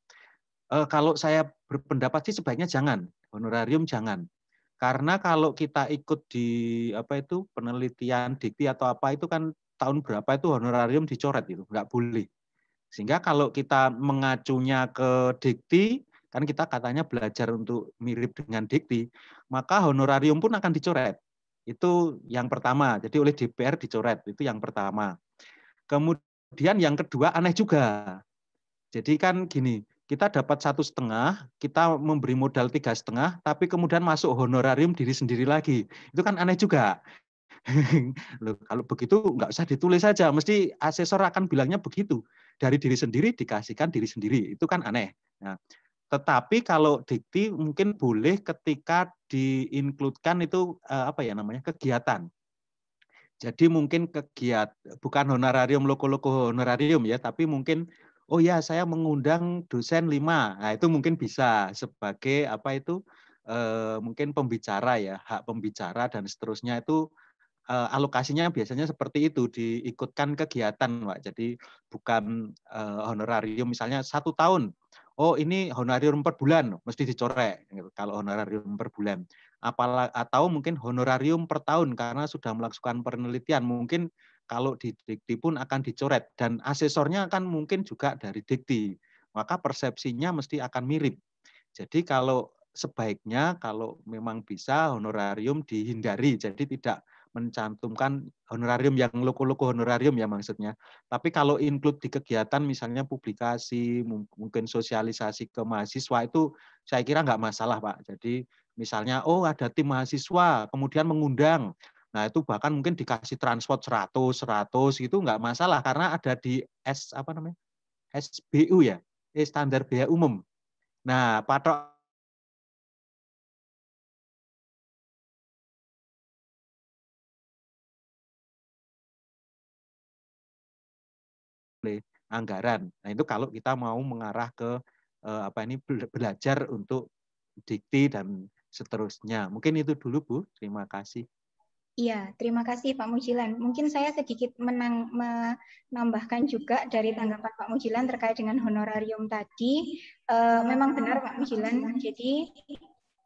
Kalau saya berpendapat sih sebaiknya jangan, honorarium jangan. Karena kalau kita ikut di apa itu penelitian dikti atau apa itu kan tahun berapa itu honorarium dicoret itu, nggak boleh. Sehingga kalau kita mengacunya ke dikti, kan kita katanya belajar untuk mirip dengan dikti, maka honorarium pun akan dicoret. Itu yang pertama. Jadi oleh DPR dicoret, itu yang pertama. Kemudian yang kedua aneh juga. Jadi kan gini, kita dapat 1,5, kita memberi modal 3,5, tapi kemudian masuk honorarium diri sendiri lagi. Itu kan aneh juga. Loh, kalau begitu nggak usah ditulis saja, mesti asesor akan bilangnya begitu. Dari diri sendiri dikasihkan diri sendiri, itu kan aneh. Nah, tetapi kalau dikti mungkin boleh ketika diinkludkan itu apa ya namanya, kegiatan. Jadi mungkin bukan honorarium loko-loko honorarium ya, tapi mungkin oh ya saya mengundang dosen 5. Nah, itu mungkin bisa sebagai apa itu mungkin pembicara ya, hak pembicara dan seterusnya itu alokasinya biasanya seperti itu, diikutkan kegiatan, Pak. Jadi bukan honorarium misalnya 1 tahun. Oh ini honorarium per bulan, mesti dicorek kalau honorarium per bulan. Atau mungkin honorarium per tahun karena sudah melakukan penelitian. Mungkin kalau di dikti pun akan dicoret dan asesornya akan mungkin juga dari dikti. Maka persepsinya mesti akan mirip. Jadi kalau sebaiknya kalau memang bisa honorarium dihindari, jadi tidak mencantumkan honorarium yang loko-loko honorarium ya maksudnya. Tapi kalau include di kegiatan misalnya publikasi, mungkin sosialisasi ke mahasiswa itu saya kira nggak masalah Pak. Jadi misalnya oh ada tim mahasiswa kemudian mengundang. Nah itu bahkan mungkin dikasih transport 100 gitu nggak masalah karena ada di SBU ya, standar biaya umum. Nah patok anggaran. Nah, itu kalau kita mau mengarah ke belajar untuk dikti dan seterusnya. Mungkin itu dulu, Bu. Terima kasih. Iya, terima kasih Pak Mujilan. Mungkin saya sedikit menambahkan juga dari tanggapan Pak Mujilan terkait dengan honorarium tadi. Memang benar Pak Mujilan. Jadi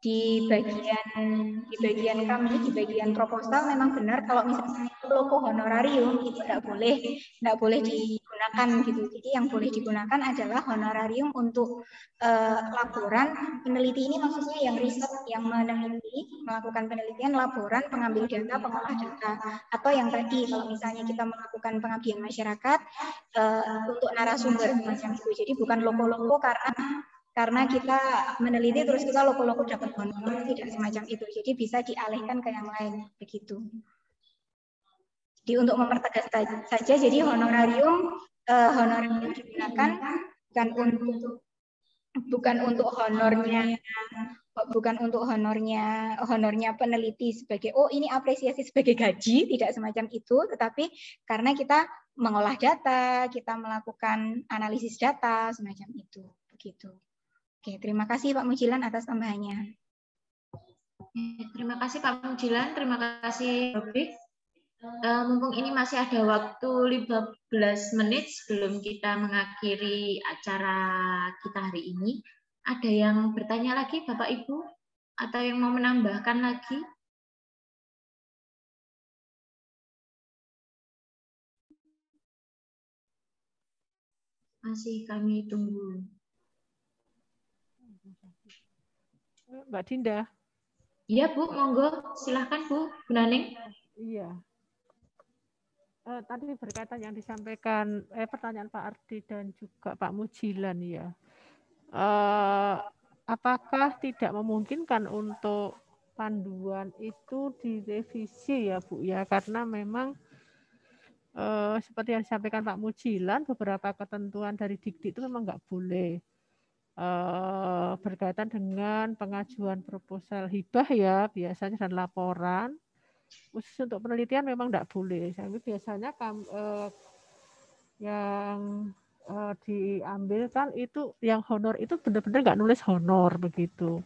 di bagian kami, di bagian proposal memang benar kalau misalnya logo honorarium itu tidak boleh digunakan gitu. Jadi yang boleh digunakan adalah honorarium untuk laporan peneliti ini, maksudnya yang riset, yang meneliti, melakukan penelitian, laporan, pengambil data, pengolah data, atau yang tadi kalau misalnya kita melakukan pengabdian masyarakat untuk narasumber macam itu. Jadi bukan logo-logo karena kita meneliti terus kita loko-loko dapat honor, tidak semacam itu. Jadi bisa dialihkan ke yang lain begitu. Jadi untuk mempertegas saja, jadi honorarium digunakan bukan untuk honornya peneliti sebagai oh ini apresiasi sebagai gaji, tidak semacam itu, tetapi karena kita mengolah data, kita melakukan analisis data semacam itu begitu. Oke, terima kasih Pak Mujilan atas tambahannya. Terima kasih Pak Mujilan, terima kasih Robik. Mumpung ini masih ada waktu 15 menit sebelum kita mengakhiri acara kita hari ini, ada yang bertanya lagi Bapak Ibu? Atau yang mau menambahkan lagi? Masih kami tunggu. Mbak Dinda. Iya Bu, monggo silahkan Bu Naning. Iya. Tadi berkaitan yang disampaikan pertanyaan Pak Ardi dan juga Pak Mujilan ya. Apakah tidak memungkinkan untuk panduan itu direvisi ya Bu ya, karena memang seperti yang disampaikan Pak Mujilan, beberapa ketentuan dari dikti itu memang nggak boleh. Berkaitan dengan pengajuan proposal hibah ya biasanya dan laporan khusus untuk penelitian memang tidak boleh. Tapi biasanya yang diambilkan itu yang honor itu benar-benar nggak nulis honor begitu.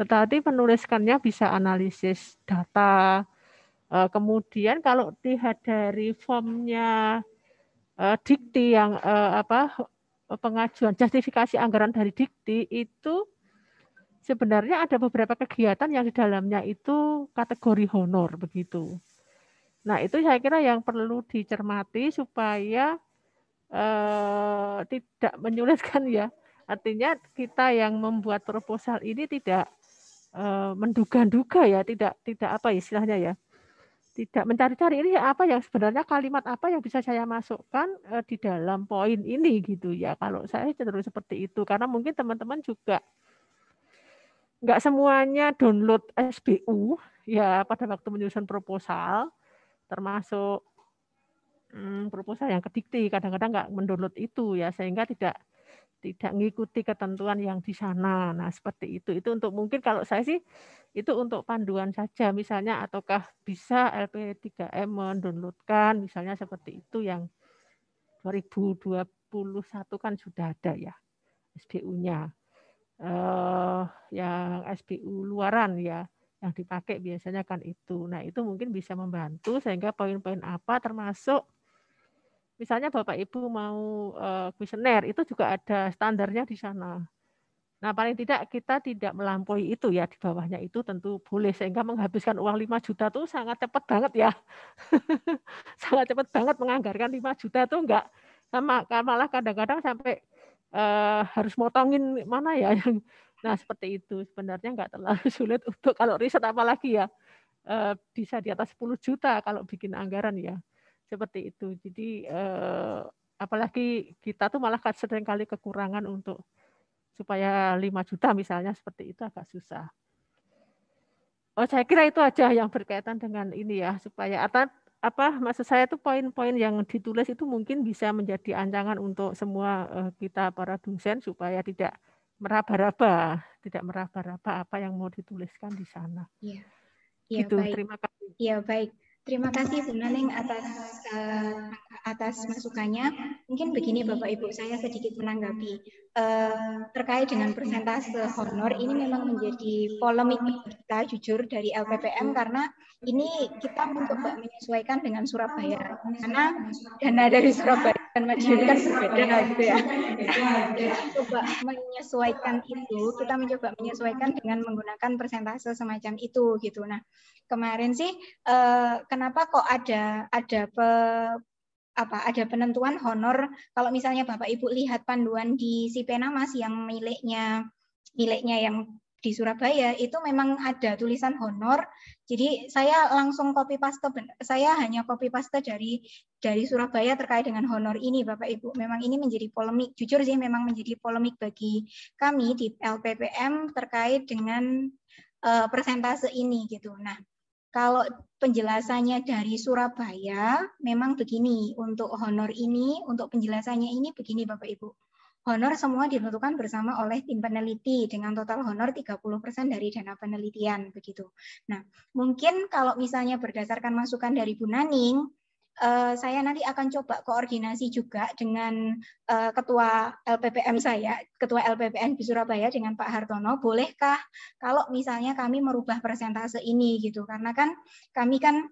Tetapi penuliskannya bisa analisis data. Kemudian kalau dilihat dari formnya dikti yang pengajuan justifikasi anggaran dari dikti itu sebenarnya ada beberapa kegiatan yang di dalamnya itu kategori honor begitu. Nah itu saya kira yang perlu dicermati supaya tidak menyulitkan ya. Artinya kita yang membuat proposal ini tidak menduga-duga ya, tidak apa istilahnya ya. Tidak mencari-cari ini apa yang sebenarnya kalimat apa yang bisa saya masukkan di dalam poin ini gitu ya. Kalau saya cenderung seperti itu karena mungkin teman-teman juga nggak semuanya download SBU ya pada waktu menyusun proposal. termasuk proposal yang kedikti, kadang-kadang nggak mendownload itu ya, sehingga tidak mengikuti ketentuan yang di sana. Nah, seperti itu. Itu untuk mungkin kalau saya sih itu untuk panduan saja misalnya, ataukah bisa LP3M mendownloadkan misalnya seperti itu, yang 2021 kan sudah ada ya SBU-nya. Yang SBU luaran ya yang dipakai biasanya kan itu. Nah, itu mungkin bisa membantu sehingga poin-poin apa termasuk misalnya Bapak Ibu mau kuesioner, itu juga ada standarnya di sana. Nah, paling tidak kita tidak melampaui itu ya, di bawahnya itu tentu boleh, sehingga menghabiskan uang 5 juta tuh sangat cepat banget ya. Sangat cepat banget menganggarkan 5 juta tuh enggak, malah kadang-kadang sampai harus motongin mana ya yang. Nah, seperti itu sebenarnya enggak terlalu sulit untuk kalau riset, apalagi ya bisa di atas 10 juta kalau bikin anggaran ya. Seperti itu. Jadi apalagi kita tuh malah sering kali kekurangan untuk supaya 5 juta misalnya, seperti itu agak susah. Oh, saya kira itu aja yang berkaitan dengan ini ya, supaya maksud saya itu poin-poin yang ditulis itu mungkin bisa menjadi ancaman untuk semua kita para dosen supaya tidak meraba-raba apa yang mau dituliskan di sana. Iya. Gitu. Baik. Terima kasih. Iya, baik. Terima kasih Bu Naneng atas masukannya. Mungkin begini Bapak Ibu, saya sedikit menanggapi terkait dengan persentase honor. Ini memang menjadi polemik kita jujur dari LPPM, karena ini kita mencoba menyesuaikan dengan Surabaya, karena dana dari Surabaya dan Madiun kan berbeda gitu ya. Kita mencoba menyesuaikan dengan menggunakan persentase semacam itu gitu. Nah, kemarin sih kenapa kok ada penentuan honor? Kalau misalnya Bapak Ibu lihat panduan di Sipenamas yang miliknya yang di Surabaya, itu memang ada tulisan honor. Jadi saya langsung saya hanya copy paste dari Surabaya terkait dengan honor ini, Bapak Ibu. Memang ini menjadi polemik, jujur sih memang menjadi polemik bagi kami di LPPM terkait dengan persentase ini gitu. Nah, kalau penjelasannya dari Surabaya memang begini, untuk honor ini, untuk penjelasannya ini begini Bapak Ibu. Honor semua ditentukan bersama oleh tim peneliti dengan total honor 30% dari dana penelitian begitu. Nah, mungkin kalau misalnya berdasarkan masukan dari Bu Naning, saya nanti akan coba koordinasi juga dengan ketua LPPM saya, ketua LPPM di Surabaya dengan Pak Hartono, bolehkah kalau misalnya kami merubah persentase ini gitu, karena kan kami kan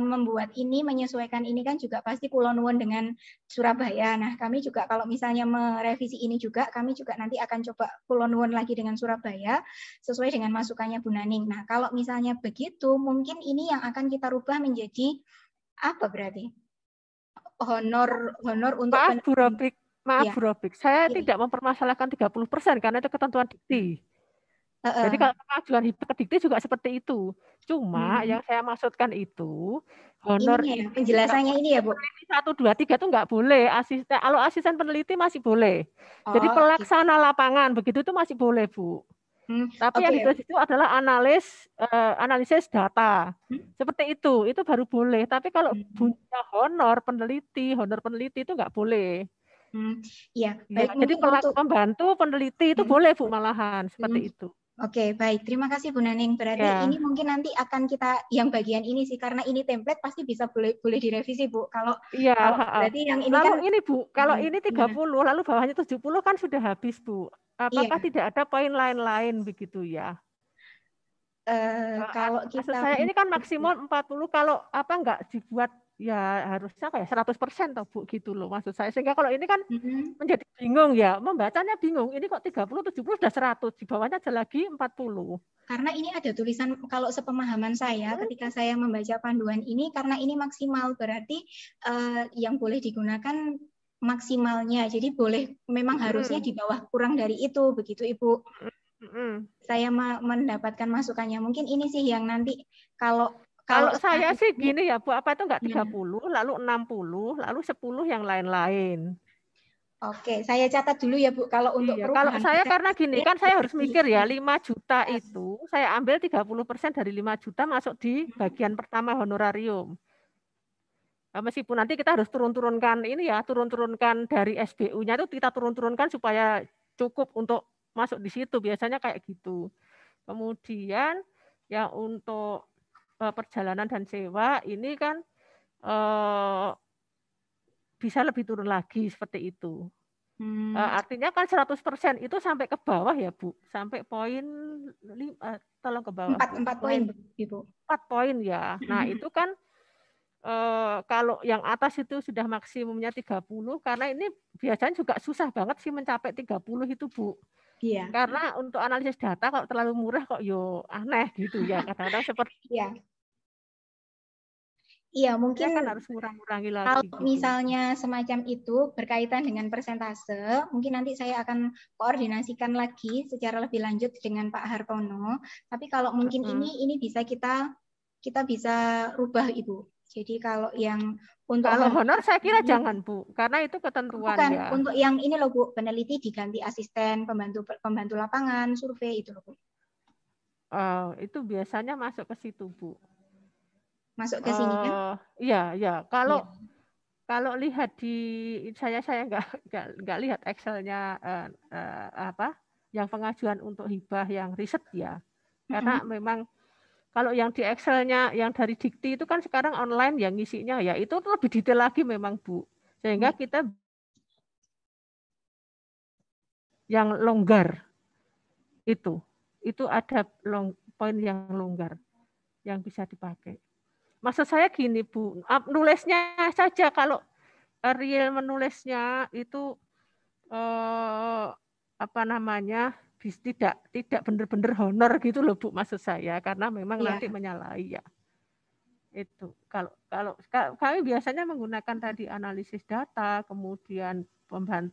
membuat ini, menyesuaikan ini kan juga pasti Kulon Nuwun dengan Surabaya. Nah, kami juga kalau misalnya merevisi ini juga, kami juga nanti akan coba Kulon Nuwun lagi dengan Surabaya sesuai dengan masukannya Bu Naning. Nah, kalau misalnya begitu, mungkin ini yang akan kita rubah menjadi apa berarti? Honor untuk Maaf Bu Robik, saya tidak mempermasalahkan 30% karena itu ketentuan dikti. Jadi kalau pengajuan ke dikti juga seperti itu. Cuma yang saya maksudkan itu honor ini ya, penjelasannya ini ya Bu. 1, 2, 3 itu nggak boleh. Kalau asisten peneliti masih boleh. Jadi pelaksana lapangan begitu itu masih boleh Bu. Tapi yang ditulis itu adalah analisis data. Seperti itu baru boleh. Tapi kalau punya honor peneliti itu nggak boleh. Ya, baik. Jadi pembantu peneliti itu boleh Bu malahan seperti itu. Oke, baik. Terima kasih Bu Naning. Berarti ini mungkin nanti akan kita yang bagian ini sih, karena ini template pasti bisa boleh direvisi Bu. Kalau berarti yang ini kan ini Bu, kalau ini 30 lalu bawahnya 70 kan sudah habis Bu. Apakah tidak ada poin lain-lain begitu ya? Kalau kita saya ini kan maksimum 40, kalau enggak dibuat ya harusnya kayak 100% toh Bu gitu loh maksud saya. Sehingga kalau ini kan menjadi bingung ya, membacanya bingung. Ini kok 30, 70 sudah 100, di bawahnya ada lagi 40. Karena ini ada tulisan, kalau sepemahaman saya ketika saya membaca panduan ini, karena ini maksimal berarti yang boleh digunakan maksimalnya. Jadi boleh memang harusnya di bawah kurang dari itu begitu Ibu. Saya mendapatkan masukannya. Mungkin ini sih yang nanti kalau saya sih gini ya Bu, apa itu enggak 30, lalu 60, lalu 10 yang lain-lain. Oke, saya catat dulu ya Bu, kalau untuk perubahan. Kalau saya karena gini, kan saya harus mikir ya, 5 juta itu saya ambil 30% dari 5 juta masuk di bagian pertama honorarium. Meskipun nanti kita harus turun-turunkan ini ya, turun-turunkan dari SBU-nya itu kita turun-turunkan supaya cukup untuk masuk di situ, biasanya kayak gitu. Kemudian ya untuk perjalanan dan sewa ini kan bisa lebih turun lagi seperti itu. Artinya kan 100% itu sampai ke bawah ya Bu, sampai poin tolong ke bawah. 4 poin Ibu. 4 poin ya. Nah itu kan kalau yang atas itu sudah maksimumnya 30, karena ini biasanya juga susah banget sih mencapai 30 itu Bu. Iya. Karena untuk analisis data kalau terlalu murah kok yo aneh gitu ya, kadang-kadang seperti iya. Iya, mungkin kan harus ngurang-ngurangi lagi. Kalau gitu. misalnya semacam itu berkaitan dengan persentase, mungkin nanti saya akan koordinasikan lagi secara lebih lanjut dengan Pak Hartono. Tapi kalau mungkin ini bisa kita bisa rubah Ibu. Jadi kalau yang untuk honor saya kira jangan Bu, karena itu ketentuan bukan, ya. Untuk yang ini loh Bu, peneliti diganti asisten, pembantu lapangan, survei itu loh Bu. Itu biasanya masuk ke situ Bu. Masuk ke sini kan? Iya. Kalau lihat di saya nggak lihat Excel-nya yang pengajuan untuk hibah yang riset ya. Karena memang kalau yang di Excel-nya yang dari Dikti itu kan sekarang online yang ngisinya ya itu lebih detail lagi memang Bu. Sehingga kita yang longgar itu ada poin yang longgar yang bisa dipakai. Maksud saya gini Bu, nulisnya saja, kalau real menulisnya itu tidak benar-benar honor gitu loh Bu, maksud saya, karena memang nanti menyalahi ya. Itu kalau kami biasanya menggunakan tadi analisis data, kemudian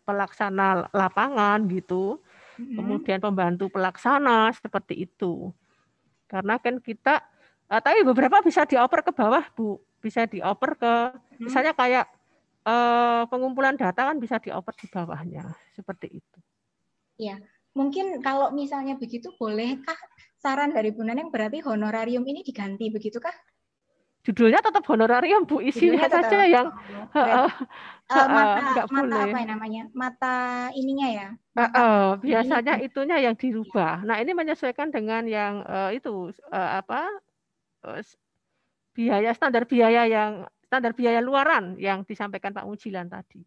pelaksana lapangan gitu, kemudian pembantu pelaksana seperti itu. Karena kan kita tapi beberapa bisa dioper ke bawah Bu, bisa dioper ke misalnya kayak pengumpulan data kan bisa dioper di bawahnya seperti itu. Ya, mungkin kalau misalnya begitu bolehkah saran dari Bu Neneng berarti honorarium ini diganti begitukah? Judulnya tetap honorarium Bu, isinya saja yang mata apa namanya? Mata ininya ya. Biasanya itunya yang dirubah. Nah, ini menyesuaikan dengan yang standar biaya luaran yang disampaikan Pak Mujilan tadi.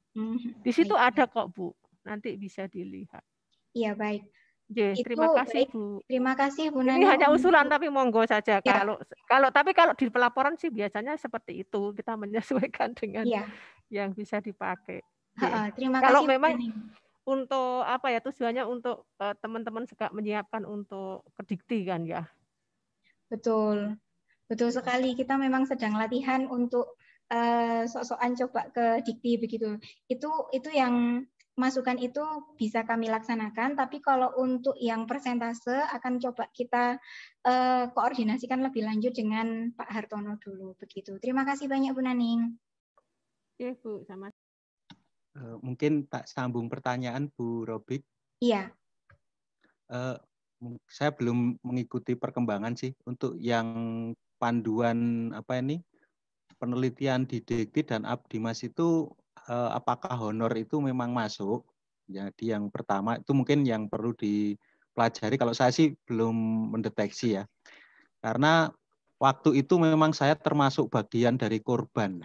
Di situ ada kok Bu, nanti bisa dilihat. Iya baik. Terima kasih Bu. Terima kasih Bu Nani. Ini hanya usulan tapi monggo saja. Ya. Kalau di pelaporan sih biasanya seperti itu, kita menyesuaikan dengan yang bisa dipakai. Terima kalau kasih. Memang untuk tujuannya untuk teman-teman juga menyiapkan untuk kedikti kan ya. Betul sekali. Kita memang sedang latihan untuk sok-sokan coba ke dikti begitu. Itu yang masukan itu bisa kami laksanakan, tapi kalau untuk yang persentase akan coba kita koordinasikan lebih lanjut dengan Pak Hartono dulu begitu. Terima kasih banyak Bu Naning. Oke Bu, sama. Mungkin tak sambung pertanyaan Bu Robik. Iya. Saya belum mengikuti perkembangan sih untuk yang panduan penelitian di Dikti dan Abdimas itu apakah honor itu memang masuk? Jadi yang pertama itu mungkin yang perlu dipelajari. Kalau saya sih belum mendeteksi ya, karena waktu itu memang saya termasuk bagian dari korban.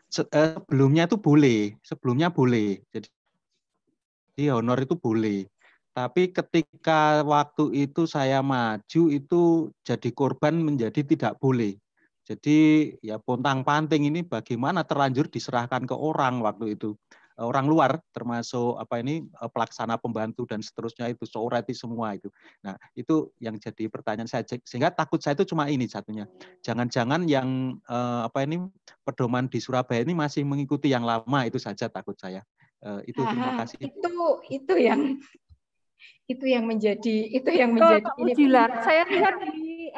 Sebelumnya boleh. Jadi honor itu boleh. Tapi ketika waktu itu saya maju itu jadi korban menjadi tidak boleh. Jadi ya pontang-panting ini bagaimana terlanjur diserahkan ke orang waktu itu. Orang luar termasuk pelaksana pembantu dan seterusnya itu, seoreti semua itu. Nah, itu yang jadi pertanyaan saya. Sehingga takut saya itu cuma ini satunya. Jangan-jangan yang pedoman di Surabaya ini masih mengikuti yang lama, itu saja takut saya. Itu terima kasih. Itu yang menjadi Pak Mujilan, saya lihat di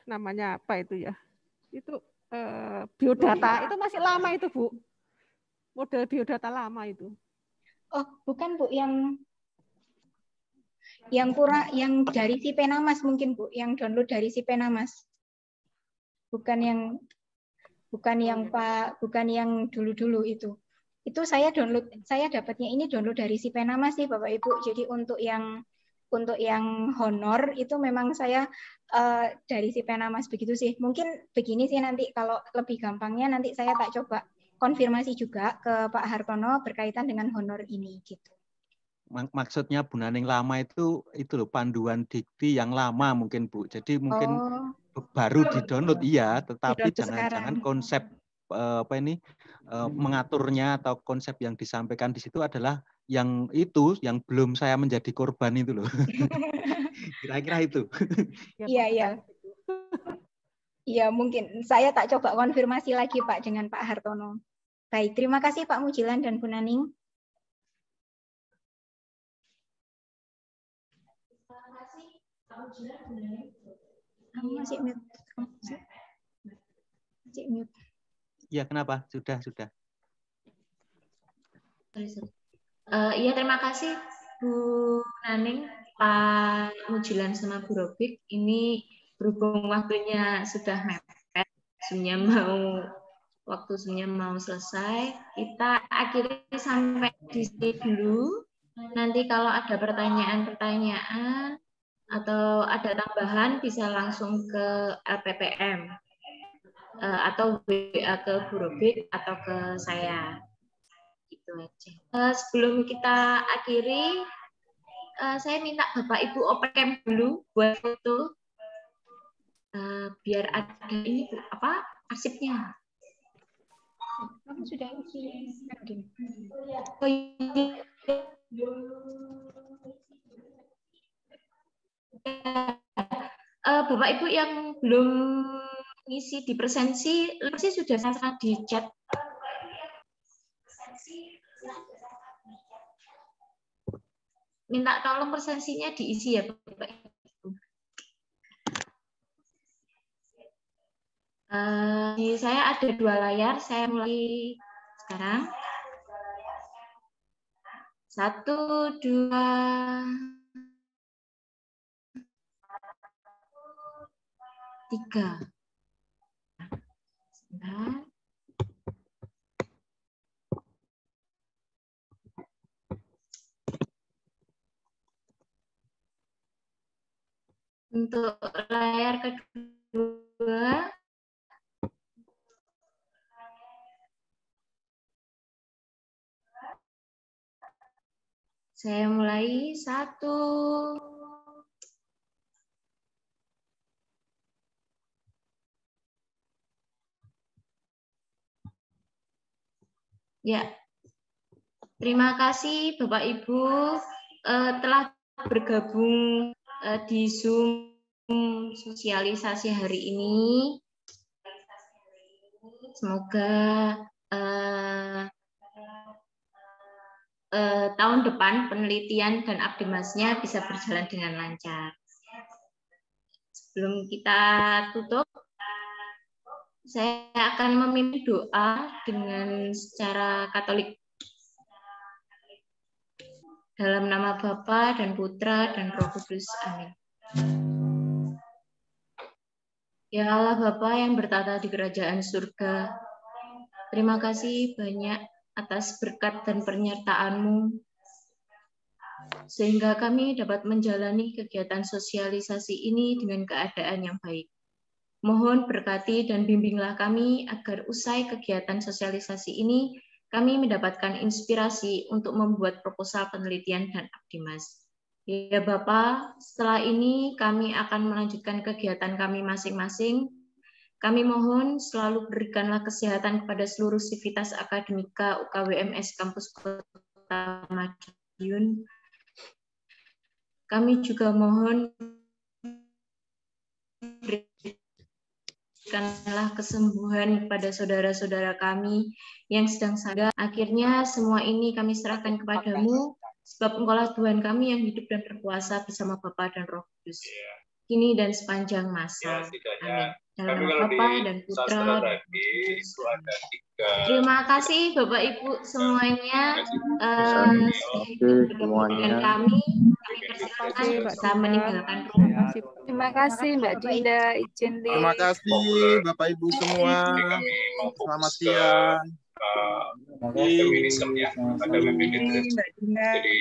namanya apa itu ya? Itu biodata itu masih lama itu Bu. Model biodata lama itu. Oh, bukan Bu, yang Yang dari si Penamas mungkin Bu, yang download dari si Penamas. Bukan yang dulu-dulu itu. Itu saya dapatnya ini download dari si Penamas sih Bapak Ibu. Jadi untuk yang honor itu memang saya dari si Penamas begitu sih. Mungkin begini sih nanti kalau lebih gampangnya nanti saya tak coba konfirmasi juga ke Pak Hartono berkaitan dengan honor ini gitu. Maksudnya Bu Naning lama itu loh, panduan dikti yang lama mungkin Bu. Jadi mungkin baru di-download iya, tetapi jangan-jangan konsep mengaturnya atau konsep yang disampaikan di situ adalah yang belum saya menjadi korban itu loh. Kira-kira itu. Iya. Iya, mungkin saya tak coba konfirmasi lagi Pak dengan Pak Hartono. Baik, terima kasih Pak Mujilan dan Bu Naning. Kamu masih mute. Masih mute. Iya, kenapa? Sudah. Iya, terima kasih Bu Naning, Pak Mujilan sama Bu Robik. Ini berhubung waktunya sudah mepet, waktunya mau selesai. Kita akhiri sampai di sini dulu. Nanti kalau ada pertanyaan atau ada tambahan bisa langsung ke LPPM atau WA ke Bu Robik atau ke saya. Gitu aja. Sebelum kita akhiri, saya minta Bapak Ibu open cam dulu buat foto. Biar ada ini arsipnya. Kamu sudah isi. Oh, iya. Bapak Ibu yang belum ngisi di presensi sudah saya di chat. Minta tolong presensinya diisi ya Bapak Ibu. Di saya ada 2 layar, saya mulai sekarang. 1, 2, 3. Sebentar. Untuk layar kedua, saya mulai 1. Ya, terima kasih Bapak Ibu telah bergabung di Zoom sosialisasi hari ini. Semoga tahun depan penelitian dan Abdimasnya bisa berjalan dengan lancar. Sebelum kita tutup, saya akan memimpin doa dengan secara Katolik. Dalam nama Bapa dan Putra dan Roh Kudus. Amin. Ya Allah Bapa yang bertata di kerajaan surga, terima kasih banyak atas berkat dan penyertaan-Mu, sehingga kami dapat menjalani kegiatan sosialisasi ini dengan keadaan yang baik. Mohon berkati dan bimbinglah kami agar usai kegiatan sosialisasi ini, kami mendapatkan inspirasi untuk membuat proposal penelitian dan Abdimas. Ya Bapak, setelah ini kami akan melanjutkan kegiatan kami masing-masing. Kami mohon selalu berikanlah kesehatan kepada seluruh sivitas akademika UKWMS Kampus Kota Madiun. Kami juga mohon berikanlah kesembuhan kepada saudara-saudara kami yang sedang sakit. Akhirnya semua ini kami serahkan kepadamu, sebab Engkaulah Tuhan kami yang hidup dan berkuasa bersama Bapa dan Roh Kudus, kini dan sepanjang masa. Amin. Dalam nama Bapa dan Putra. Terima kasih Bapak Ibu semuanya. Dengan kami dipersilakan Mbak bisa Dinda. meninggalkan ruang. Terima kasih Mbak Dinda, izin di. Terima kasih Bapak Ibu semua. Selamat siang. feminisme ya, ada feminisme. Jadi